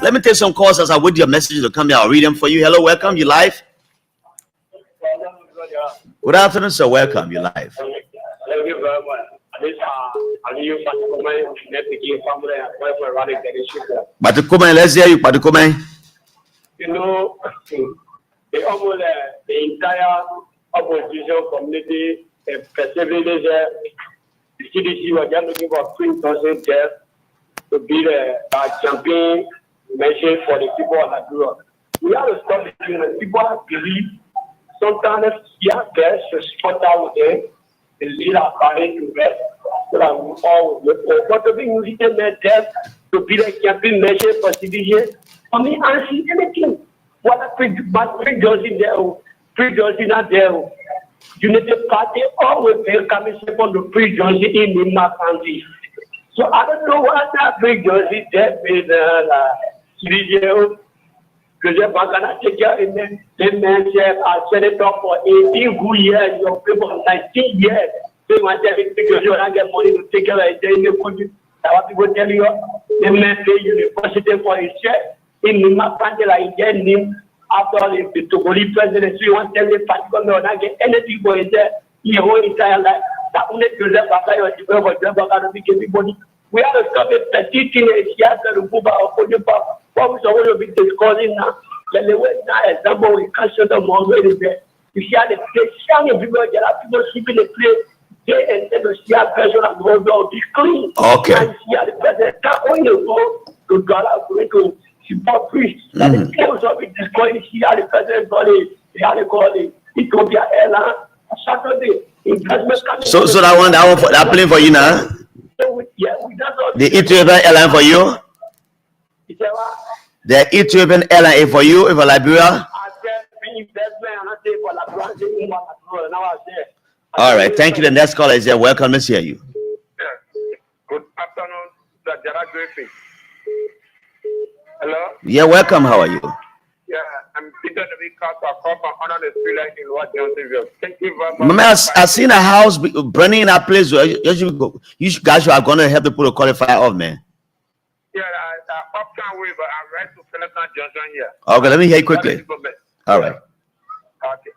Let me take some calls as I wait your messages to come here. I'll read them for you. Hello, welcome. You live? Good afternoon, sir. Welcome. You live. Thank you very much. Let's hear you, Patukume. You know, the entire opposition community perceiving the CDC was just looking for 3,000 deaths to be the champion measure for the people of Nigeria. We have to stop the thing when people have belief. Sometimes you have best to spot out with them and lead our party to rest. So that we all will look. But to be using their death to be the champion measure for CDC, I mean, I see anything. What a pre-Johnson there, pre-Johnson not there. United Party always feel coming second to pre-Johnson in Nima County. So I don't know what that pre-Johnson death is. CDC, because you're going to take care of them. They mentioned a senator for 18 good years, your people 19 years. They want to because you don't get money to take care of it in the country. I want people tell you, they may pay university for his share. In Nima County, like him after the Togolese presidency, you want to tell the party government not get anything for his whole entire life. That only Joseph Bakay or Joseph Bakay to make everybody. We have to stop it. Petiting a theater to move our body back. What we supposed to be discussing now? Then the way now example we can't show them all where is there. You see how the place, young people, there are people sleeping in the place. They and the share person and the world be clean. Okay. And see how the president can't only go to God going to support priests. And the people of it is going to see how the president body, how they call it, Ethiopia Airlines, Saturday. So that plane for you now? The Ethiopian airline for you? The Ethiopian airline for you in Liberia? All right, thank you. The next caller is here. Welcome, let's hear you. Good afternoon, Sir Gerard Griffin. Hello? Yeah, welcome. How are you? Yeah, I'm Peter the Big Castle from Honor the Spirit in What Johnsonville. Thank you very much. Remember, I seen a house burning in that place. You guys are going to help the people to qualify off, man. Yeah, Uptown way, but I'm right to Pelican Johnson here. Okay, let me hear you quickly. All right. Okay.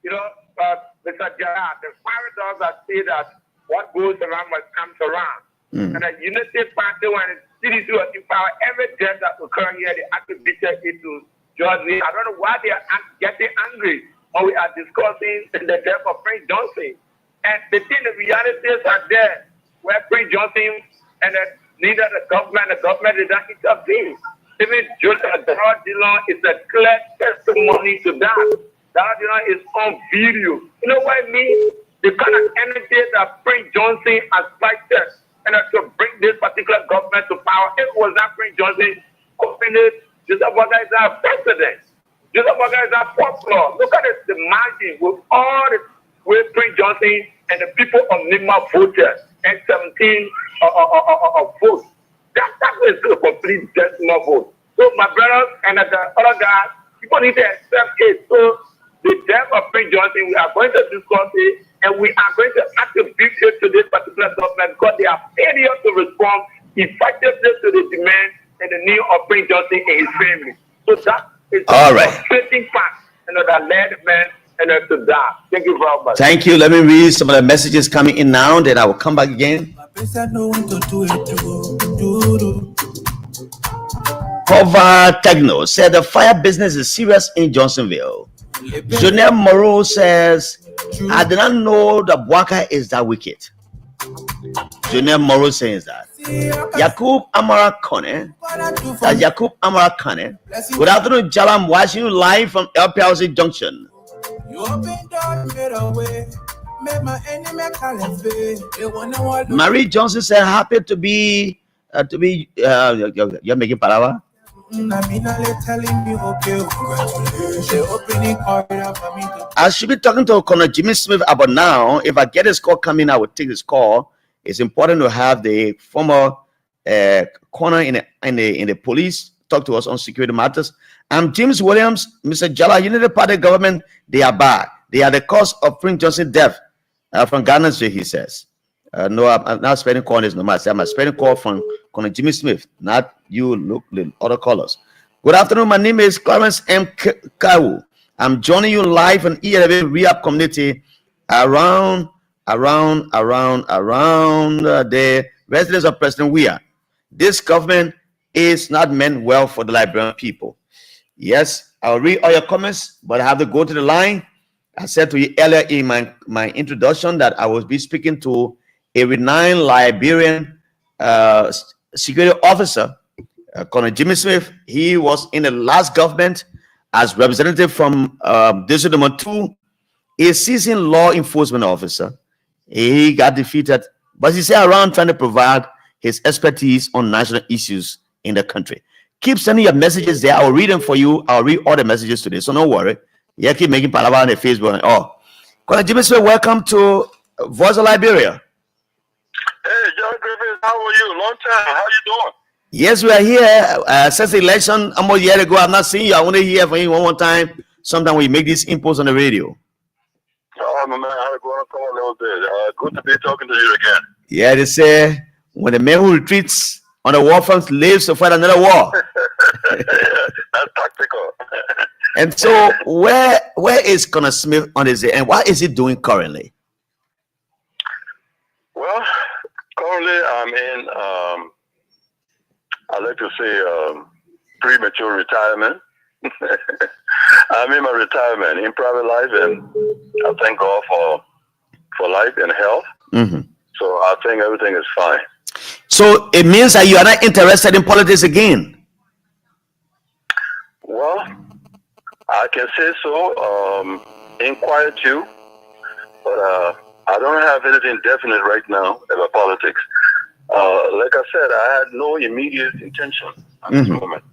You know, Mr. Gerard, the paradox that say that what goes around must come around. And the United Party, when the CDC was in power, every death that occurred here, they attributed it to George Lee. I don't know why they are getting angry when we are discussing the death of Prince Johnson. And the thing, the realities are there, where Prince Johnson and neither the government did not intervene. Even Joseph Dillon is a clear testimony to that. Dillon is on video. You know what I mean? The kind of energy that Prince Johnson has fighted and to bring this particular government to power, it was not Prince Johnson opening Joseph Boga is our president. Joseph Boga is our folklore. Look at the margin with all the way Prince Johnson and the people of Nima voted and 17 votes. That is a complete decimal vote. So my brothers and the other guys, people need to accept it. So the death of Prince Johnson, we are going to discuss it, and we are going to attribute it to this particular government because they are failure to respond effectively to the demand and the need of Prince Johnson and his family. So that is all the right. frustrating fact, that led the man to die. Thank you very much. Thank you. Let me read some of the messages coming in now, then I will come back again. Cover Techno said the fire business is serious in Johnsonville. Junior Moreau says, I did not know that Bwaka is that wicked. Junior Moreau says that. Yakub Amara Kone. That's Yakub Amara Kane. Good afternoon, Jala. I'm watching you live from LPLC Junction. Marie Johnson said, happy to be you're making palava. I should be talking to Colonel Jimmy Smith about now. If I get his call coming, I will take his call. It's important to have the former corner in the police talk to us on security matters. I'm James Williams. Mr. Jala, United Party government, they are bad. They are the cause of Prince Johnson's death from Ghana, he says. No, I'm not spending call on this number. I'm spending call from Colonel Jimmy Smith, not you, look, the other callers. Good afternoon. My name is Clarence M. Kawu. I'm joining you live on E11 Rehab Community around the residence of President Weah. This government is not meant well for the Liberian people. Yes, I'll read all your comments, but I have to go to the line. I said to you earlier in my introduction that I will be speaking to a renowned Liberian security officer, Colonel Jimmy Smith. He was in the last government as representative from District Number 2, a seasoned law enforcement officer. He got defeated, but he's around trying to provide his expertise on national issues in the country. Keep sending your messages there. I'll read them for you. I'll read all the messages today, so don't worry. Yeah, keep making palava on the Facebook and all. Colonel Jimmy Smith, welcome to Voice of Liberia. Hey, John Griffith, how are you? Long time. How you doing? Yes, we are here since the election almost a year ago. I've not seen you. I want to hear from you one more time. Sometime we make these inputs on the radio. Oh, man, I had to go on a call a little bit. Good to be talking to you again. Yeah, they say when the man who retreats on the war front lives to fight another war. Yeah, that's tactical. And so, where is Colonel Smith on his and what is he doing currently? Well, currently I'm in, I like to say, premature retirement. I'm in my retirement in private life, and I thank God for life and health. Mm-hmm. So I think everything is fine. So it means that you are not interested in politics again? Well, I can say so. Inquired you, but I don't have anything definite right now about politics. Like I said, I had no immediate intention at this moment.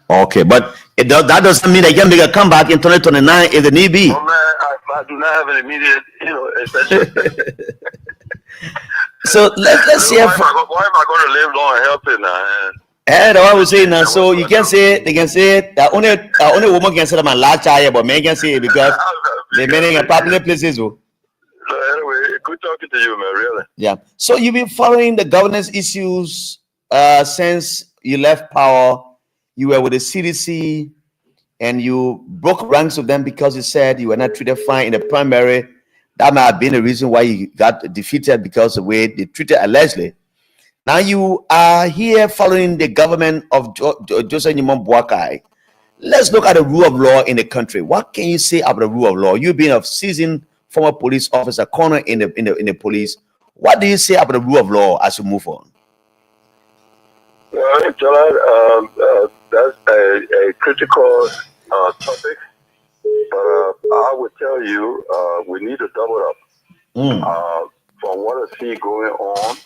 Okay, but that doesn't mean that you can make a comeback in 2029 if the need be. Well, man, I do not have an immediate, intention. So let's see. Why am I going to live long and healthy now? And I was saying now, so you can say they can say that only woman can say that my last child, but men can say it because the men in popular places. So anyway, good talking to you, man. Really. Yeah. So you've been following the governance issues since you left power. You were with the CDC, and you broke ranks with them because you said you were not treated fine in the primary. That might have been the reason why you got defeated, because of the way they treated allegedly. Now you are here following the government of Joseph Nyimon Boakai. Let's look at the rule of law in the country. What can you say about the rule of law? You've been a seasoned former police officer, corner in the police. What do you say about the rule of law as you move on? Well, John, that's a critical topic, but I would tell you we need to double up. From what I see going on,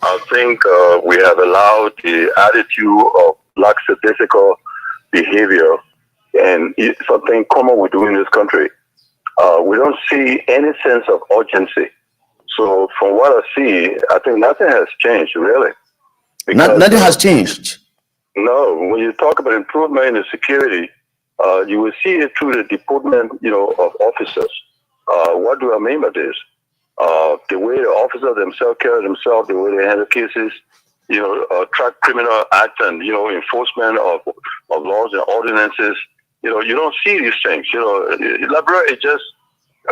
I think we have allowed the attitude of lackadaisical behavior, and it's something common we do in this country. We don't see any sense of urgency. So from what I see, I think nothing has changed, really. Nothing has changed. No, when you talk about improvement in the security, you will see it through the deportment, of officers. What do I mean by this? The way the officers themselves carry themselves, the way they handle cases, track criminal acts and, enforcement of laws and ordinances. You don't see these things. Liberia is just,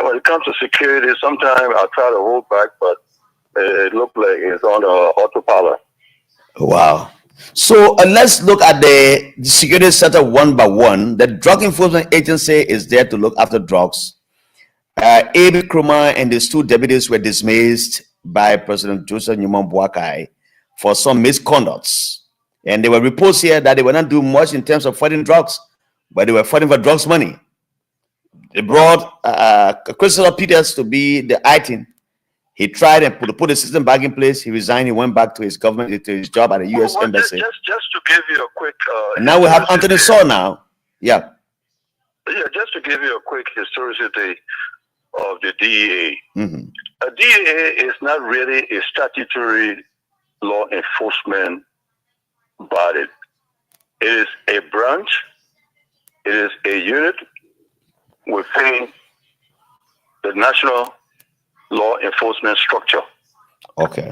when it comes to security, sometimes I try to hold back, but it looks like it's on autopilot. Wow. So let's look at the security setup one by one. The Drug Enforcement Agency is there to look after drugs. A.B. Krumah and his two deputies were dismissed by President Joseph Newman Boakai for some misconducts. And there were reports here that they were not doing much in terms of fighting drugs, but they were fighting for drugs money. They brought Christopher Peters to be the item. He tried and put the system back in place. He resigned. He went back to his government, to his job at the U.S. Embassy. Just to give you a quick. And now we have Anthony Saw now. Yeah. Yeah, just to give you a quick historicity of the DEA. Mm-hmm. A DEA is not really a statutory law enforcement body. It is a branch. It is a unit within the national law enforcement structure. Okay.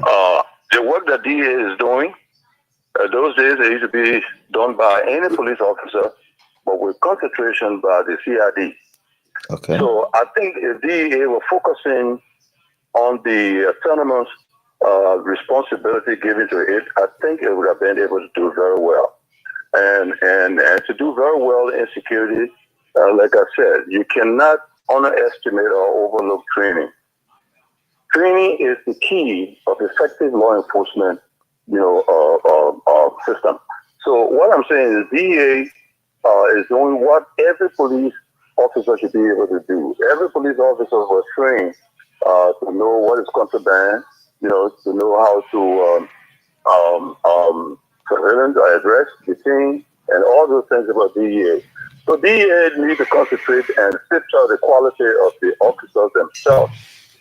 The work that DEA is doing, those days it used to be done by any police officer, but with concentration by the CID. Okay. So I think if DEA were focusing on the autonomous responsibility given to it, I think it would have been able to do very well. And to do very well in security, like I said, you cannot underestimate or overlook training. Training is the key of effective law enforcement, system. So what I'm saying is DEA is doing what every police officer should be able to do. Every police officer was trained to know what is contraband, to know how to surveillance, address, detain, and all those things about DEA. So DEA need to concentrate and filter the quality of the officers themselves.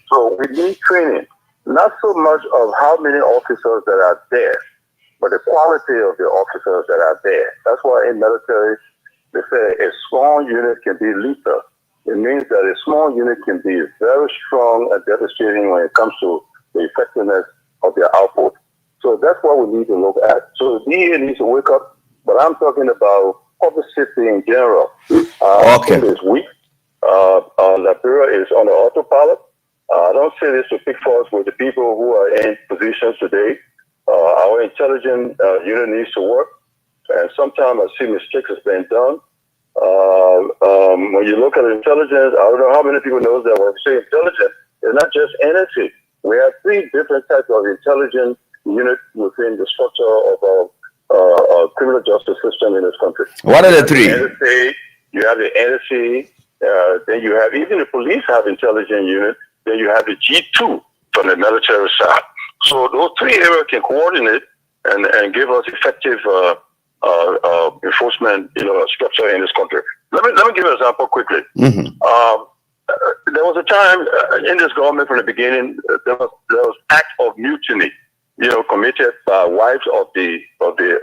So we need training, not so much of how many officers that are there, but the quality of the officers that are there. That's why in military, they say a small unit can be lethal. It means that a small unit can be very strong and devastating when it comes to the effectiveness of their output. So that's what we need to look at. So the DEA needs to wake up, but I'm talking about public safety in general. Okay. This week, Liberia is on the autopilot. I don't say this to pick faults with the people who are in positions today. Our intelligence unit needs to work, and sometimes I see mistakes that's been done. When you look at intelligence, I don't know how many people know that when we say intelligence, it's not just NSC. We have three different types of intelligence units within the structure of our criminal justice system in this country. What are the three? NSA, you have the NSC, then you have, even the police have intelligence units, then you have the G2 from the military side. So those three areas can coordinate and give us effective enforcement, structure in this country. Let me give you an example quickly. Mm-hmm. There was a time in this government from the beginning, there was act of mutiny, committed by wives of the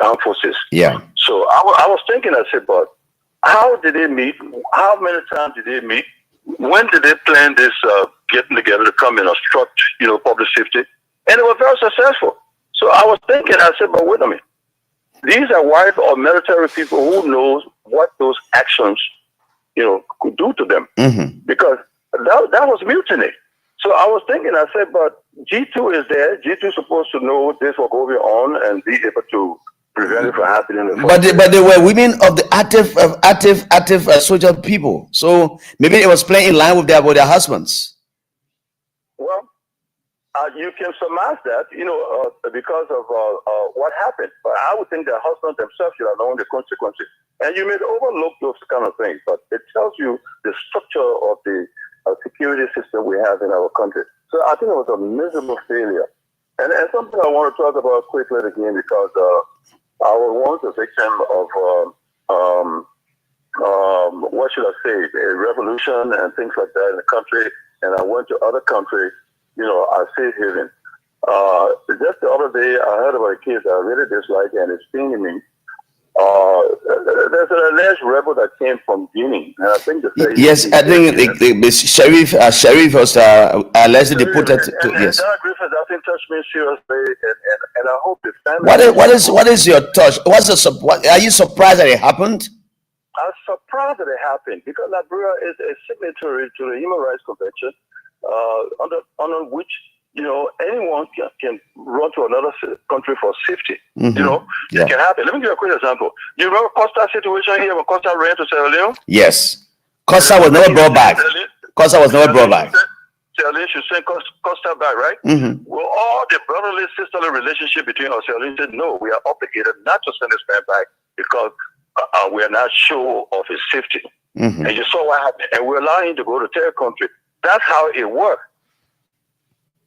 armed forces. Yeah. So I was thinking, I said, but how did they meet? How many times did they meet? When did they plan this getting together to come and obstruct, public safety? And it was very successful. So I was thinking, I said, but wait a minute. These are wives of military people who knows what those actions, could do to them. Mm-hmm. Because that was mutiny. So I was thinking, I said, but G2 is there. G2 is supposed to know this was going on and be able to prevent it from happening. But they were women of the active soldier people. So maybe it was playing in line with their husbands. Well, you can surmise that, because of what happened. But I would think the husbands themselves should have known the consequences. And you may overlook those kind of things, but it tells you the structure of the security system we have in our country. So I think it was a miserable failure. And something I want to talk about quickly again, because I was once a victim of, what should I say, a revolution and things like that in the country. And I went to other countries, I safe haven. Just the other day, I heard about a case I really dislike, and it's stinging me. There's an alleged rebel that came from Guinea, and I think yes, I think the sheriff was allegedly deported to yes. Don Griffith doesn't touch me seriously, and I hope the family. What is your touch? Are you surprised that it happened? I'm surprised that it happened because Liberia is a signatory to the Human Rights Convention, under which anyone can run to another country for safety. Yeah. It can happen. Let me give you a quick example. You remember Costa situation here when Costa ran to Sierra Leone? Yes. Costa was never brought back. Costa was never brought back. Sierra Leone should send Costa back, right? Well, all the brotherly, sisterly relationship between us, Sierra Leone said, no, we are obligated not to send this man back because we are not sure of his safety. And you saw what happened. And we're allowing him to go to their country. That's how it worked.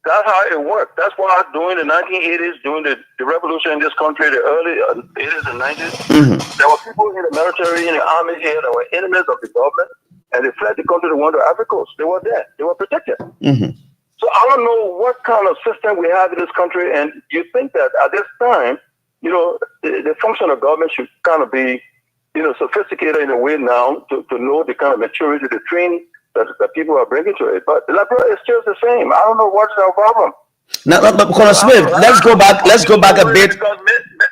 That's how it worked. That's why during the 1980s, during the revolution in this country, the early 80s and 90s, there were people in the military, in the army here that were enemies of the government, and they fled the country to went to Africa Coast. They were there. They were protected. So I don't know what kind of system we have in this country, and you think that at this time, the function of government should kind of be, sophisticated in a way now to know the kind of maturity, the training that people are bringing to it. But Liberia is still the same. I don't know what's our problem. Now, but Colonel Smith, let's go back a bit. Because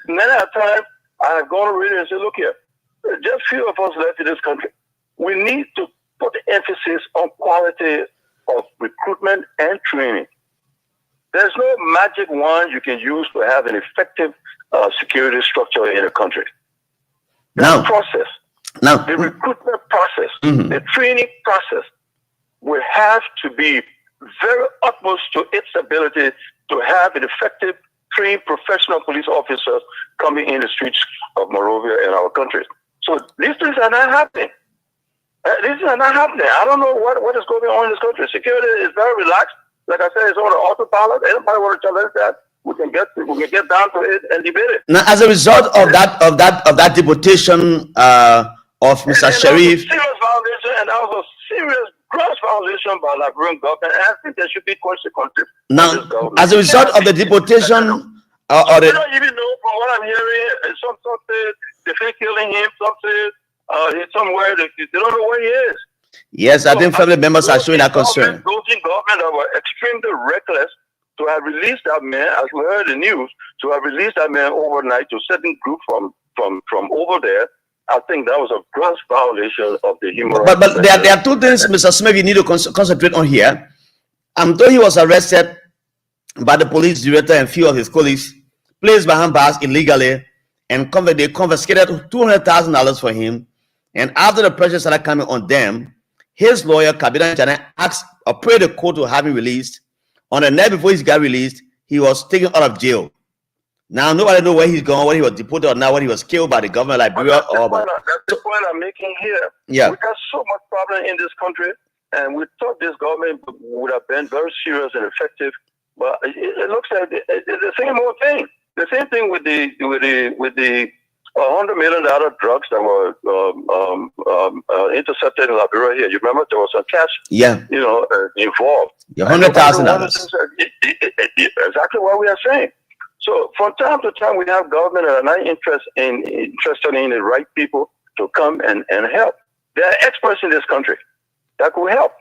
many a time I have gone to read and say, look here, just few of us left in this country. We need to put the emphasis on quality of recruitment and training. There's no magic wand you can use to have an effective security structure in a country. The process, the recruitment process, the training process will have to be very utmost to its ability to have an effective, trained professional police officers coming in the streets of Monrovia and our country. So these things are not happening. These are not happening. I don't know what is going on in this country. Security is very relaxed. Like I said, it's on the autopilot. Anybody want to challenge that? We can get down to it and debate it. Now, as a result of that deportation of Mr. Sharif, serious violation, and that was a serious gross violation by Liberian government. And I think there should be consequences. Now, as a result of the deportation, they don't even know. From what I'm hearing, some say they're killing him. Some say he's somewhere. They don't know where he is. Yes, I think family members are showing that concern. Those in government that were extremely reckless to have released that man, as we heard the news, to have released that man overnight to certain group from over there, I think that was a gross violation of the human rights. But there are two things, Mr. Smith, you need to concentrate on here. Though he was arrested by the police director and few of his colleagues, placed behind bars illegally, and they confiscated $200,000 for him. And after the pressure started coming on them, his lawyer, Kabila Njane, asked or prayed the court to have him released. On the night before he got released, he was taken out of jail. Now nobody knows where he's gone, whether he was deported or not, whether he was killed by the government of Liberia or by. That's the point I'm making here. Yeah. We got so much problem in this country, and we thought this government would have been very serious and effective, but it looks like it's the same old thing. The same thing with the $100 million drugs that were intercepted in Liberia here. You remember there was some cash, involved. $100,000. Exactly what we are saying. So from time to time, we have government that are not interested in the right people to come and help. There are experts in this country that could help.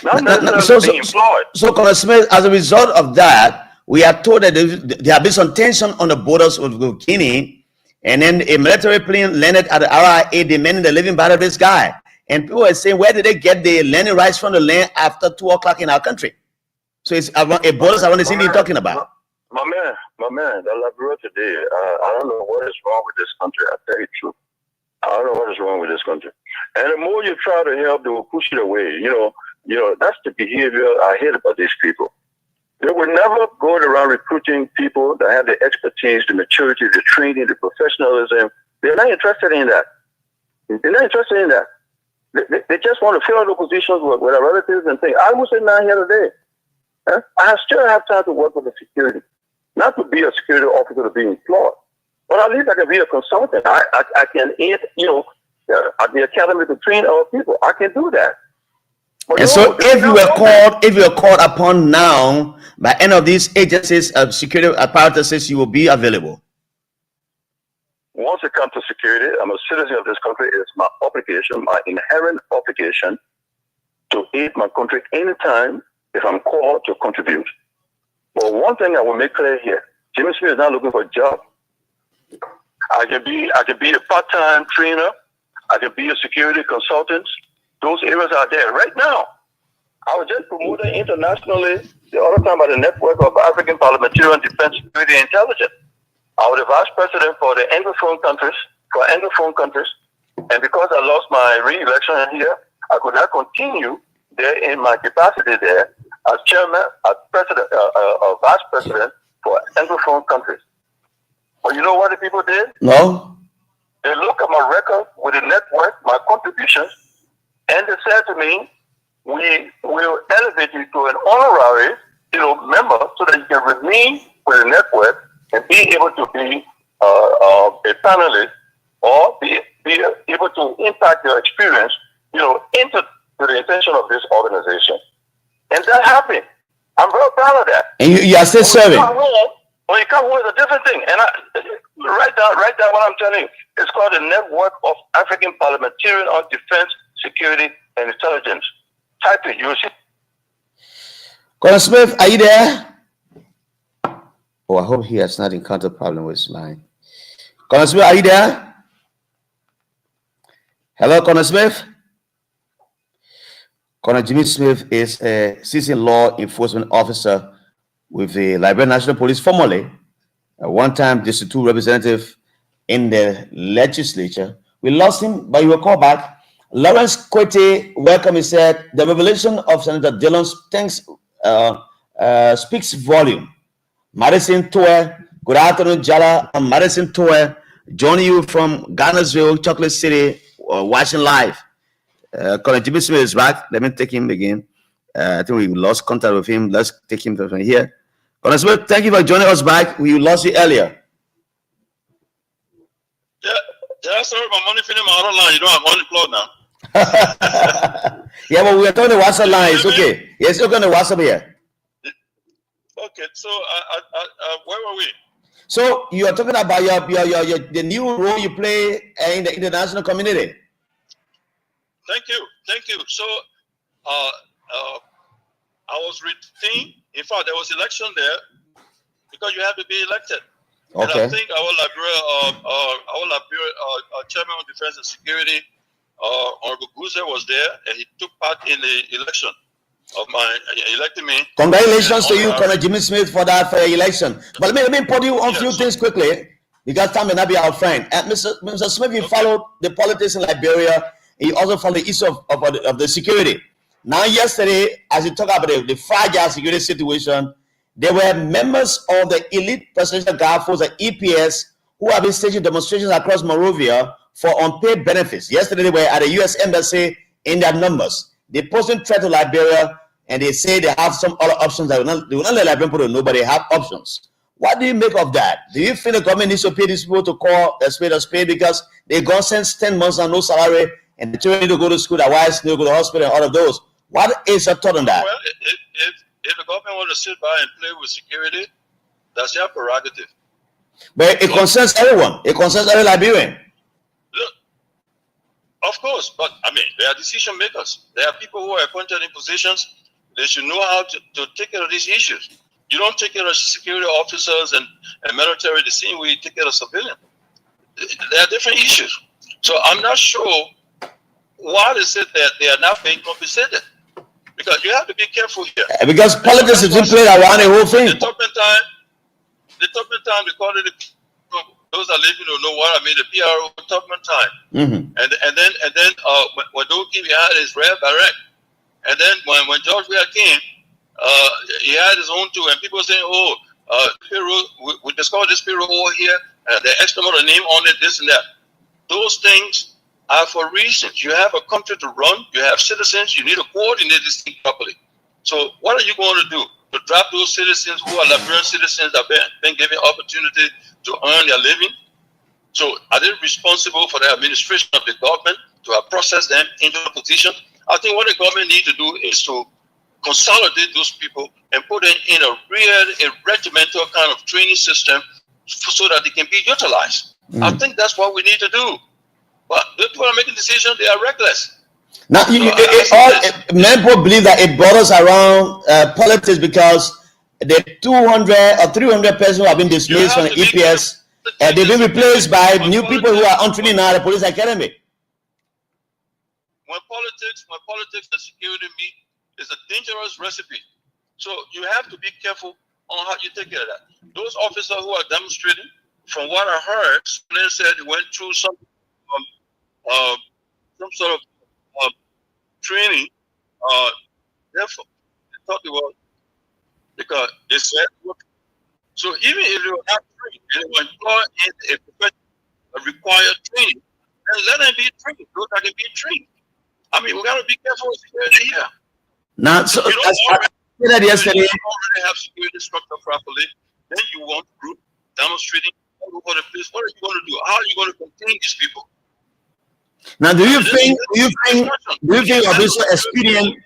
Not necessarily being employed. So, Colonel Smith, as a result of that, we are told that there have been some tension on the borders with Guinea, and then a military plane landed at the RIA demanding the living body of this guy. And people are saying, where did they get the landing rights from the land after 2 o'clock in our country? So it's a borders around the city you're talking about. My man, the Liberia today, I don't know what is wrong with this country. I tell you the truth. I don't know what is wrong with this country. And the more you try to help, they will push it away. You know, that's the behavior I hate about these people. They will never go around recruiting people that have the expertise, the maturity, the training, the professionalism. They're not interested in that. They're not interested in that. They just want to fill the positions with their relatives and think, I was not here today. I still have time to work with the security. Not to be a security officer to be employed. But at least I can be a consultant. I can, at the academy to train our people. I can do that. But and so if you were called upon now by any of these agencies of security apparatuses, you will be available. Once it comes to security, I'm a citizen of this country. It's my obligation, my inherent obligation to aid my country anytime if I'm called to contribute. But one thing I will make clear here, Jimmy Smith is not looking for a job. I can be a part-time trainer. I can be a security consultant. Those areas are there right now. I was just promoted internationally the other time by the Network of African Parliamentarian Defense, Security, and Intelligence. I was the vice president for the Anglophone countries, and because I lost my re-election here, I could not continue there in my capacity there as chairman, as president, vice president for Anglophone countries. But you know what the people did? No. They look at my record with the network, my contributions, and they said to me, we will elevate you to an honorary, member so that you can remain with the network and be able to be a panelist or be able to impact your experience, into the intention of this organization. And that happened. I'm very proud of that. And you are still serving. When you come home, it's a different thing. And write down what I'm telling you. It's called the Network of African Parliamentarian on Defense, Security, and Intelligence. Type it, you'll see. Colonel Smith, are you there? Oh, I hope he has not encountered a problem with his line. Colonel Smith, are you there? Hello, Colonel Smith? Colonel Jimmy Smith is a seasoned law enforcement officer with the Liberia National Police, formerly a one-time District 2 representative in the legislature. We lost him, but he will call back. Lawrence Kwete, welcome. He said, the revelation of Senator Dillon's thanks speaks volume. Madison Tour, good afternoon, Jala. I'm Madison Tour, joining you from Ghana'sville, Chocolate City, watching live. Colonel Jimmy Smith is back. Let me take him again. I think we lost contact with him. Let's take him from here. Colonel Smith, thank you for joining us back. We lost you earlier. Yeah, sorry, my money finished my other line. You know, I'm on the floor now. Yeah, but we are talking the WhatsApp line. It's okay. Yes, you're going to WhatsApp here. Okay, so where were we? So you are talking about your the new role you play in the international community. Thank you. So I was retained. In fact, there was election there because you have to be elected. Okay. And I think our Liberia chairman of Defense and Security, Honorable Guzer, was there, and he took part in the election of my electing me. Congratulations to you, Colonel Jimmy Smith, for that election. But let me put you on a few things quickly, because time may not be our friend. Mr. Smith, you followed the politics in Liberia. You also followed the issue of the security. Now, yesterday, as you talk about the fragile security situation, there were members of the elite presidential guard force, the EPS, who have been staging demonstrations across Monrovia for unpaid benefits. Yesterday, they were at the U.S. Embassy in their numbers. They posted threat to Liberia, and they say they have some other options that they will not let Liberian people know, but they have options. What do you make of that? Do you think the government needs to pay these people to call a spade because they've gone since 10 months and no salary, and the children need to go to school, their wives need to go to the hospital, and all of those? What is your thought on that? Well, if the government wants to sit by and play with security, that's their prerogative. But it concerns everyone. It concerns every Liberian. Look, of course, but I mean, they are decision makers. There are people who are appointed in positions. They should know how to take care of these issues. You don't take care of security officers and military the same way you take care of civilians. There are different issues. So I'm not sure why is it that they are not being compensated. Because you have to be careful here. Because politics is played around the whole thing. The top time, they call it those that live, know what I mean, the PRO Topman time. Mm-hmm. And then when Doki had his Rev Barrett, and then when George Weah came, he had his own too, and people saying, we discovered this payroll over here, the extra amount of name on it, this and that. Those things are for reasons. You have a country to run, you have citizens, you need to coordinate this thing properly. So what are you going to do? To drop those citizens who are Liberian citizens that have been given opportunity to earn their living? So are they responsible for the administration of the government to have processed them into a position? I think what the government needs to do is to consolidate those people and put them in a regimental kind of training system so that they can be utilized. I think that's what we need to do. But the people are making decisions, they are reckless. Now, many people believe that it borders around politics because the 200 or 300 persons who have been dismissed from the EPS, they've been replaced by new people who are untrained now at the police academy. When politics and security meet, It's a dangerous recipe. So you have to be careful on how you take care of that. Those officers who are demonstrating, from what I heard, they said they went through some sort of training. Therefore, they thought they were, because they said, so even if they were not trained, and they were employed in a profession that required training, then let them be trained. Those that can be trained. I mean, we got to be careful with security here. Now, so you don't said yesterday. already have security structure properly, then you want group demonstrating all over the place. What are you going to do? How are you going to contain these people? Now, do you think it would be so expedient?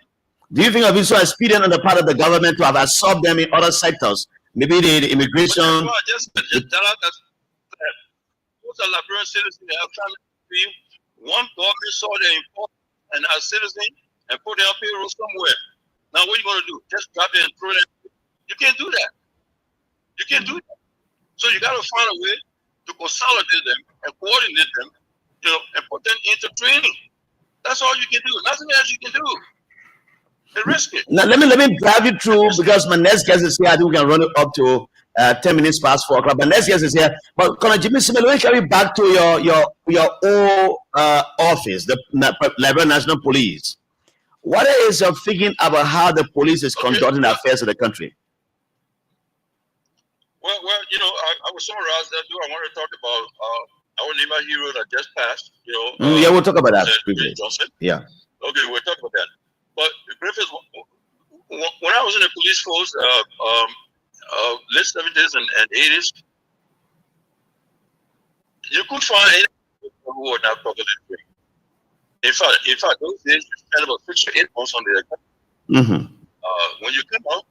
Do you think it would be so expedient on the part of the government to have absorbed them in other sectors? Maybe the immigration. Just tell us that most of Liberian citizens they have family. One government saw their importance and as citizens and put their payroll somewhere. Now, what are you going to do? Just drop it and throw it? You can't do that. You can't do that. So you got to find a way to consolidate them and coordinate them, and put them into training. That's all you can do. Nothing else you can do. They risk it. Now, let me drive you through, because my next guest is here. I think we can run it up to 10 minutes past 4 o'clock. My next guest is here. But Colonel Jimmy Smith, let me carry back to your old office, the Liberia National Police. What is your thinking about how the police is conducting the affairs of the country? Well, I was summarize that too. I want to talk about our neighbor hero that just passed. Yeah, we'll talk about that briefly. Johnson. Yeah. Okay, we'll talk about that. But Griffiths, when I was in the police force, late 70s and 80s, you could find any people who were not properly trained. In fact, those days you spent about 6 to 8 months on the exam. When you come out,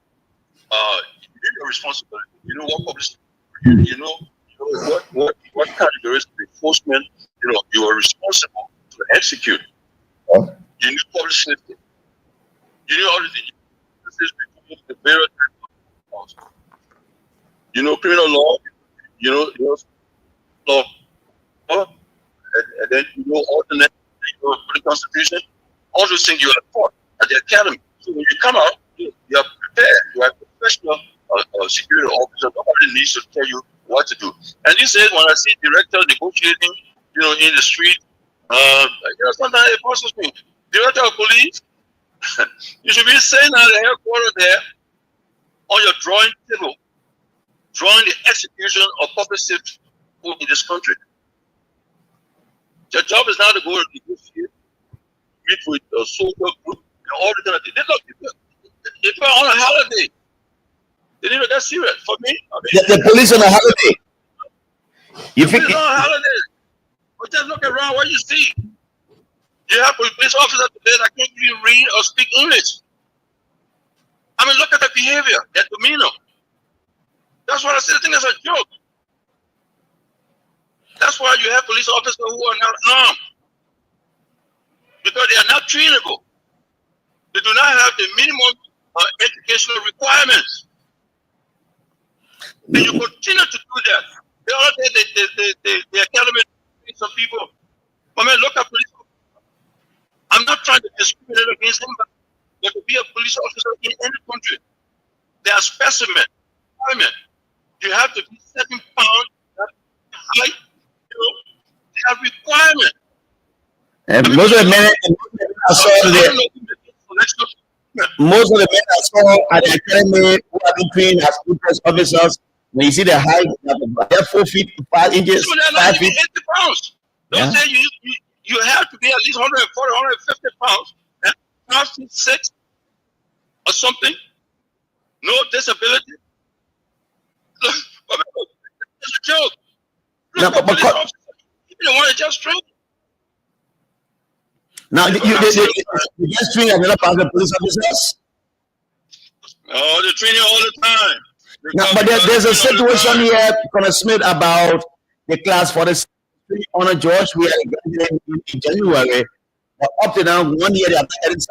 you know your responsibility. You know what publicity. You know what categories of enforcement you are responsible to execute. You knew public safety. You knew all the things. The various types of laws. Criminal law. Law. And then alternate. The Constitution. All those things you are taught at the academy. So when you come out, you are prepared. You are a professional security officer. Nobody needs to tell you what to do. And these days, when I see directors negotiating, in the street, sometimes it passes me. Director of police, you should be saying at the headquarters there on your drawing table, drawing the execution of public safety in this country. Your job is now to go and negotiate, meet with a social group, and all the kind of things. If you're on a holiday, they need to get serious. For me, the police on a holiday. You think on a holiday? But just look around what you see. You have police officers today that can't even read or speak English. I mean, look at the behavior, their demeanor. That's what I say. I think it's a joke. That's why you have police officers who are not armed, because they are not trainable. They do not have the minimum educational requirements. And you continue to do that. The other day, the academy, some people, I mean, look at police officers. I'm not trying to discriminate against them, but to be a police officer in any country, they are specimen. You have to be 7 pounds height. They have requirements. Most of the men I saw at the academy who have been trained as police officers, when you see the height, they're 4 feet 5 inches. So they're not even 80 pounds. Don't say you have to be at least 140, 150 pounds, 5 6 or something. No disability. It's a joke. No, but you want to just train. Now, you just train another part of the police officers? Oh, they're training all the time. No, but there's a situation here, Colonel Smith, about the class for the Honor George. We are in January. But up to now, 1 year, they are getting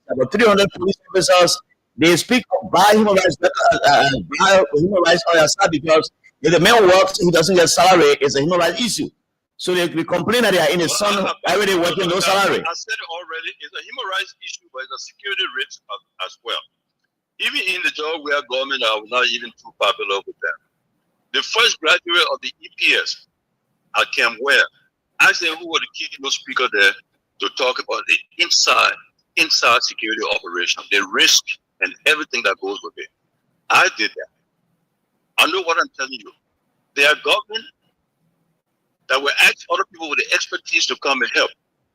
about 300 police officers. They speak by human rights on your side, because if the man works, he doesn't get salary. It's a human rights issue. So they complain that they are in the sun every day working, no salary. I said it already. It's a human rights issue, but it's a security risk as well. Even in the job where government are not even too popular with them. The first graduate of the EPS at Camp Ware, I said who were the keynote speaker there to talk about the inside security operation, the risk and everything that goes with it. I did that. I know what I'm telling you. There are government that will ask other people with the expertise to come and help.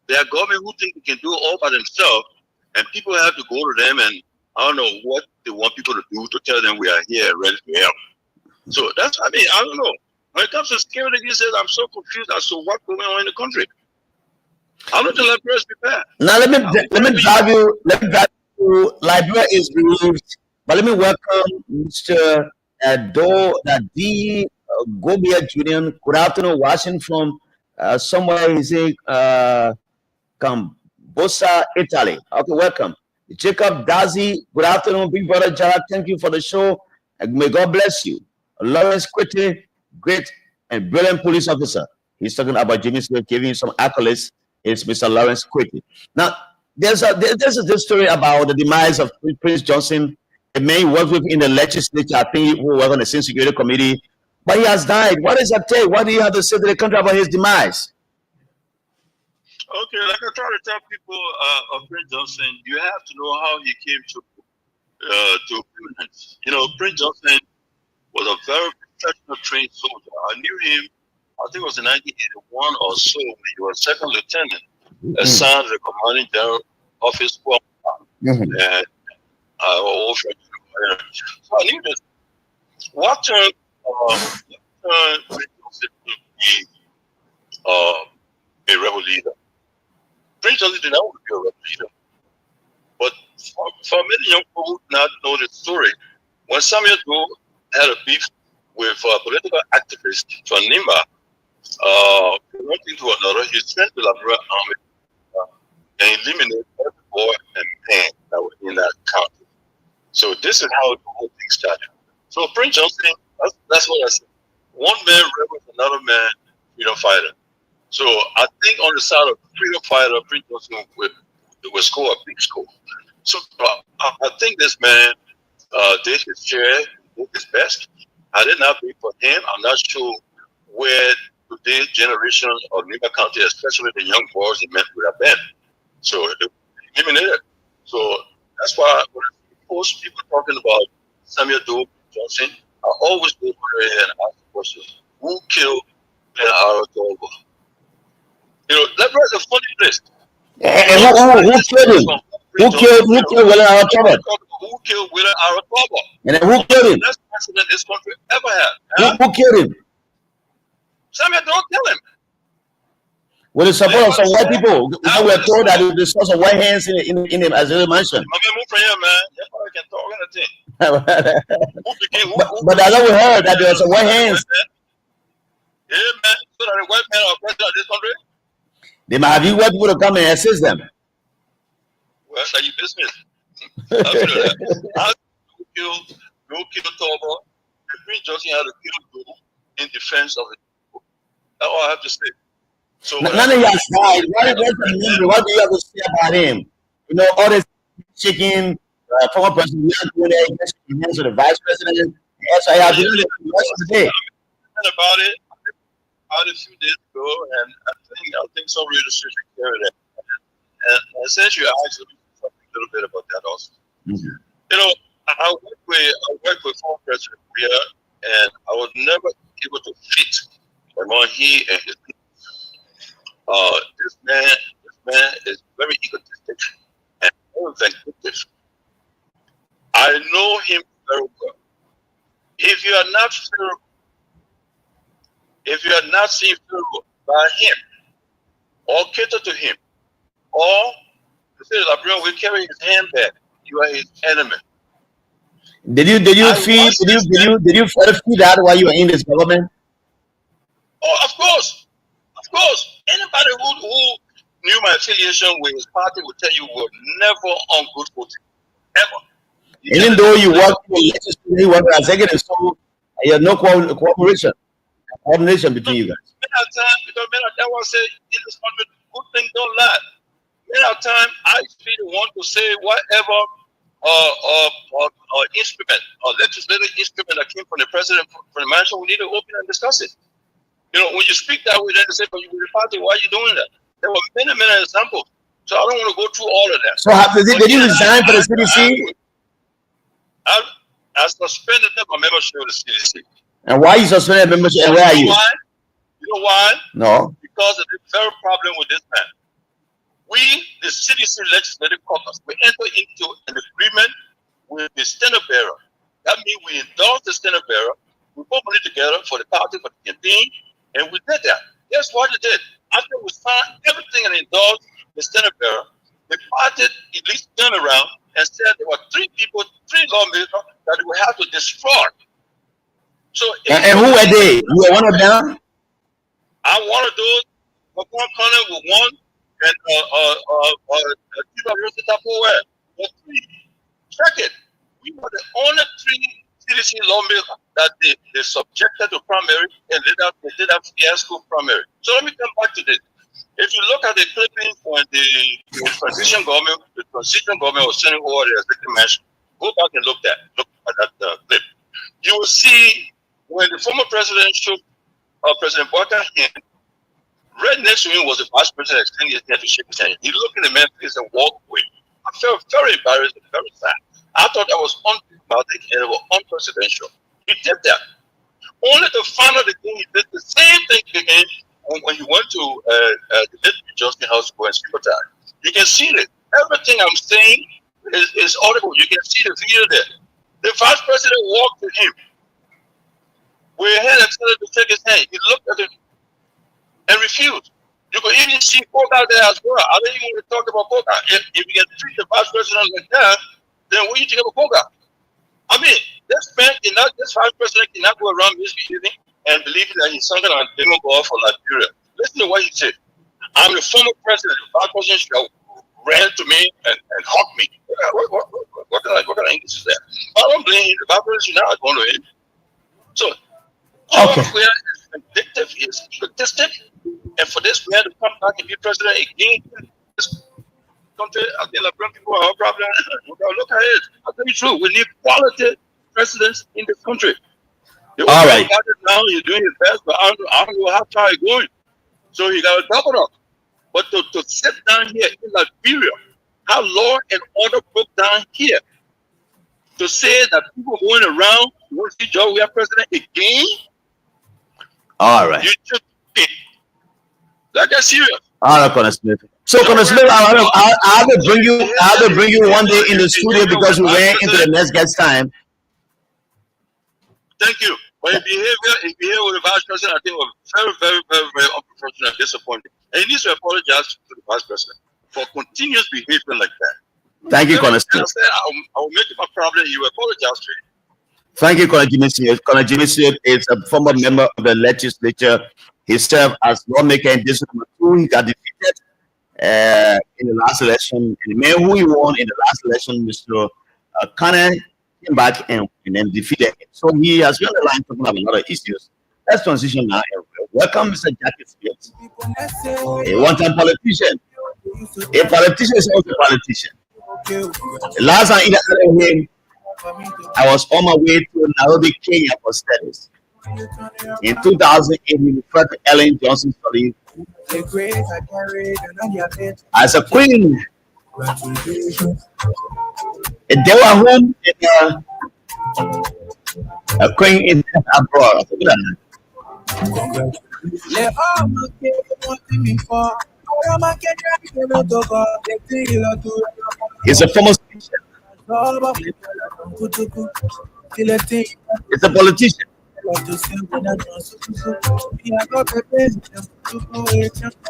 There are government who think they can do it all by themselves, and people have to go to them and I don't know what they want people to do to tell them we are here ready to help. So that's, I don't know. When it comes to security, he says, I'm so confused as to what's going on in the country. How do the Liberians prepare? Now let me drive you to Liberia is bereaved, but let me welcome Mr. D. Gobia Jr. Good afternoon, watching from somewhere he's in Cambosa, Italy. Okay, welcome. Jacob Dazi, good afternoon, big brother Jara. Thank you for the show. And may God bless you. Lawrence Quitty, great and brilliant police officer. He's talking about Jimmy Smith, giving him some accolades. It's Mr. Lawrence Quitty. Now, there's this story about the demise of Prince Johnson, a man he worked with in the legislature, I think, who worked on the Senate Security Committee, but he has died. What is that take? What do you have to say to the country about his demise? Okay, like I try to tell people of Prince Johnson, you have to know how he came to prominence. You know, Prince Johnson was a very professional trained soldier. I knew him, I think it was in 1981 or so, when he was second lieutenant, assigned to the commanding general office. And so I knew this. What turned Prince Johnson to be a rebel leader? Prince Johnson did not want to be a rebel leader. But for many young people who do not know the story, when Samuel Doe had a beef with political activist from Nimba, one thing to another, he sent the Liberia army and eliminated every boy and man that were in that county. So this is how the whole thing started. So Prince Johnson, that's what I said. One man rebel, another man freedom fighter. So I think on the side of freedom fighter, Prince Johnson would score a big score. So I think this man did his share, did his best. I did not vote for him. I'm not sure where today's generation of Nimba County, especially the young boys, he meant would have been. So they eliminated. So that's why when most people talking about Samuel Doe Johnson, I always go over there and ask the question, who killed Aratobo? You know, Liberia is a funny list. And who killed him? Who killed William Aratobo? Who killed William Aratobo? And then who killed him? The best president this country ever had. Who killed him? Samuel Doe killed him. With the support of some white people, we were told that the source of white hands in him, as you mentioned. But that's what we heard, that there was some white hands. Yeah, man. So that the white men are president of this country. They might have you white people to come and assist them. Well, that's how you business. Who killed Tobo? Prince Johnson had to kill Doe in defense of the people. That's all I have to say. So none of y'all died. What do you have to say about him? You know, all this chicken, former president, we are doing that against the vice president. Yes, I have to do it the rest of the day. About it a few days ago, and I think some research carried that. And essentially, I actually talk a little bit about that also. You know, I work with former President Weir, and I was never able to fit among he and his people. This man is very egotistic and very vindictive. I know him very well. If you are not favorable, if you are not seen favorable by him, or cater to him, or to say that Liberia will carry his hand back, you are his enemy. Did you feel that while you were in this government? Oh, of course. Anybody who knew my affiliation with his party would tell you we're never on good footing. Ever. Even though you work in the legislature, you work as executive, so you have no coordination between you guys. Many times, because many of them will say in this country, good things don't last. Many of time, I really want to say whatever instrument or legislative instrument that came from the president from the mansion, we need to open and discuss it. You know, when you speak that way, then they say, but you were the party, why are you doing that? There were many, many examples. So I don't want to go through all of that. So did you resign for the CDC? I suspended my membership of the CDC. And why you suspended membership? And where are you? You know why? No. Because of the very problem with this man. We, the CDC Legislative Caucus, we enter into an agreement with the standard bearer. That means we endorse the standard bearer. We put money together for the party, for the campaign, and we did that. Guess what it did? After we signed everything and endorsed the standard bearer, the party at least turned around and said there were three lawmakers that we have to destroy. So, and who were they? You were one of them? I'm one of those. McCon Connor was one, and three. Check it. We were the only three CDC lawmakers that they subjected to primary and they did a fiasco primary. So let me come back to this. If you look at the clippings when the transition government was sending over the executive mansion, go back and look at that clip. You will see when the former president shook President Boakar's hand, right next to him was the vice president extending his hand to shake his hand. He looked in the man's face and walked away. I felt very embarrassed and very sad. I thought that was undemocratic and it was unpresidential. He did that. Only to find out again, he did the same thing again when he went to the Liberia Justice House to go and sympathize. You can see that everything I'm saying is audible. You can see the video there. The vice president walked to him. We had extended to shake his hand. He looked at him and refused. You could even see Koga there as well. I don't even want to talk about Koga. If you can treat the vice president like that, then what do you think about Koga? I mean, this vice president cannot go around misbehaving and believing that he's something like demagogue for Liberia. Listen to what he said. I'm the former president. The vice president ran to me and hugged me. What kind of English is that? I don't blame him. The vice president now is going to him. So, we are vindictive, is egotistic, and for this we had to come back and be president again. This country, I think Liberian people are our problem. Look at it. I'll tell you the truth. We need quality presidents in this country. All right. Got it now, you're doing your best, but I don't know how far you're going. So you got to double up. But to sit down here in Liberia, how law and order broke down here, to say that people going around want to see George, we are president again. All right. You should be. That's serious. All right, Connor Smith. So, Connor Smith, I have to bring you one day in the studio because we ran into the next guest time. Thank you. But his behavior with the vice president, I think, was very, very, very, very unprofessional and disappointing. And he needs to apologize to the vice president for continuous behavior like that. Thank you, Connor Smith. I will make it my problem. You apologize to him. Thank you, Connor Jimmy Smith. Connor Jimmy Smith is a former member of the legislature. He served as lawmaker in District Number 2. He got defeated in the last election. And the man who he won in the last election, Mr. Connor, came back and then defeated him. So he has been on the line talking about a lot of issues. Let's transition now. Welcome, Mr. Jackie Smith, a one-time politician. A politician is also a politician. The last time I interviewed him, I was on my way to Nairobi, Kenya for studies. In 2008, he referred to Ellen Johnson Sirleaf as a queen. They were home in a queen in abroad. He's a former speaker. It's a politician.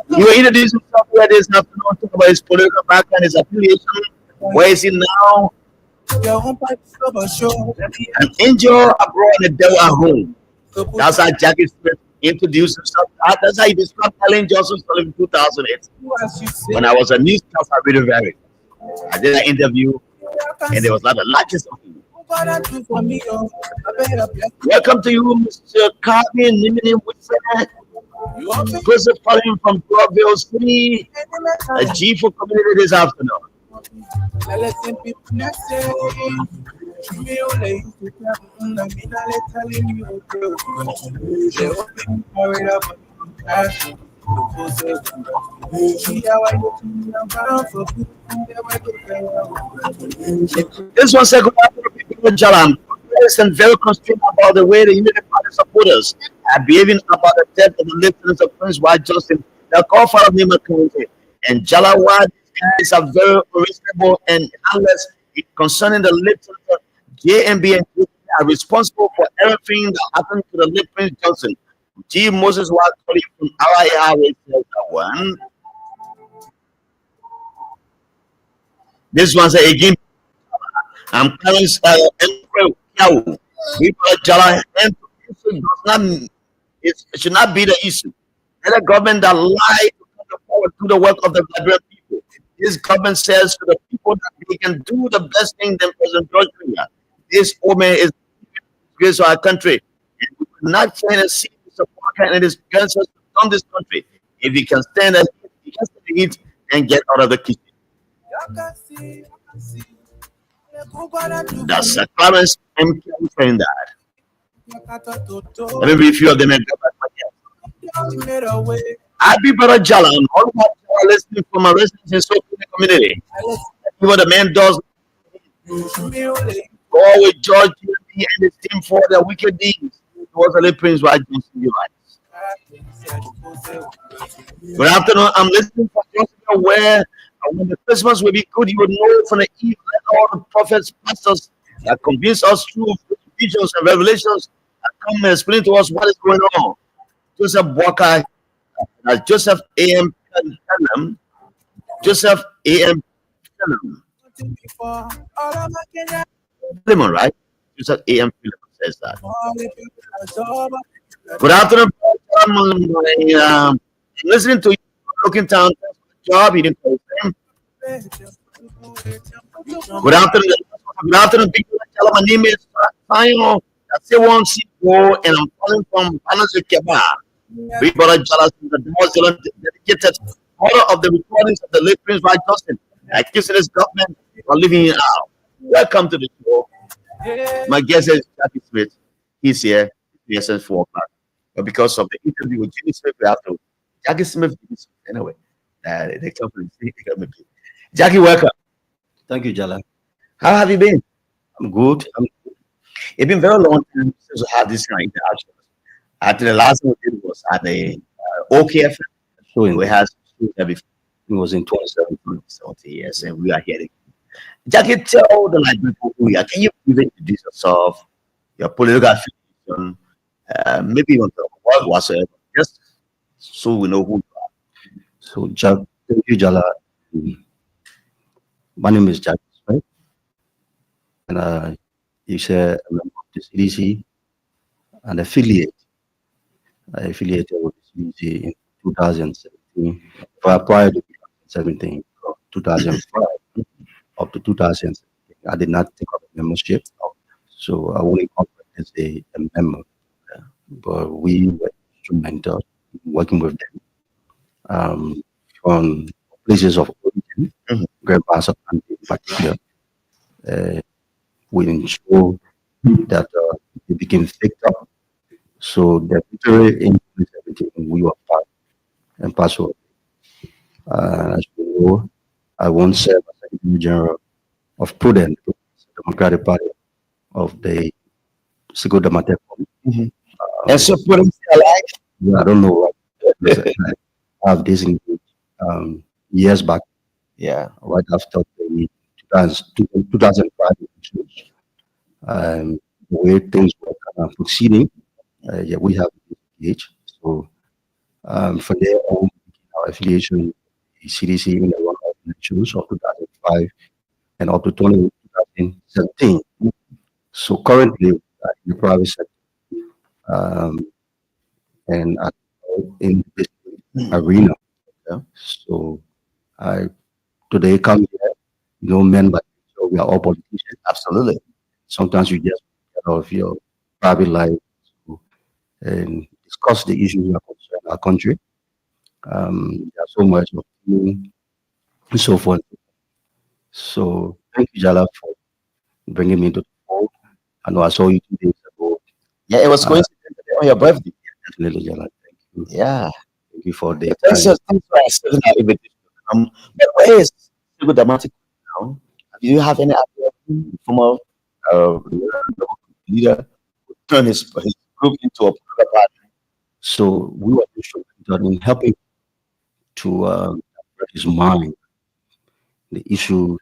You introduce himself here this afternoon, talk about his political background, his affiliation, where is he now? An angel abroad and the devil at home. That's how Jackie Smith introduced himself. That's how he described Ellen Johnson Sirleaf in 2008. When I was a newscaster at Radio Valley, I did an interview and there was a lot of latches of him. Welcome to you, Mr. Carvin. Joseph calling from Broadville City, a G4 community this afternoon. This one said, good afternoon, people of Jalan. And very concerned about the way the United Party supporters are behaving about the death of the lieutenant of Prince White Justin, the call-father of Nima County. And Jalawa, these guys are very unreasonable and unless concerning the lieutenant, JMB and JMB are responsible for everything that happened to the late Prince Johnson. G. Moses was calling from RIR says that one. This one said again, I'm calling Jala and it should not be the issue. Let a government that lie to come forward to the work of the Liberian people. This government says to the people that they can do the best thing than President George Weah. This woman is grace of our country. And we will not try to see the support and his cancers from this country. If he can stand the heat, he can stand the heat and get out of the kitchen. That's a Clarence M. saying that. Let me read a few of them and go back my guest. Abi Barajalan, all of us are listening from a residence in Sokoto community. What the man does go with George and his team for their wicked deeds. It was a little Prince White Johnson. Good afternoon. I'm listening for Johnson where when the Christmas will be good, you will know from the eve that all the prophets, pastors that convince us through visions and revelations that come and explain to us what is going on. Joseph Walker, Joseph A.M. Pelham, Joseph A.M. Pelham. Lemon, right? Joseph A.M. Pelham says that. Good afternoon. I'm listening to you, looking down job. You didn't pay him. Good afternoon. Good afternoon, people. My name is Sayo. That's one CEO, and I'm calling from Palace Keba. We brought a jealous in the dedicated order of the recordings of the late Prince White Justin. Accusing this government for leaving it out. Welcome to the show. My guest is Jackie Smith. He's here. Yes, at 4 o'clock. But because of the interview with Jimmy Smith, we have to Jackie Smith. Anyway, they come from the Jackie, welcome. Thank you, Jala. How have you been? I'm good. It's been very long time since we had this kind of interaction. After the last one we did was at the OKF. Showing we had there before. It was in 2017. Yes, and we are here. Jackie, tell the Liberian people who you are. Can you introduce yourself, your political affiliation, maybe even what whatsoever, just so we know who you are. So, thank you, Jala. My name is Jack, right? And you say a member of the CDC and affiliate. I affiliated with the CDC in 2017. Prior to 2017, from 2005 up to 2017, I did not take up a membership. So I wouldn't contact as a member. But we were instrumental in working with them from places of origin, grandpas of country in particular. We ensure that they became picked up. So the victory in everything we were part and parcel. As you know, I once served as Secretary General of Prudent, Democratic Party of the Sigo Damate. And so Prudent alive? Yeah, I don't know what I have disengaged years back. Yeah, right after the 2005 elections. The way things were kind of proceeding, we have engaged. So from there on, our affiliation, the CDC in the run of elections of 2005 and up to 2017. So currently, in the private sector, and in this arena. So I today come here, men, but so we are all politicians. Absolutely. Sometimes you just get out of your private life and discuss the issues that concern our country. There's so much of and so forth. So thank you, Jala, for bringing me to the fold. I know I saw you 2 days ago. Yeah, it was coincident on your birthday. Definitely, Jala. Thank you. Yeah. Thank you for the Thanks time. for accepting our invitation to come. But where is Civil Dramatic now? Do you have any idea from a leader who turned his group into a political party? So we were instrumental in helping to divert his mind, the issue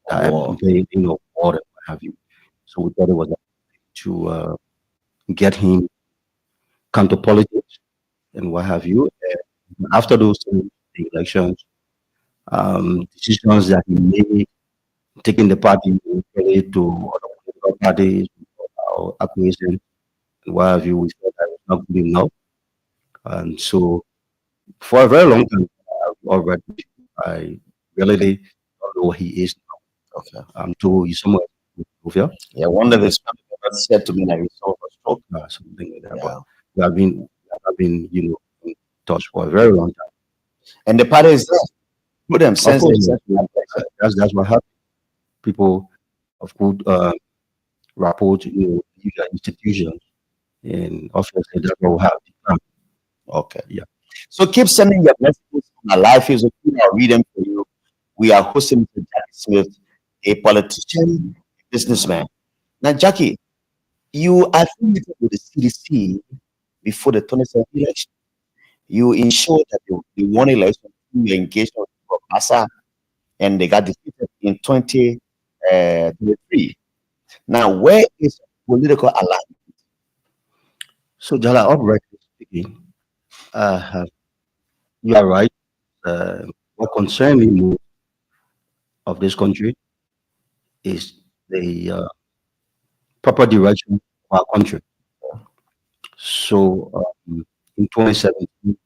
that War. they, war and what have you. So we thought it was to get him counter politics and what have you. And after those things, the elections, decisions that he made, taking the party really to other political parties or acquisition and what have you, we felt that was not good enough. And so for a very long time, already, I really don't know where he is now. Okay. I'm told he's somewhere in Ethiopia. Yeah, one of his family members said to me that he saw a stroke. Something like that. Yeah. But we have been, in touch for a very long time. And the party is there. Put them Of sense course, that's what happened. People of good rapport, leave their institutions, and obviously that's what we have become. Okay. Yeah. So keep sending your messages on our live Facebook. I'll read them for you. We are hosting Mr. Jackie Smith, a politician, businessman. Now, Jackie, you are affiliated with the CDC before the 2017 election. You ensured that they won election through your engagement with Massa, and they got defeated in 2023. Now, where is political alignment? So, Jala, outrightly speaking, you are right. What concerns me most of this country is the proper direction of our country. So, in 2017,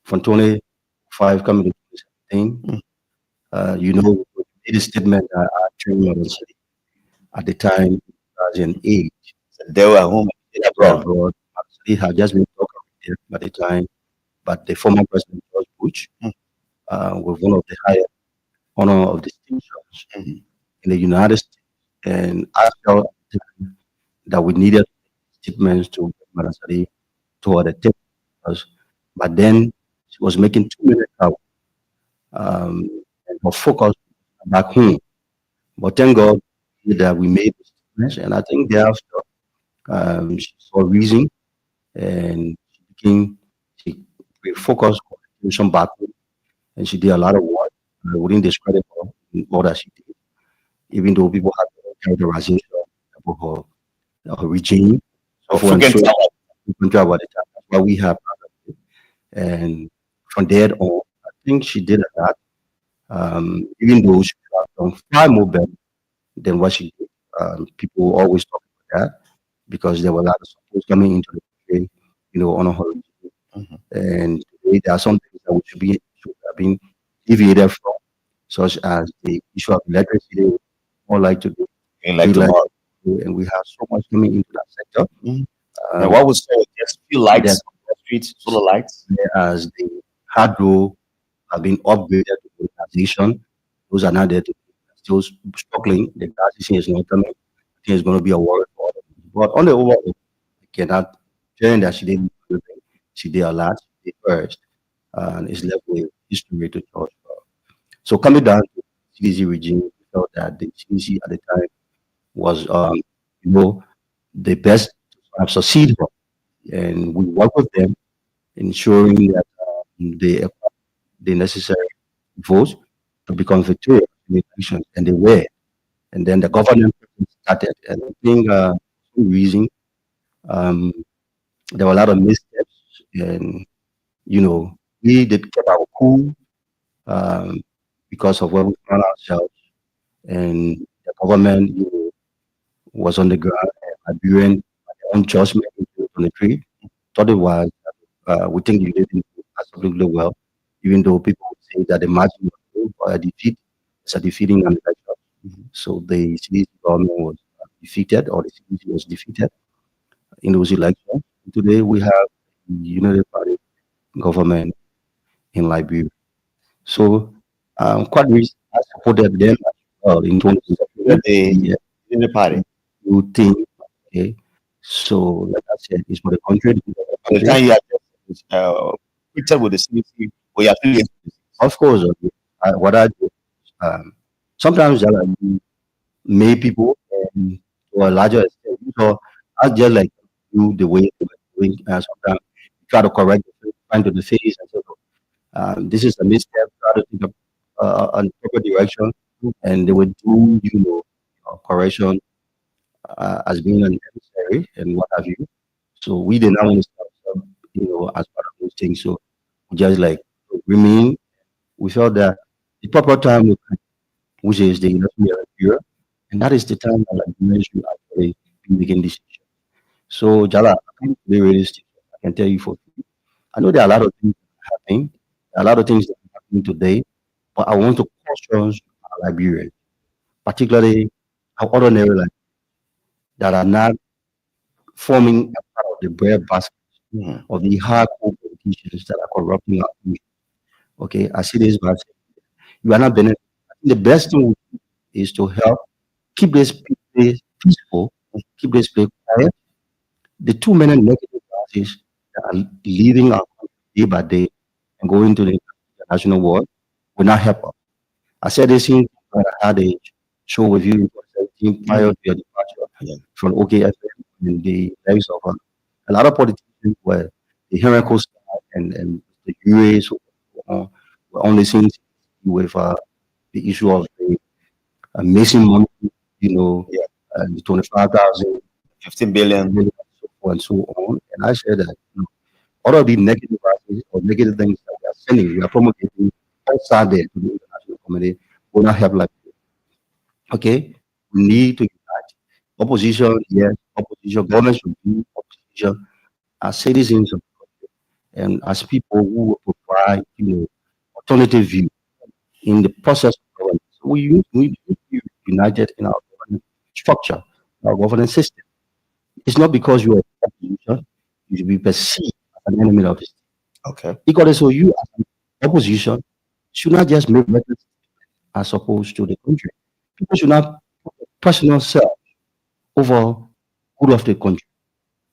from 25 coming to 2017, we made a statement that our training university at the time, 2008, they were home abroad. Actually, had just been talking at the time, but the former president George Bush, with one of the highest honor of distinctions in the United States, and I felt that we needed statements to Marasari toward the tip, but then she was making 2 minutes out, and her focus back home. But thank God that we made the statements, and I think thereafter she saw reason, and she refocused on attention back home, and she did a lot of work. I wouldn't discredit her in all that she did, even though people had characterization of her regime. So forth and so we can talk about it. That's why we have, and from there on, I think she did a lot. Even though she could have done far more better than what she did. People always talk about that because there were a lot of support coming into the country, on her regime. And today there are some things that we should have been deviated from, such as the issue of electricity, more like to do, and we have so much coming into that sector. And what was just few lights on the streets, solar lights? As the hardware have been upgraded to modernization, those are not there to still struggling. The gas is not coming. I think it's going to be a worry for them. But on the overall, I cannot tell that she didn't do anything. She did a lot. She did first, and it's left with history to judge. So coming down to the CDC regime, we felt that the CDC at the time was, the best to succeed her. And we work with them, ensuring that they acquire the necessary votes to become victorious in the election, and they were. And then the government started, and I think for some reason there were a lot of missteps, and we did keep our cool because of where we found ourselves, and the government was on the ground, and Liberian their own judgment in 2023 thought it was. We think you did absolutely well, even though people would say that the margin was low, but a defeat is a defeating an election. So the CDC government was defeated, or the CDC was defeated in those elections. Today we have United Party government in Liberia. So quite recently, I supported them as well in 2017. The United Party. You think, okay? So, like I said, it's for the country. By the time you are pictured with the CBC, we are affiliated. Of course, what I do, um, sometimes I like to make people to a larger extent. So I just like do the way they were doing. Sometimes try to correct the find to the face and say, this is a misstep. Try to think of a proper direction, and they would do correction as being unnecessary and what have you. So we did not want to stop, as part of those things. So we just like remain. We felt that the proper time would come, which is the election year, and that is the time that like you should actually be making decisions. So Jala, I can be realistic. I can tell you for free. I know there are a lot of things happening, a lot of things that are happening today, but I want to caution our Liberians, particularly our ordinary Liberians that are not forming a part of the breadbasket of the hardcore politicians that are corrupting our country. Okay, I see this, but you are not benefiting. The best thing is to help keep this place peaceful, keep this place quiet. The too many negative voices that are leaving our country day by day and going to the international world will not help us. I said this in when I had a show with you in 2017 prior to your departure from OKFM and the likes of a lot of politicians were the Heracles and the UAs were only seeing with the issue of the missing money, the 25,000, 15 billion, and so on. And I said that all of the negative voices or negative things that we are sending, we are promulgating outside there to the international community will not help like this. Okay, we need to unite. Opposition, yes, opposition. Government should be opposition as citizens of the country and as people who will provide, alternative view in the process of government. So we need to be united in our government structure, our governance system. It's not because you are opposition, you should be perceived as an enemy of the state. Okay. Equally, so you as an opposition should not just make reckless as opposed to the country. People should not put their personal self over good of the country.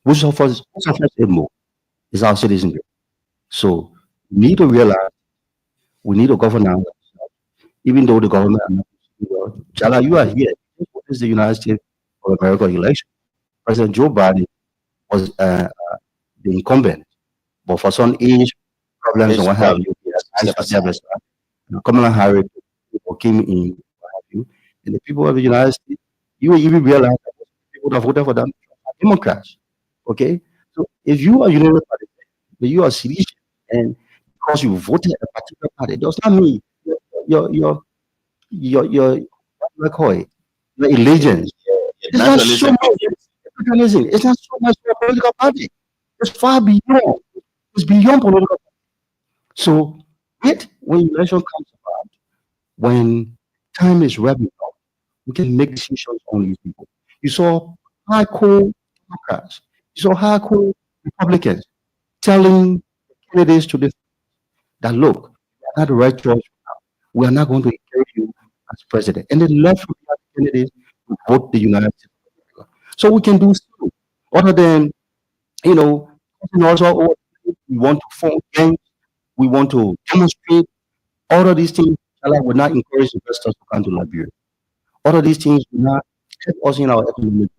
Which suffers more is our citizenry. So we need to realize we need to govern ourselves, even though the government are not well. Jala, you are here. What is the United States of America election? President Joe Biden was the incumbent, but for some age problems and what have you, he has established Kamala Harris came in, what have you, and the people of the United States, you will even realize that people that voted for them are Democrats. Okay, so if you are United Party, but you are seditious, and because you voted a particular party, does not mean your what do I call it? Your allegiance. It's not so much. It's not so much for a political party. It's far beyond. It's beyond political party. So yet when election comes about, when time is running out, we can make decisions on these people. You saw hardcore Democrats, you saw hardcore Republicans telling candidates to the that look, you are not the right choice now. We are not going to encourage you as president. And the left candidates to vote the United States of America. So we can do so. Other than, also we want to form gangs, we want to demonstrate. All of these things, Allah would not encourage investors to come to Liberia. All of these things will not help us in our economy.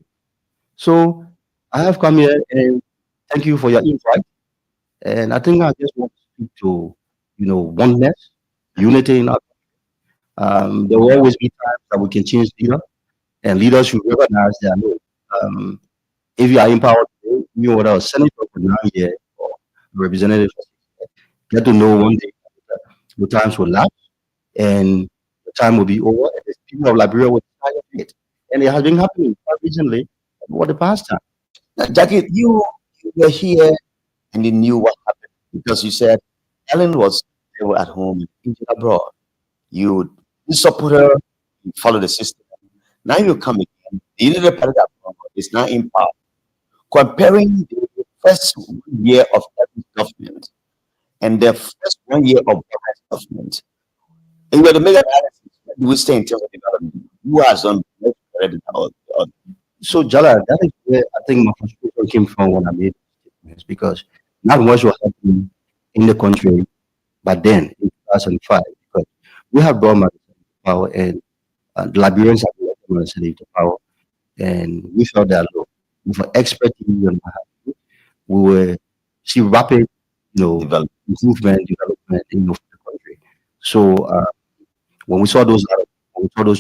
So I have come here and thank you for your invite. And I think I just want to speak to, oneness, unity in our country. There will always be times that we can change leader, and leaders should recognize that. If you are in power today, you are a senator for 9 years or a representative, get to know one day the times will lapse and the time will be over, and the people of Liberia will decide on it. And it has been happening quite recently over the past time. Now, Jackie, you were here and you knew what happened because you said Ellen was there at home, thinking abroad. You support her, you follow the system. Now you come again, the leader party that is now in power. Comparing the first year of government and the first 1 year of Buhari's government, and you were to make an analysis, where do we stay in terms of development? Who has done most already? So, Jala, that is where I think my frustration came from when I made these statements, because not much was happening in the country, but then in 2005, because we have brought Mandela to power, and the Liberians have elected Mandela to power, and we felt that, look, with our expertise and what have you, we were see rapid, improvement, development, for the country. So when we saw those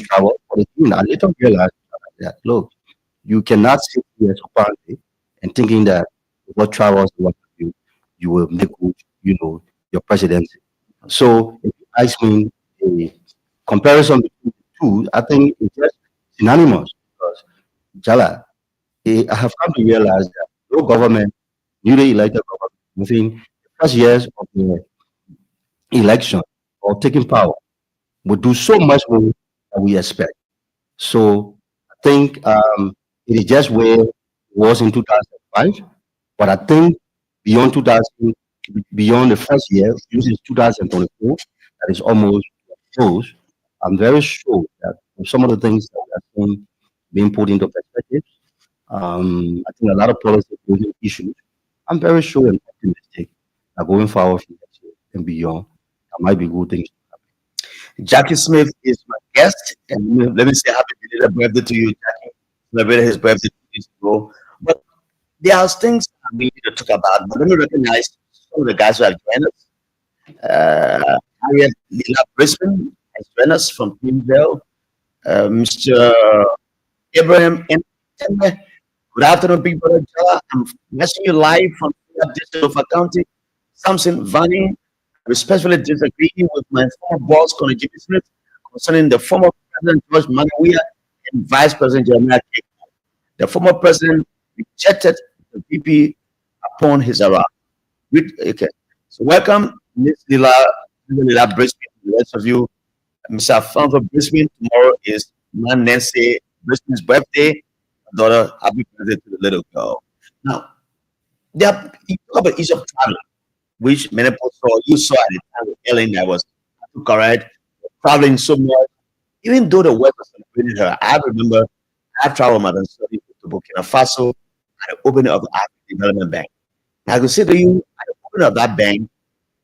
travel for the team, I later realized that, look, you cannot sit here apparently and thinking that what travels what you will make good, your presidency. So if you ask me a comparison between the two, I think it's just synonymous, because Jala, I have come to realize that no government, newly elected government, within the first years of the election or taking power, would do so much more than we expect. So I think it is just where it was in 2005, but I think beyond 2000, beyond the first year, which is 2024, that is almost close. I'm very sure that some of the things that we are seeing being put into perspective, I think a lot of policy issues. I'm very sure and optimistic that going forward from next year and beyond, there might be good things. Jackie Smith is my guest, and let me say happy belated birthday to you, Jackie. Celebrated his birthday 2 days ago. But there are things we need to talk about. But let me recognize some of the guys who have joined us. Harriet Lila Brisbane has joined us from Teamville. Mr. Abraham M. Tembe. Good afternoon, Big Brother Jala. I'm messaging you live from the District of County. Samson Vani, respectfully disagree with my former boss, Connie Jimmy Smith, concerning the former President George Manawia and Vice President Jeremiah Keko. The former president rejected the VP upon his arrival. Okay. So welcome, Ms. Lila Brisbane, the rest of you. Mr. Alfonso Brisbane, tomorrow is Man Nancy Brisbane's birthday. Daughter, happy birthday to the little girl. Now, you talk about ease of travel, which many people saw. You saw at the time with Ellen that was correct, traveling so much. Even though the West was celebrating her, I remember I traveled my study to Burkina Faso at the opening of the African Development Bank. And I could say to you, at the opening of that bank,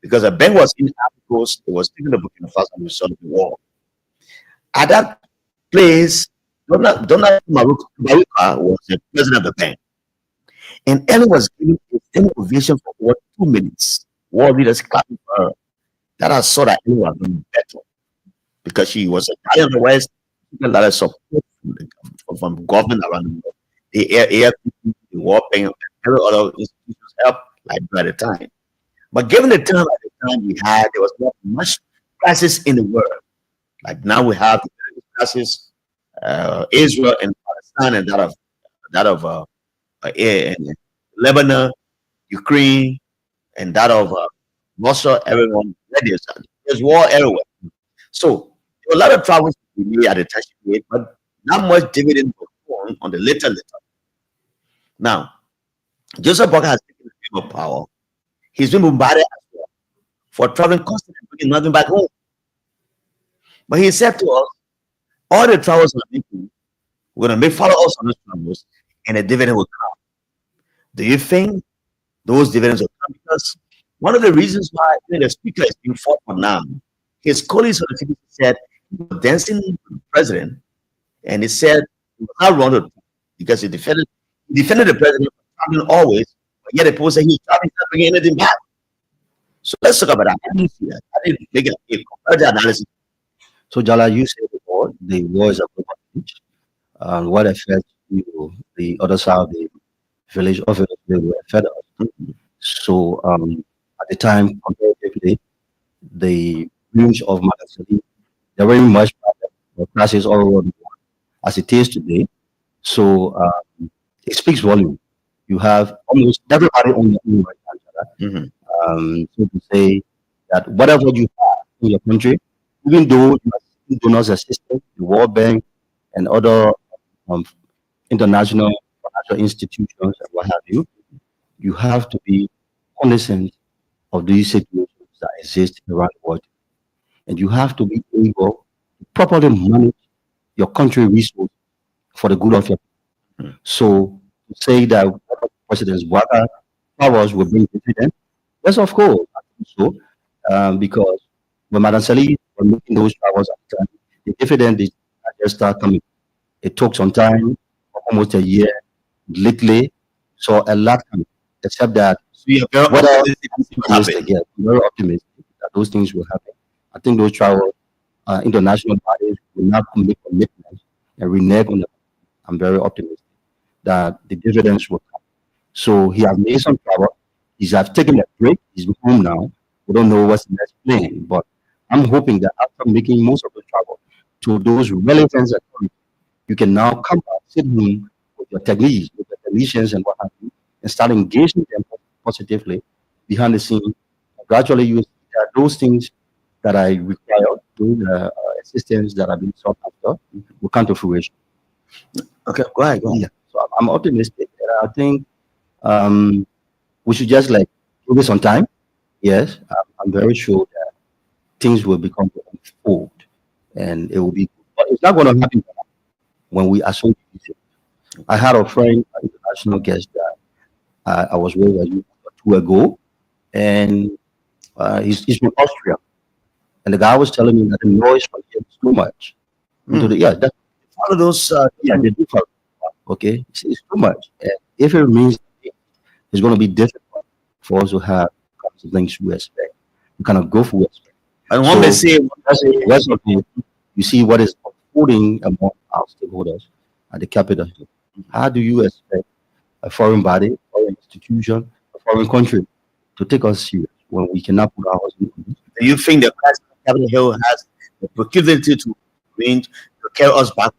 because the bank was in Africa Coast, it was taken to Burkina Faso and we saw the war. At that place, Donald Maruka was the president of the bank. And Ellen was giving a standing ovation for over 2 minutes. World leaders clapping for her. That I saw that Ellen was doing better because she was a guy on the West. She got a lot of support from government around the world. The AFP, the World Bank, and every other institutions helped like at the time. But given the time at the time we had, there was not much crisis in the world. Like now we have the crisis, Israel and Palestine, and that of Lebanon, Ukraine, and that of Russia. Everyone, there's war everywhere. So there were a lot of travels we made at the time she made, but not much dividend was born on the later. Now, Joseph Boca has taken the wheel of power. He's been bombarded as well for traveling constantly, bringing nothing back home. But he said to us, all the travels we're making, we're going to follow us on those travels, and the dividend will come. Do you think those dividends will come? Because one of the reasons why the speaker is being fought for now, his colleagues on the TV said he was dancing with the president, and he said he was not wrong because he defended the president from traveling always, but yet the people say he's traveling, not bringing anything back. So let's talk about that. I didn't see that. I didn't make a comparative analysis. So, Jala, you said before the war is a global village, and what affects the other side of the village of it, they were affected us. So, at the time, comparatively, the views of Madagascar, they were much better, classes all over the world as it is today. So, it speaks volume. You have almost everybody on the own right now. So to say that whatever you have in your country, even though you are donors assistance, the World Bank and other international financial institutions and what have you, you have to be cognizant of these situations that exist around the world. And you have to be able to properly manage your country resources for the good of your people. So to say that President Waka powers will bring dividend, yes, of course, I think so. Because when Madam Sali was making those travels at the time, the dividend did not just start coming. It took some time, almost a year. Lately, so a lot coming. Except that So you're very what else? optimistic I'm this will optimistic, happen. yeah, I'm very optimistic that those things will happen. I think those travel international bodies will not make commitments and renege on them. I'm very optimistic that the dividends will come. So he has made some travel. He's have taken a break. He's home now. We don't know what's the next plan, but I'm hoping that after making most of the travel to those relevant authorities, you can now come back, sit home with your techniques, with the technicians and what have you, and start engaging them positively behind the scene. Gradually, you will see that those things that I require, those assistance that have been sought after, will come to fruition. Okay, go ahead. Go ahead. Yeah. So I'm optimistic. And I think um, we should just like give it some time. Yes, I'm very sure that things will become to unfold and it will be, but it's not going to happen when we associate it. I had a friend, an international guest that I was with a year or two ago, and he's from Austria. And the guy was telling me that the noise from here is too much. Into the, yeah, that, All of those, yeah, they do follow. Okay, it's too much. And if it remains, it's going to be difficult for us to have the things we expect. We cannot go for it. and one may say, Rest of it, you see what is unfolding among our stakeholders at the capital. How do you expect a foreign body, foreign institution, a foreign country to take us serious when we cannot put ours in? do you think the crisis on Capitol Hill has the proclivity to range to carry us back?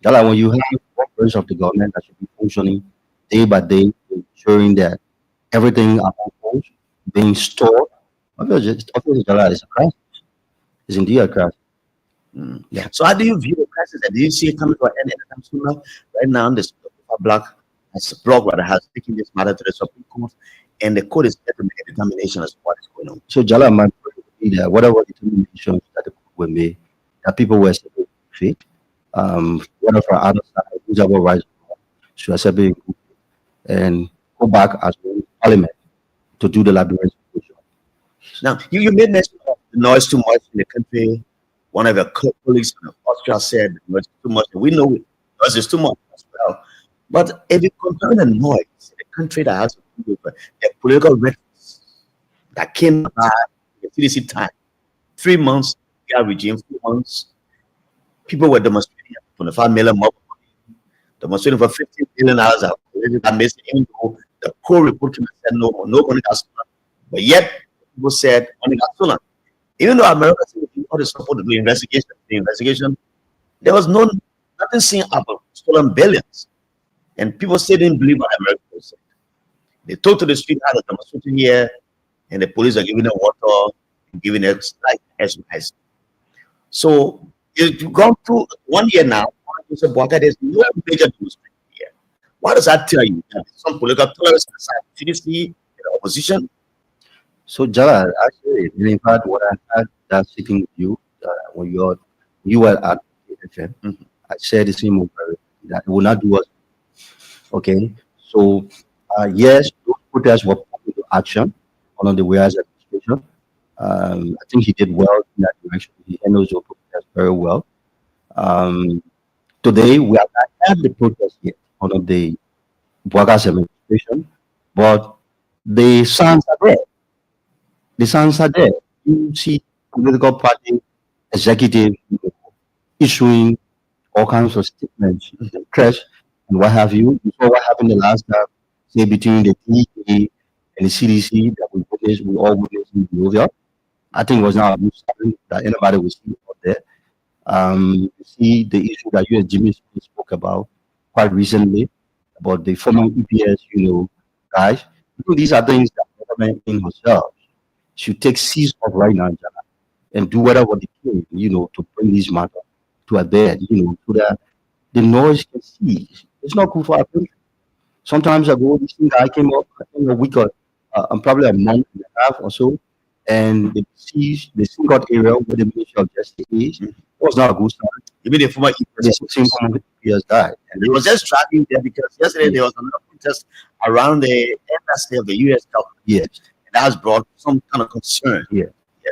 Just like when you have one branch of the government that should be functioning day by day, ensuring that everything are on post, being stored. Obviously, Jala is a crisis. It's indeed a crisis. Yeah. So how do you view the crisis? And do you see it coming to an end anytime soon now? Right now, this block has a blog that has taken this matter to the Supreme Court, and the court is yet to make a determination as to what is going on. So Jala, my prayer would be that whatever determinations that the court will make, that people will accept it in faith. Whatever other side, whichever rights should accept it in good faith, and go back as one parliament to do the Liberian situation. Now, you made mention of the noise too much in the country. One of your colleagues in Austria said the noise is too much. We know it. Noise is too much as well. But if you compare the noise in a country that has a political reference that came by the CDC time, 3 months, regime, 4 months, people were demonstrating for 25 million more, demonstrating for 15 billion hours. That makes it, even though the core report came and said no more, no money got stolen. But yet, people said money got stolen. Even though America said all the support to do investigation, there was nothing seen about stolen billions. And people still didn't believe what America was saying. They took to the street how the demonstration here, and the police are giving them water, giving them like exercise. So you've gone through 1 year now. There's no major demonstration here. What does that tell you? Some political tolerance inside the CDC, the opposition. So Jala, actually, in fact, what I had that sitting with you when you were at FM, I said the same over that it will not do us. Okay, so yes, those protests were put into action under the Wales administration. I think he did well in that direction. He handled those protests very well. Today, we have not had the protest yet under the Bwaga's administration, but the signs are there. The signs are there. You see political party executive issuing all kinds of statements in the press and what have you. You saw what happened the last time, say between the DEA and the CDC that we all witnessed in Bolivia. I think it was not a good sign that anybody was see out there. You see the issue that you and Jimmy Smith spoke about quite recently about the former EPS, guys. I think these are things that the government in herself should take seize of right now, Jana, and do whatever they can, to bring this matter to a bed, so that the noise can cease. It's not good for our country. Sometimes ago, this thing guy came up, I think a probably a month and a half or so, and the Seacourt area where the Ministry of Justice is, it was not a good start. Even the former The same former EPS died. And it was just tracking there because yesterday there was another protest around the embassy of the US government. Yes. And that has brought some kind of concern. Yeah.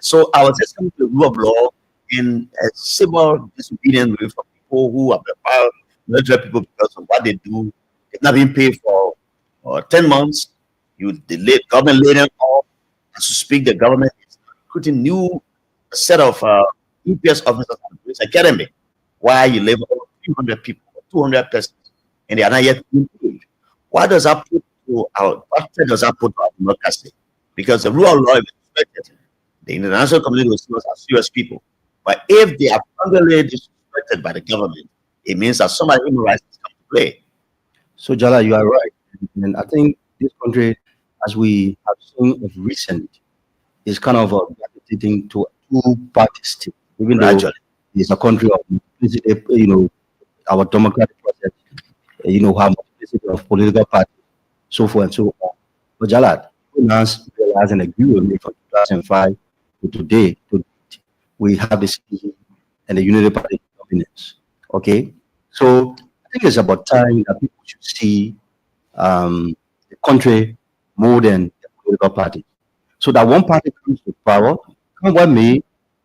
So I was just coming to the rule of law in a civil disobedience way for people who are military people because of what they do. They've not been paid for 10 months. You delay government laid them off. As to speak, the government is recruiting new set of EPS officers in the police academy. Why you labor over 300 people, 200 persons, and they are not yet being paid? What does that put to our? What threat does that put to our democracy? Because the rule of law is respected. The international community will see us as serious people. But if they are fundamentally disrespected by the government, it means that some of the human rights come to play. So Jala, you are right. And I think this country, as we have seen of recent, is kind of gravitating to a two-party state. Even though it's a country of multiplicity, our democratic process, have multiplicity of political parties, so forth and so on. But Jalad, now realize and agree with me from 2005 to today, we have the citizen and the unity party dominance. Okay, so I think it's about time that people should see the country more than the political parties, so that one party comes to power, come what may,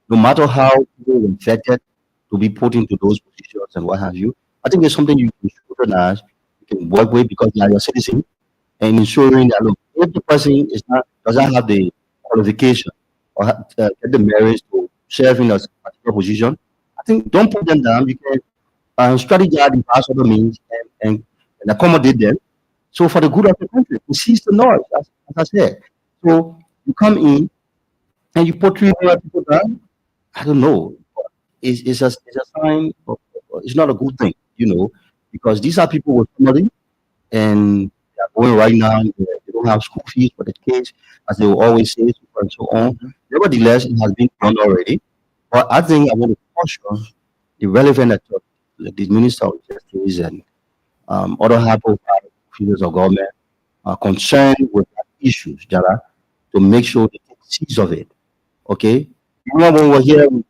no matter how people were infected to be put into those positions and what have you. I think it's something you can recognize, you can work with because they are your citizen, and ensuring that look, if the person doesn't have the qualification or get the merits to serve in a particular position, I think don't put them down. You can strategize in past other means and accommodate them. So for the good of the country, to cease the noise, as I said. So you come in and you put 300 people down. I don't know. It's a sign of, it's not a good thing, because these are people with money and they are going right now. They don't have school fees for the kids, as they will always say, so forth and so on. Nevertheless, it has been done already. But I think I want to caution the relevant authorities, like the Minister of Justice and other high-profile officials of government are concerned with that issues, Jara, to make sure they take seize of it. Okay? Remember when we were here with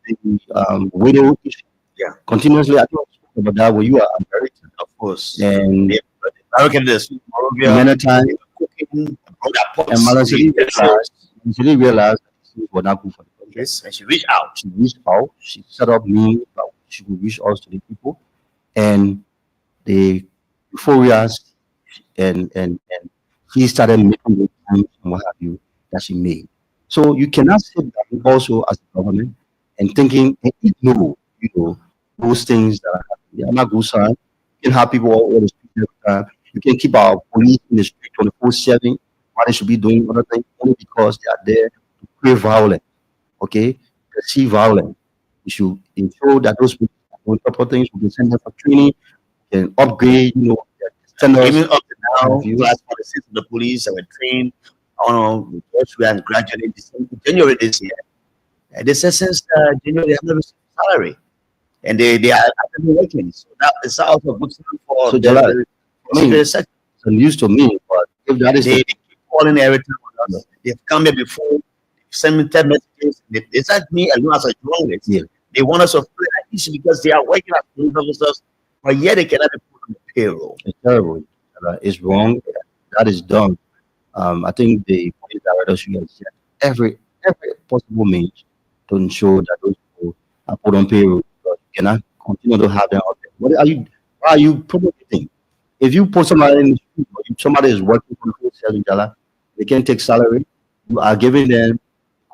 the widow issue? Yeah. Continuously, I think we spoke about that when you are American. Of course. And American is many times, cooking, and Malasili realized that things were not good for the country. Yes, and she reached out. She set up means that she could reach out to the people. And the euphorias and he started making the plans and what have you that she made. So you cannot sit down also as a government and thinking and ignore, those things that are happening. They are not good signs. You can have people all over the street every time. You can keep our police in the street 24/7 while they should be doing other things only because they are there to create violence. Okay? To see violence. We should ensure that those people are doing proper things. We can send them for training, we can upgrade, their standards. Even up to now, class policies of the police that were trained on and graduated in January this year. They said since January they have not received salary. And they are actively working. So that is also a good sign for So, the military sector. It's news to me, but if that is They keep calling every time on us. They've come here before, they've sent me 10 messages. They said me alone as a journalist. Yeah. They want us to play that issue because they are working as police officers, but yet they cannot be put on the payroll. It's terrible. It's wrong. That is done. I think the police director should have said every possible means to ensure that those people are put on payroll. Because you cannot continue to have them out there. Why are you promoting? If you put somebody in the street, or if somebody is working for the wholesale in Jala, they can take salary. You are giving them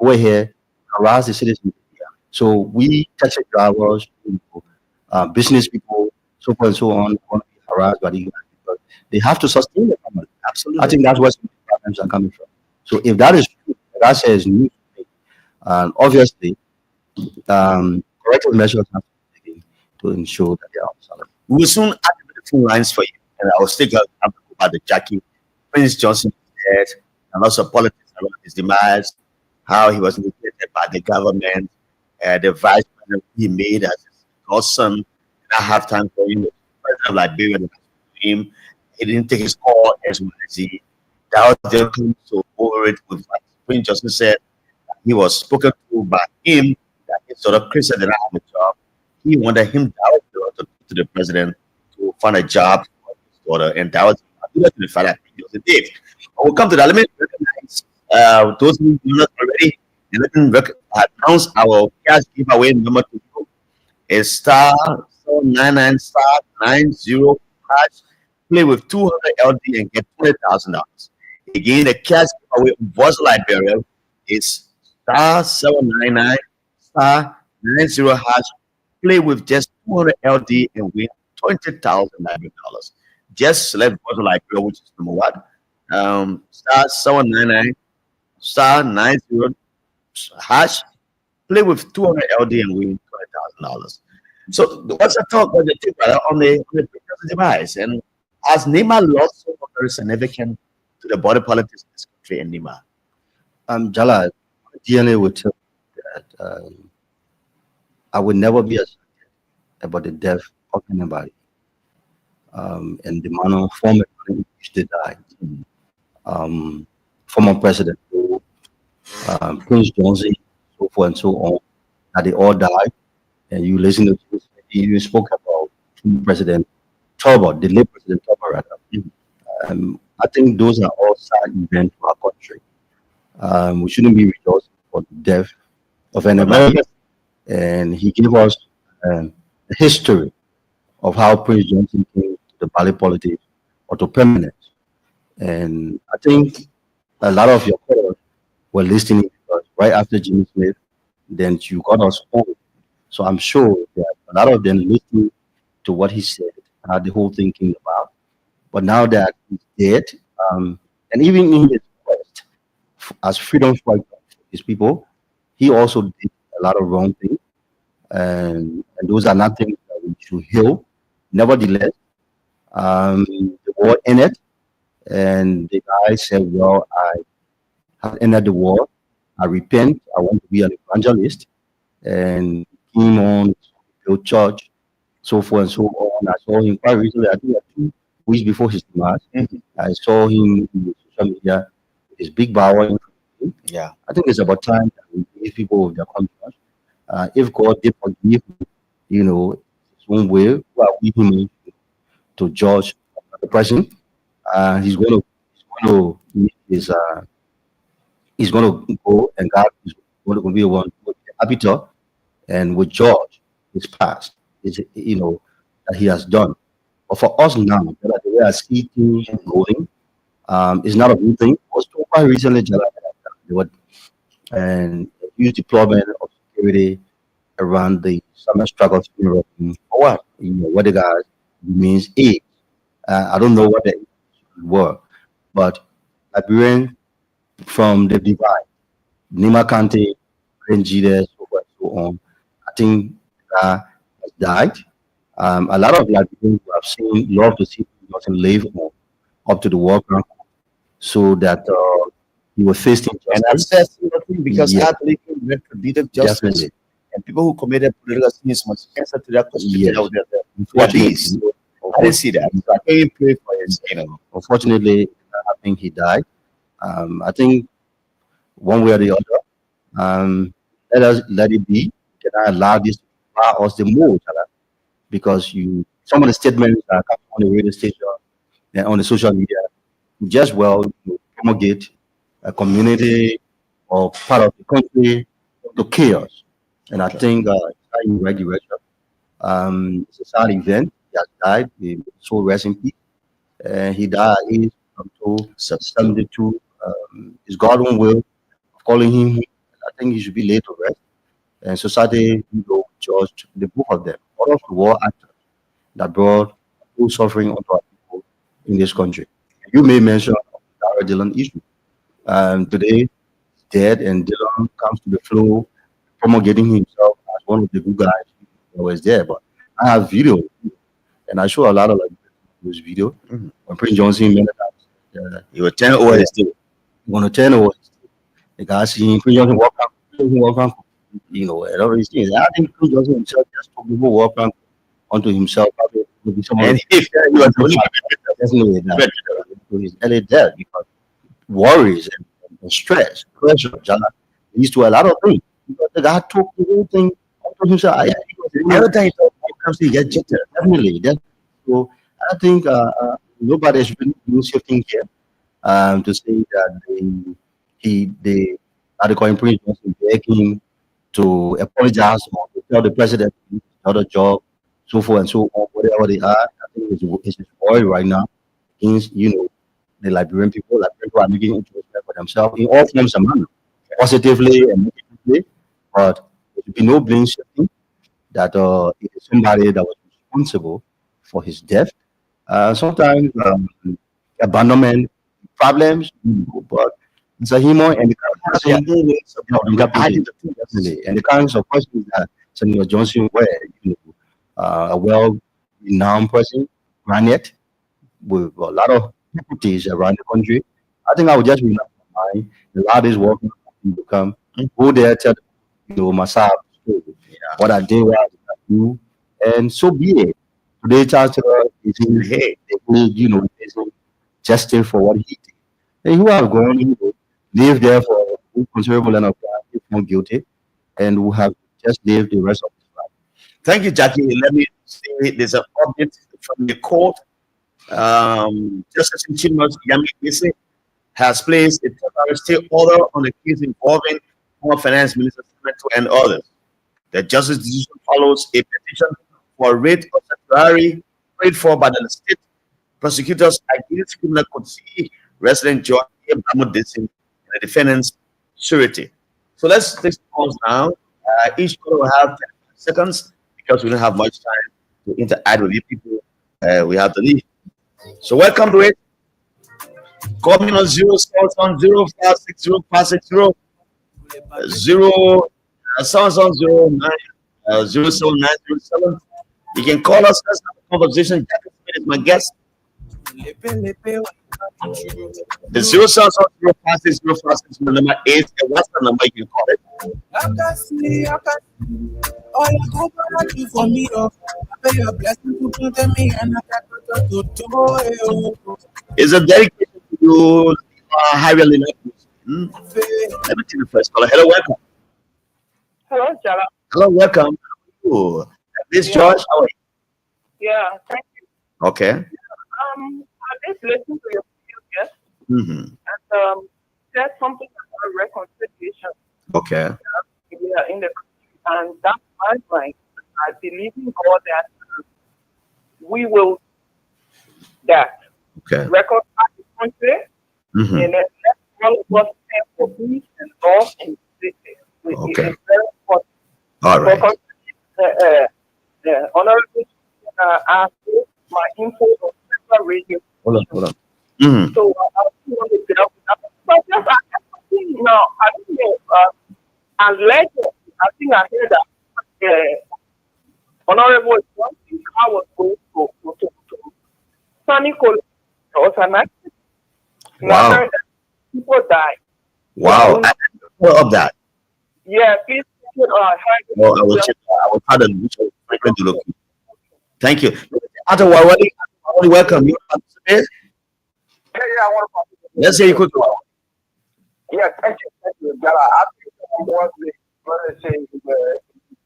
go ahead, harass the citizens. So we taxi drivers, business people, so forth and so on, want to be harassed by the union because they have to sustain the family. Absolutely. I think that's where some problems are coming from. So if that is true, that says news to me. And obviously, corrective measures have to be taken to ensure that they are on salary. We will soon activate the phone lines for you, and I will still have to go about the Jackie. Prince Johnson is dead, and also politics around his demise, how he was manipulated by the government, the vice president he made as his godson. I have time for him. The president of Liberia, him, he didn't take his call as well as he. doubt they'll come to over it with what Prince Johnson said. He was spoken to by him that he sort of Chris did not have a job. He wanted him to the president to find a job for his daughter, and that was to the fact that Prince Johnson did. But we'll come to that. Let me recognize those who do not already, and let me announce our cash giveaway number 2 is star 799 star 90 hash. Play with 200 LD and get $20,000. Again, the cash giveaway was Liberia is star 799 star 90 hash. Play with just 200 LD and win $20,000. Just select Voice of Liberia, which is number 1. Star 799 star 90 hash. Play with 200 LD and win $20,000. So what's the talk about the tip on the device? And has NEMA lost so very significant to the body politics in this country and NEMA? Jala, DNA would tell you that I would never be upset about the death of anybody and the manner, form, in which they died. Former President, Prince Johnson, so forth and so on, that they all died. And you listen to this, you spoke about President Turbo, the late President Turbo, rather. I think those are all sad events for our country. We shouldn't be rejoicing for the death of anybody. And he gave us a history of how Prince Johnson came to the Bali politics or to permanence. And I think a lot of your callers were listening because right after Jimmy Smith, then you got us home. So I'm sure that a lot of them listened to what he said, how the whole thing came about. But now that he's dead, and even in his quest as freedom fighter for his people, he also did a lot of wrong things. And those are not things that we should heal. Nevertheless, the war ended, and the guy said, well, I have ended the war. I repent. I want to be an evangelist. And came on to build church, so forth and so on. I saw him quite recently, I think 2 weeks before his demise. I saw him in social media with his big bow. Yeah. I think it's about time that we give people with their conscience. If God did forgive him, his own way, well, we him to judge the person. He's going to make his he's going to go, and God is going to be one with the arbiter and with George, his past, that he has done. But for us now, the way I see things going, it's not a good thing. Also, quite recently, there was a huge deployment of security around the summer struggle for what? What the guys means is. I don't know what they were, but Liberian from the divide, Nima Kante, Njide, so forth and so on, I think has died. A lot of Liberians who have seen love to see Johnson live on up to the war ground, so that he was faced injustice. And that's definitely because Yeah. I believe in retributive justice. Definitely. And people who committed political sins must answer to that question. Yes. Unfortunately, I didn't see that. So I can't even pray for his, Unfortunately, I think he died. I think one way or the other, let it be. Can I allow this to allow us the more? Because some of the statements that come on the radio station and on the social media, just promulgate a community or part of the country to chaos. And I think it's not in the right direction. It's a sad event. He has died. So rest in peace. He died at age 72. It's God's own will of calling him. I think he should be laid to rest. And society judged the both of them, all of the war actors that brought full suffering onto our people in this country. You may mention the Dylan issue. Today, he's dead, and Dylan comes to the floor, promulgating himself as one of the good guys that was there. But I have video, and I show a lot of those video when Prince Johnson made it. He was 10 over his team. He was 10 over his team. The guy seen Prince Johnson walk around, and all these things. I think Prince Johnson himself just took the whole walk around onto himself. And if he was definitely that, to his early death, because worries and stress, pressure, leads to a lot of things. Because the guy took the whole thing onto himself. Every time he comes, he gets jittered. Definitely. So I think nobody is really doing shifting here to say that they are the current Prince Johnson begging to apologize or to tell the president another job, so forth and so on, whatever they are. I think it's his worry right now against, the Liberian people. Liberian people are making introspect for themselves in all forms and manner, positively and negatively. But there should be no blame shifting that it is somebody that was responsible for his death. Sometimes abandonment problems, but it's a human and definitely. And the kinds of questions that Senator Johnson were, a well-renowned person, granite, with a lot of deputies around the country. I think I would just relax my mind. A lot is working to come, go there, tell them, myself, what I did, what I did not do, and so be it. Today, Chancellor is in hey, they will, facing justice for what he did. And who have gone, live there for a considerable length of time, if not guilty, and who have just lived the rest of his life. Thank you, Jackie. Let me say there's an update from the court. Justice in Chief Yami Bisi has placed a temporary stay order on the case involving former Finance Minister and others. The justice decision follows a petition for writ of certiorari paid for by the state prosecutors against criminal Kotsi resident John Bamudisi and the defendant's surety. So let's take pause now. Each caller will have 10 seconds because we don't have much time to interact with you people. We have to leave. So welcome to it. Call me on 070560560 07907. You can call us. Let's have a conversation. Jackie Smith is my guest. The 070560560 number 8. And what's the number you can call it? It's a dedication to you, highly enough. Let me take the first caller. Hello, welcome. Hello, Jala. Hello, welcome. Ooh. This George, how are you? Yeah, thank you. Okay. I just listened to your video, yes, and said something about reconciliation. Okay. Yeah, in the and that's my mind. I believe in God that we will that reconcile the country, and then let all of us stand for peace and love and justice. Okay. It's very important. All right. Honorable, I put my info on Central Radio. Hold on. So I want to tell you that. But just I think now, I don't know. Allegedly, I think I heard that Honorable one thing I was going to Sunny College was an accident. Wow. That people died. Wow. I know of that. Yeah, please. I will check. I will try to reach out to look. Thank you. Ato Warwadi, welcome. You Yeah, I want to. Let's say you quickly. Yeah, thank you. I think what the brother saying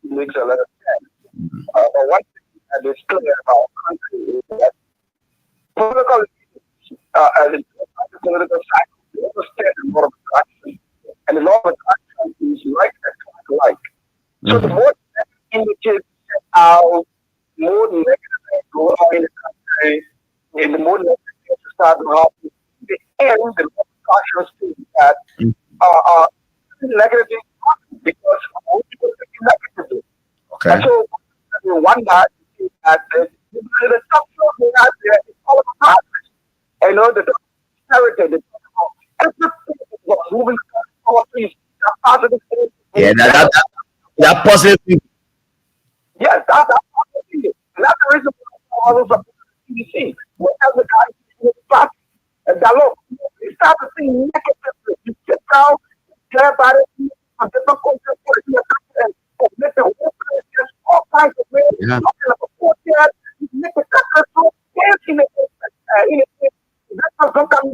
makes a lot of sense. But one thing that is clear about our country is that political political cycle understand the law of attraction, and the law of attraction is like like. So the more indicators how more negative things go on in the country, and the more negative things start to happen, the end the more cautious things that negative things happen because most people think negatively. Okay. And so one guy is that the structure we have there is all about progress. You know, the character, the moving forward, please, positive things. Yeah, that positive thing. Yes, that's positive. And that's the reason why all those are CDC. Whenever the guy is in the class, and that look, you start to see negatively. You sit down, care about it, and there's no concept for it. And make the whole place just all kinds of ways. Yeah. Like a courtyard, you make the country so dancing. That's not some kind of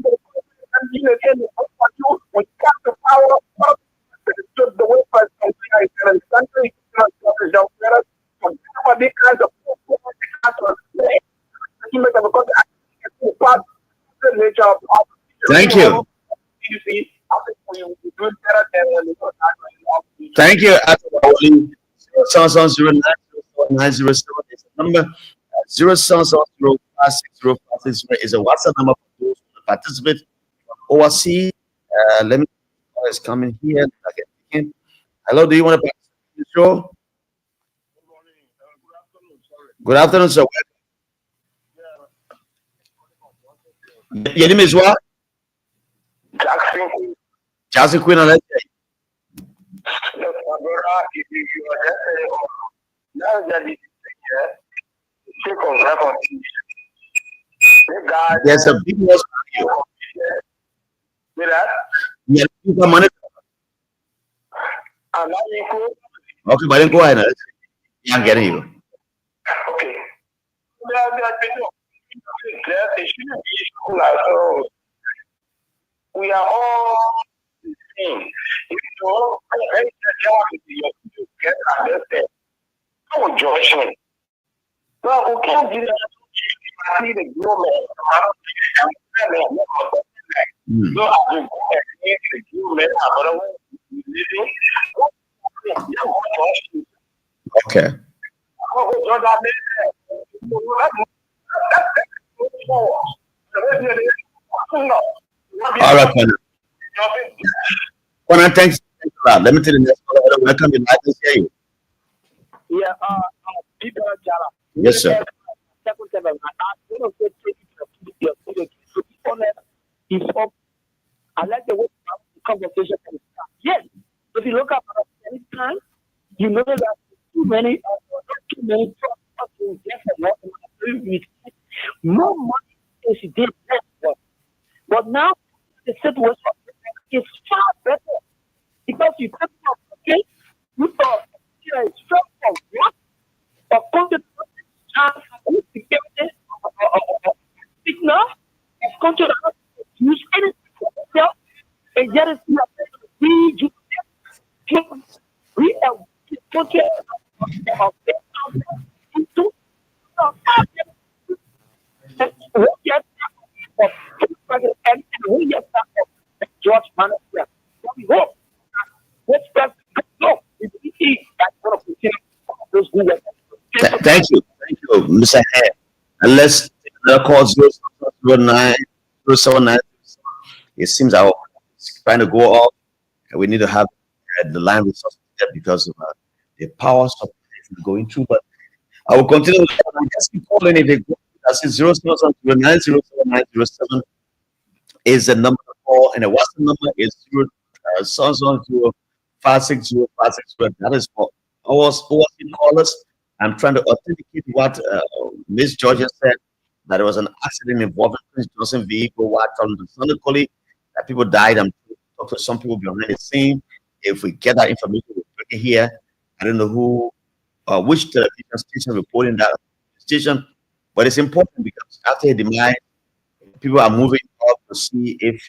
Thank you. Thank you. Only 0700907 is the number. 070056056 is a WhatsApp number for those who participate overseas. Let me know is coming here. Okay. Hello, do you want to participate in the show? Good afternoon, sir. Your name is what? Jackson Queen. Let's say. There's a big loss for you. Yeah, you got money. Okay, but then go ahead. Yeah, I'm getting you. Okay. We are all the same. If you get understand, no judgment. Well, we can't do that. I see the human. So I will go against the human. Okay. All right, Conan. Conan, thanks a lot. Let me tell you next caller. Welcome in. I can hear you. Yeah, people are Jala. Yes, sir. I like the way the conversation can start. Yes, if you look at any time, you know that too many no money is there. But now the situation is far better because you take out okay, you are strong from what or content security signal of control use anything for yourself and yet it's not we are control of into and we have George Manager. We hope. Let's go. We see that's going to continue those who are. Thank you, Mr. Hare. And let's take another call 079 079. It seems our is trying to go off. And we need to have the line resources there because of the power supply going through. But I will continue with that. I guess keep calling if they go. That's 079 07907 is the number to call, and the WhatsApp number is 070560560. That is for overseas callers. I'm trying to authenticate what Miss Georgia said, that there was an accident involving Prince Johnson vehicle while traveling to Sunday, that people died. I'm talking to some people behind the scene. If we get that information, we'll bring it here. I don't know who, which television station reporting that station, but it's important because after a demise, people are moving up to see if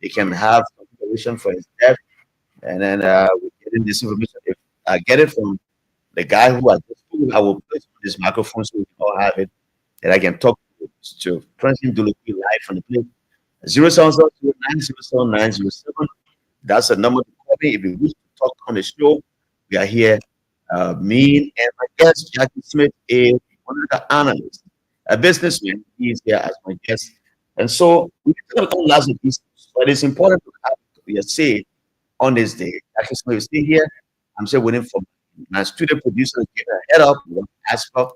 they can have information for his death. And then we're getting this information. If I get it from the guy who I just spoke, I will place this microphone so we can all have it, and I can talk to Franklin Dulupi live from the place. 0700907. That's the number to call me if you wish to talk on the show. We are here. Me and my guest, Jackie Smith, is one of the analysts, a businessman. He is here as my guest. And so we can talk lots of issues, but it's important to have your say on this day. Jackie Smith is still here. I'm still waiting for my studio producer to get a head up. Ask her.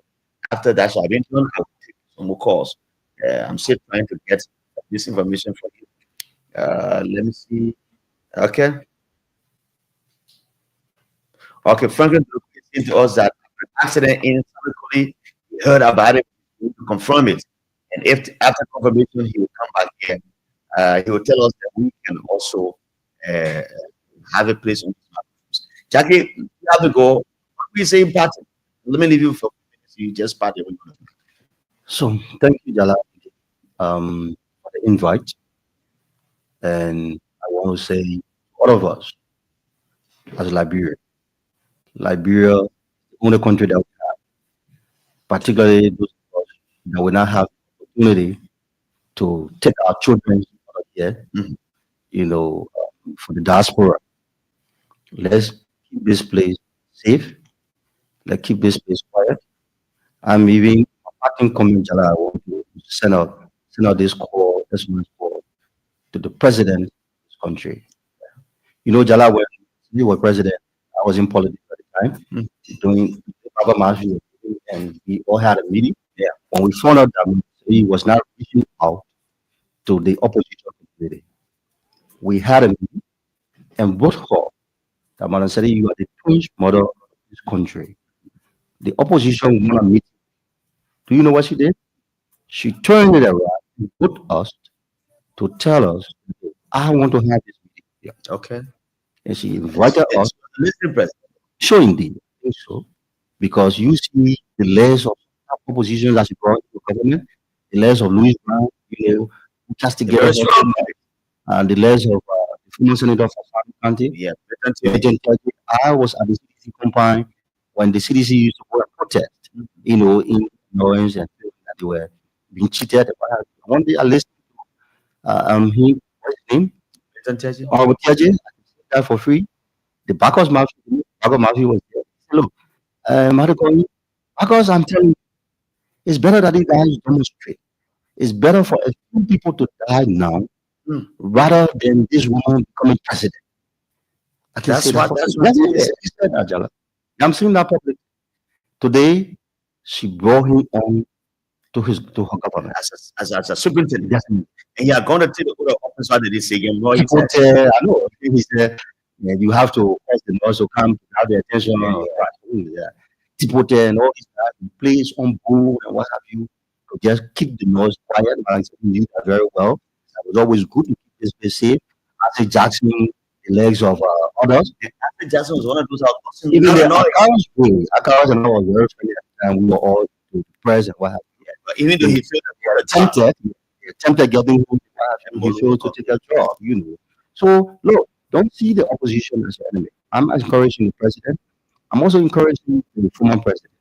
After that, I've been done. I'll take some more calls. I'm still trying to get this information for you. Let me see. Okay. Okay, Franklin is to us that an accident in South he heard about it, to confirm it. And if after confirmation, he will come back here. He will tell us that we can also have a place on this map. Jackie, you have to go. What we say important? Let me leave you for minutes. You just part. So thank you, Jala, for the invite. And I want to say, all of us, as Liberia, Liberia, the only country that we have, particularly those of us that will not have the opportunity to take our children out of Yeah, for the diaspora, let's keep this place safe. Let's keep this place quiet. I'm even parting comment, Jala. I want to send out this call, this month's call to the president of this country. Jala, when he was president, I was in politics at the time, doing Baba Mafi, and we all had a meeting. Yeah. When we found out that he was not reaching out to the opposition community, we had a meeting and both called that Madam said, you are the twin mother of this country. The opposition want to meet. Do you know what she did? She turned it around and put us to tell us, I want to have this meeting here. Okay. And she invited us. Mr. President. Sure, indeed. I think so. Because you see the layers of opposition that she brought to government, the layers of Louis Brown, who just together, and the layers of the former senator for South County. Yeah. I was at the CDC compound when the CDC used to go and protest, in Lawrence and that they were being cheated. One day I listened to him, what's his name? Tiaje, that for free. The Bacchus Mafia was there. Look, Bacchus, I'm telling you, it's better that you guys demonstrate. It's better for a few people to die now rather than this woman becoming president. I can say that. That's it. He said that, Jala. I'm seeing that public. Today, she brought him on to her government. As a superintendent. Yes. And you are going to take the other office out of this again. No, I know. He said, you have to press the laws to come to have the attention. Tipote and all these guys, place on board and what have you, to just keep the noise quiet. I knew that very well. It was always good to keep this place safe. I say Jackson, the legs of others. After Jackson was one of those out. Even the Akawas and I was very friendly at the time. We were all to the press and what have you. But even though he felt that he attempted getting home, he failed to take a job, So, look, don't see the opposition as an enemy. I'm encouraging the president. I'm also encouraging the former president.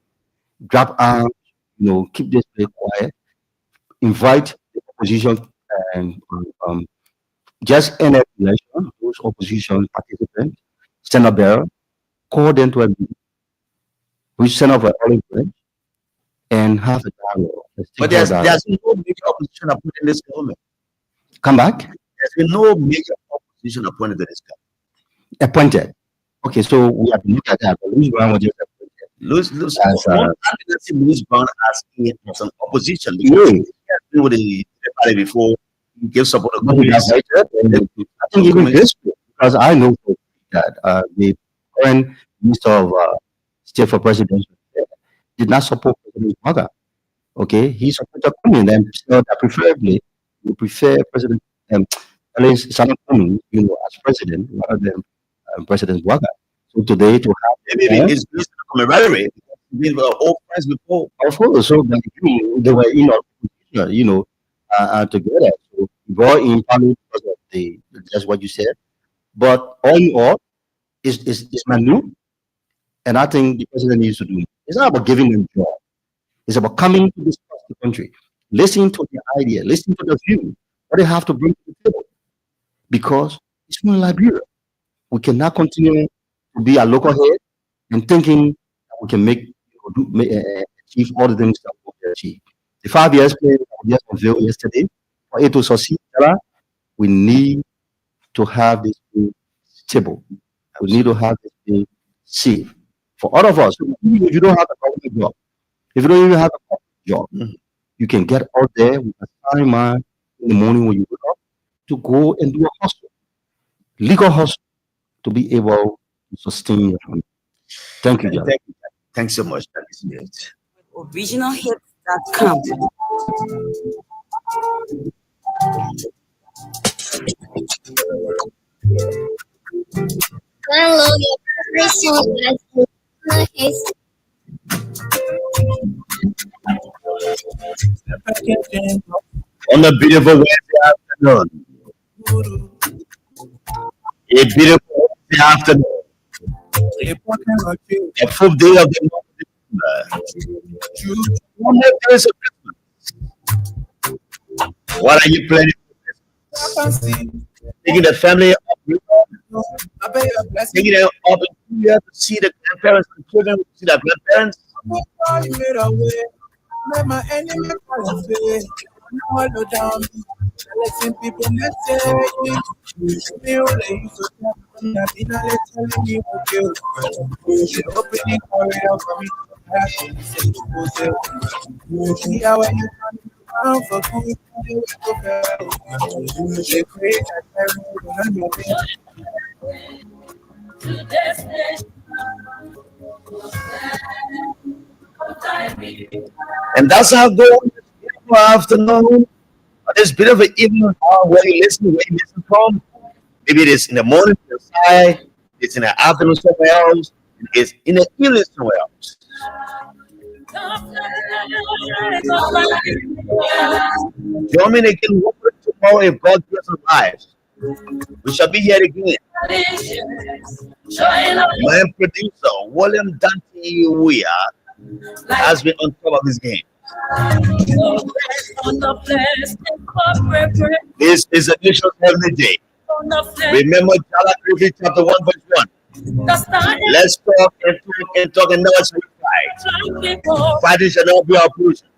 Grab arms, keep this place quiet. Invite the opposition and just end an election, those opposition participants, stand up there, call them to a meeting, we send up an olive branch and have a dialogue. But there's no major opposition appointed in this government. Come back? There's been no major opposition appointed to this government. Appointed. Okay, so we have to look at that. Louis Brown was just appointed. Louis Brown as an opposition because he has been with the party before. He gives support to Congress. I think even this, because I know that the current Minister of State for President did not support President Maga. Okay, he supported Cummings and said that preferably we prefer President Salam Cummings, as president rather than President Waga. So today to have maybe it's based on camaraderie. We were all friends before. Of course, so they were together. So we brought in probably because of that's what you said. But all in all, it's new. And I think the president needs to do it. It's not about giving them job. It's about coming to discuss the country, listening to the idea, listening to the view, what they have to bring to the table. Because it's in Liberia. We cannot continue to be a local head and thinking that we can achieve all the things that we can achieve. The 5 years plan just unveiled yesterday, for it to succeed, we need to have this thing stable. We need to have this thing safe. For all of us, even if you don't have a government job, if you don't even have a corporate job, you can get out there with a sound mind in the morning when you wake up to go and do a hustle, legal hustle, to be able to sustain your family. Thank you, John. Thanks so much. Originalhits.com. Hello, your favorite song. On a beautiful Wednesday afternoon. A beautiful Wednesday afternoon. A full day of the month of December. One more days of Christmas. What are you planning for Christmas? taking the family up, taking them up in India to see the grandparents and children to see their grandparents. My enemy calling me. Follow down. Letting people not say me only so that in a telling me what you opening career for me. I can say you see how when you come down for good, you go they create a And that's how go on this beautiful afternoon, or this bit of an evening where you listen from. Maybe it is in the morning inside, it's in the afternoon somewhere else, it's in the evening somewhere else. Join me again tomorrow if God gives us lives. We shall be here again. My producer, William Dante Weir, has been on top of his game. This is a National Heavenly Day. Remember Jala chapter 1 verse 1. Let's talk and talk and never shall we fight. Fighting shall not be our portion.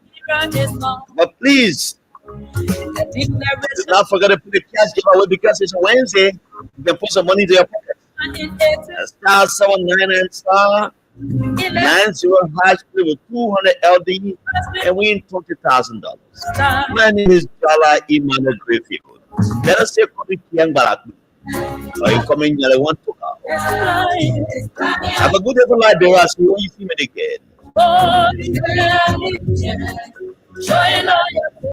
But please, do not forget to put the cash giveaway because it's Wednesday. You can put some money into your pocket. Star 799 star 90 hash with 200 LD and win $20,000. My name is Jala Emmanuel Greyfield. Let us say Young Barak. Or you come in here, I want to go. Have a good day for life, Dora. See when you see me again.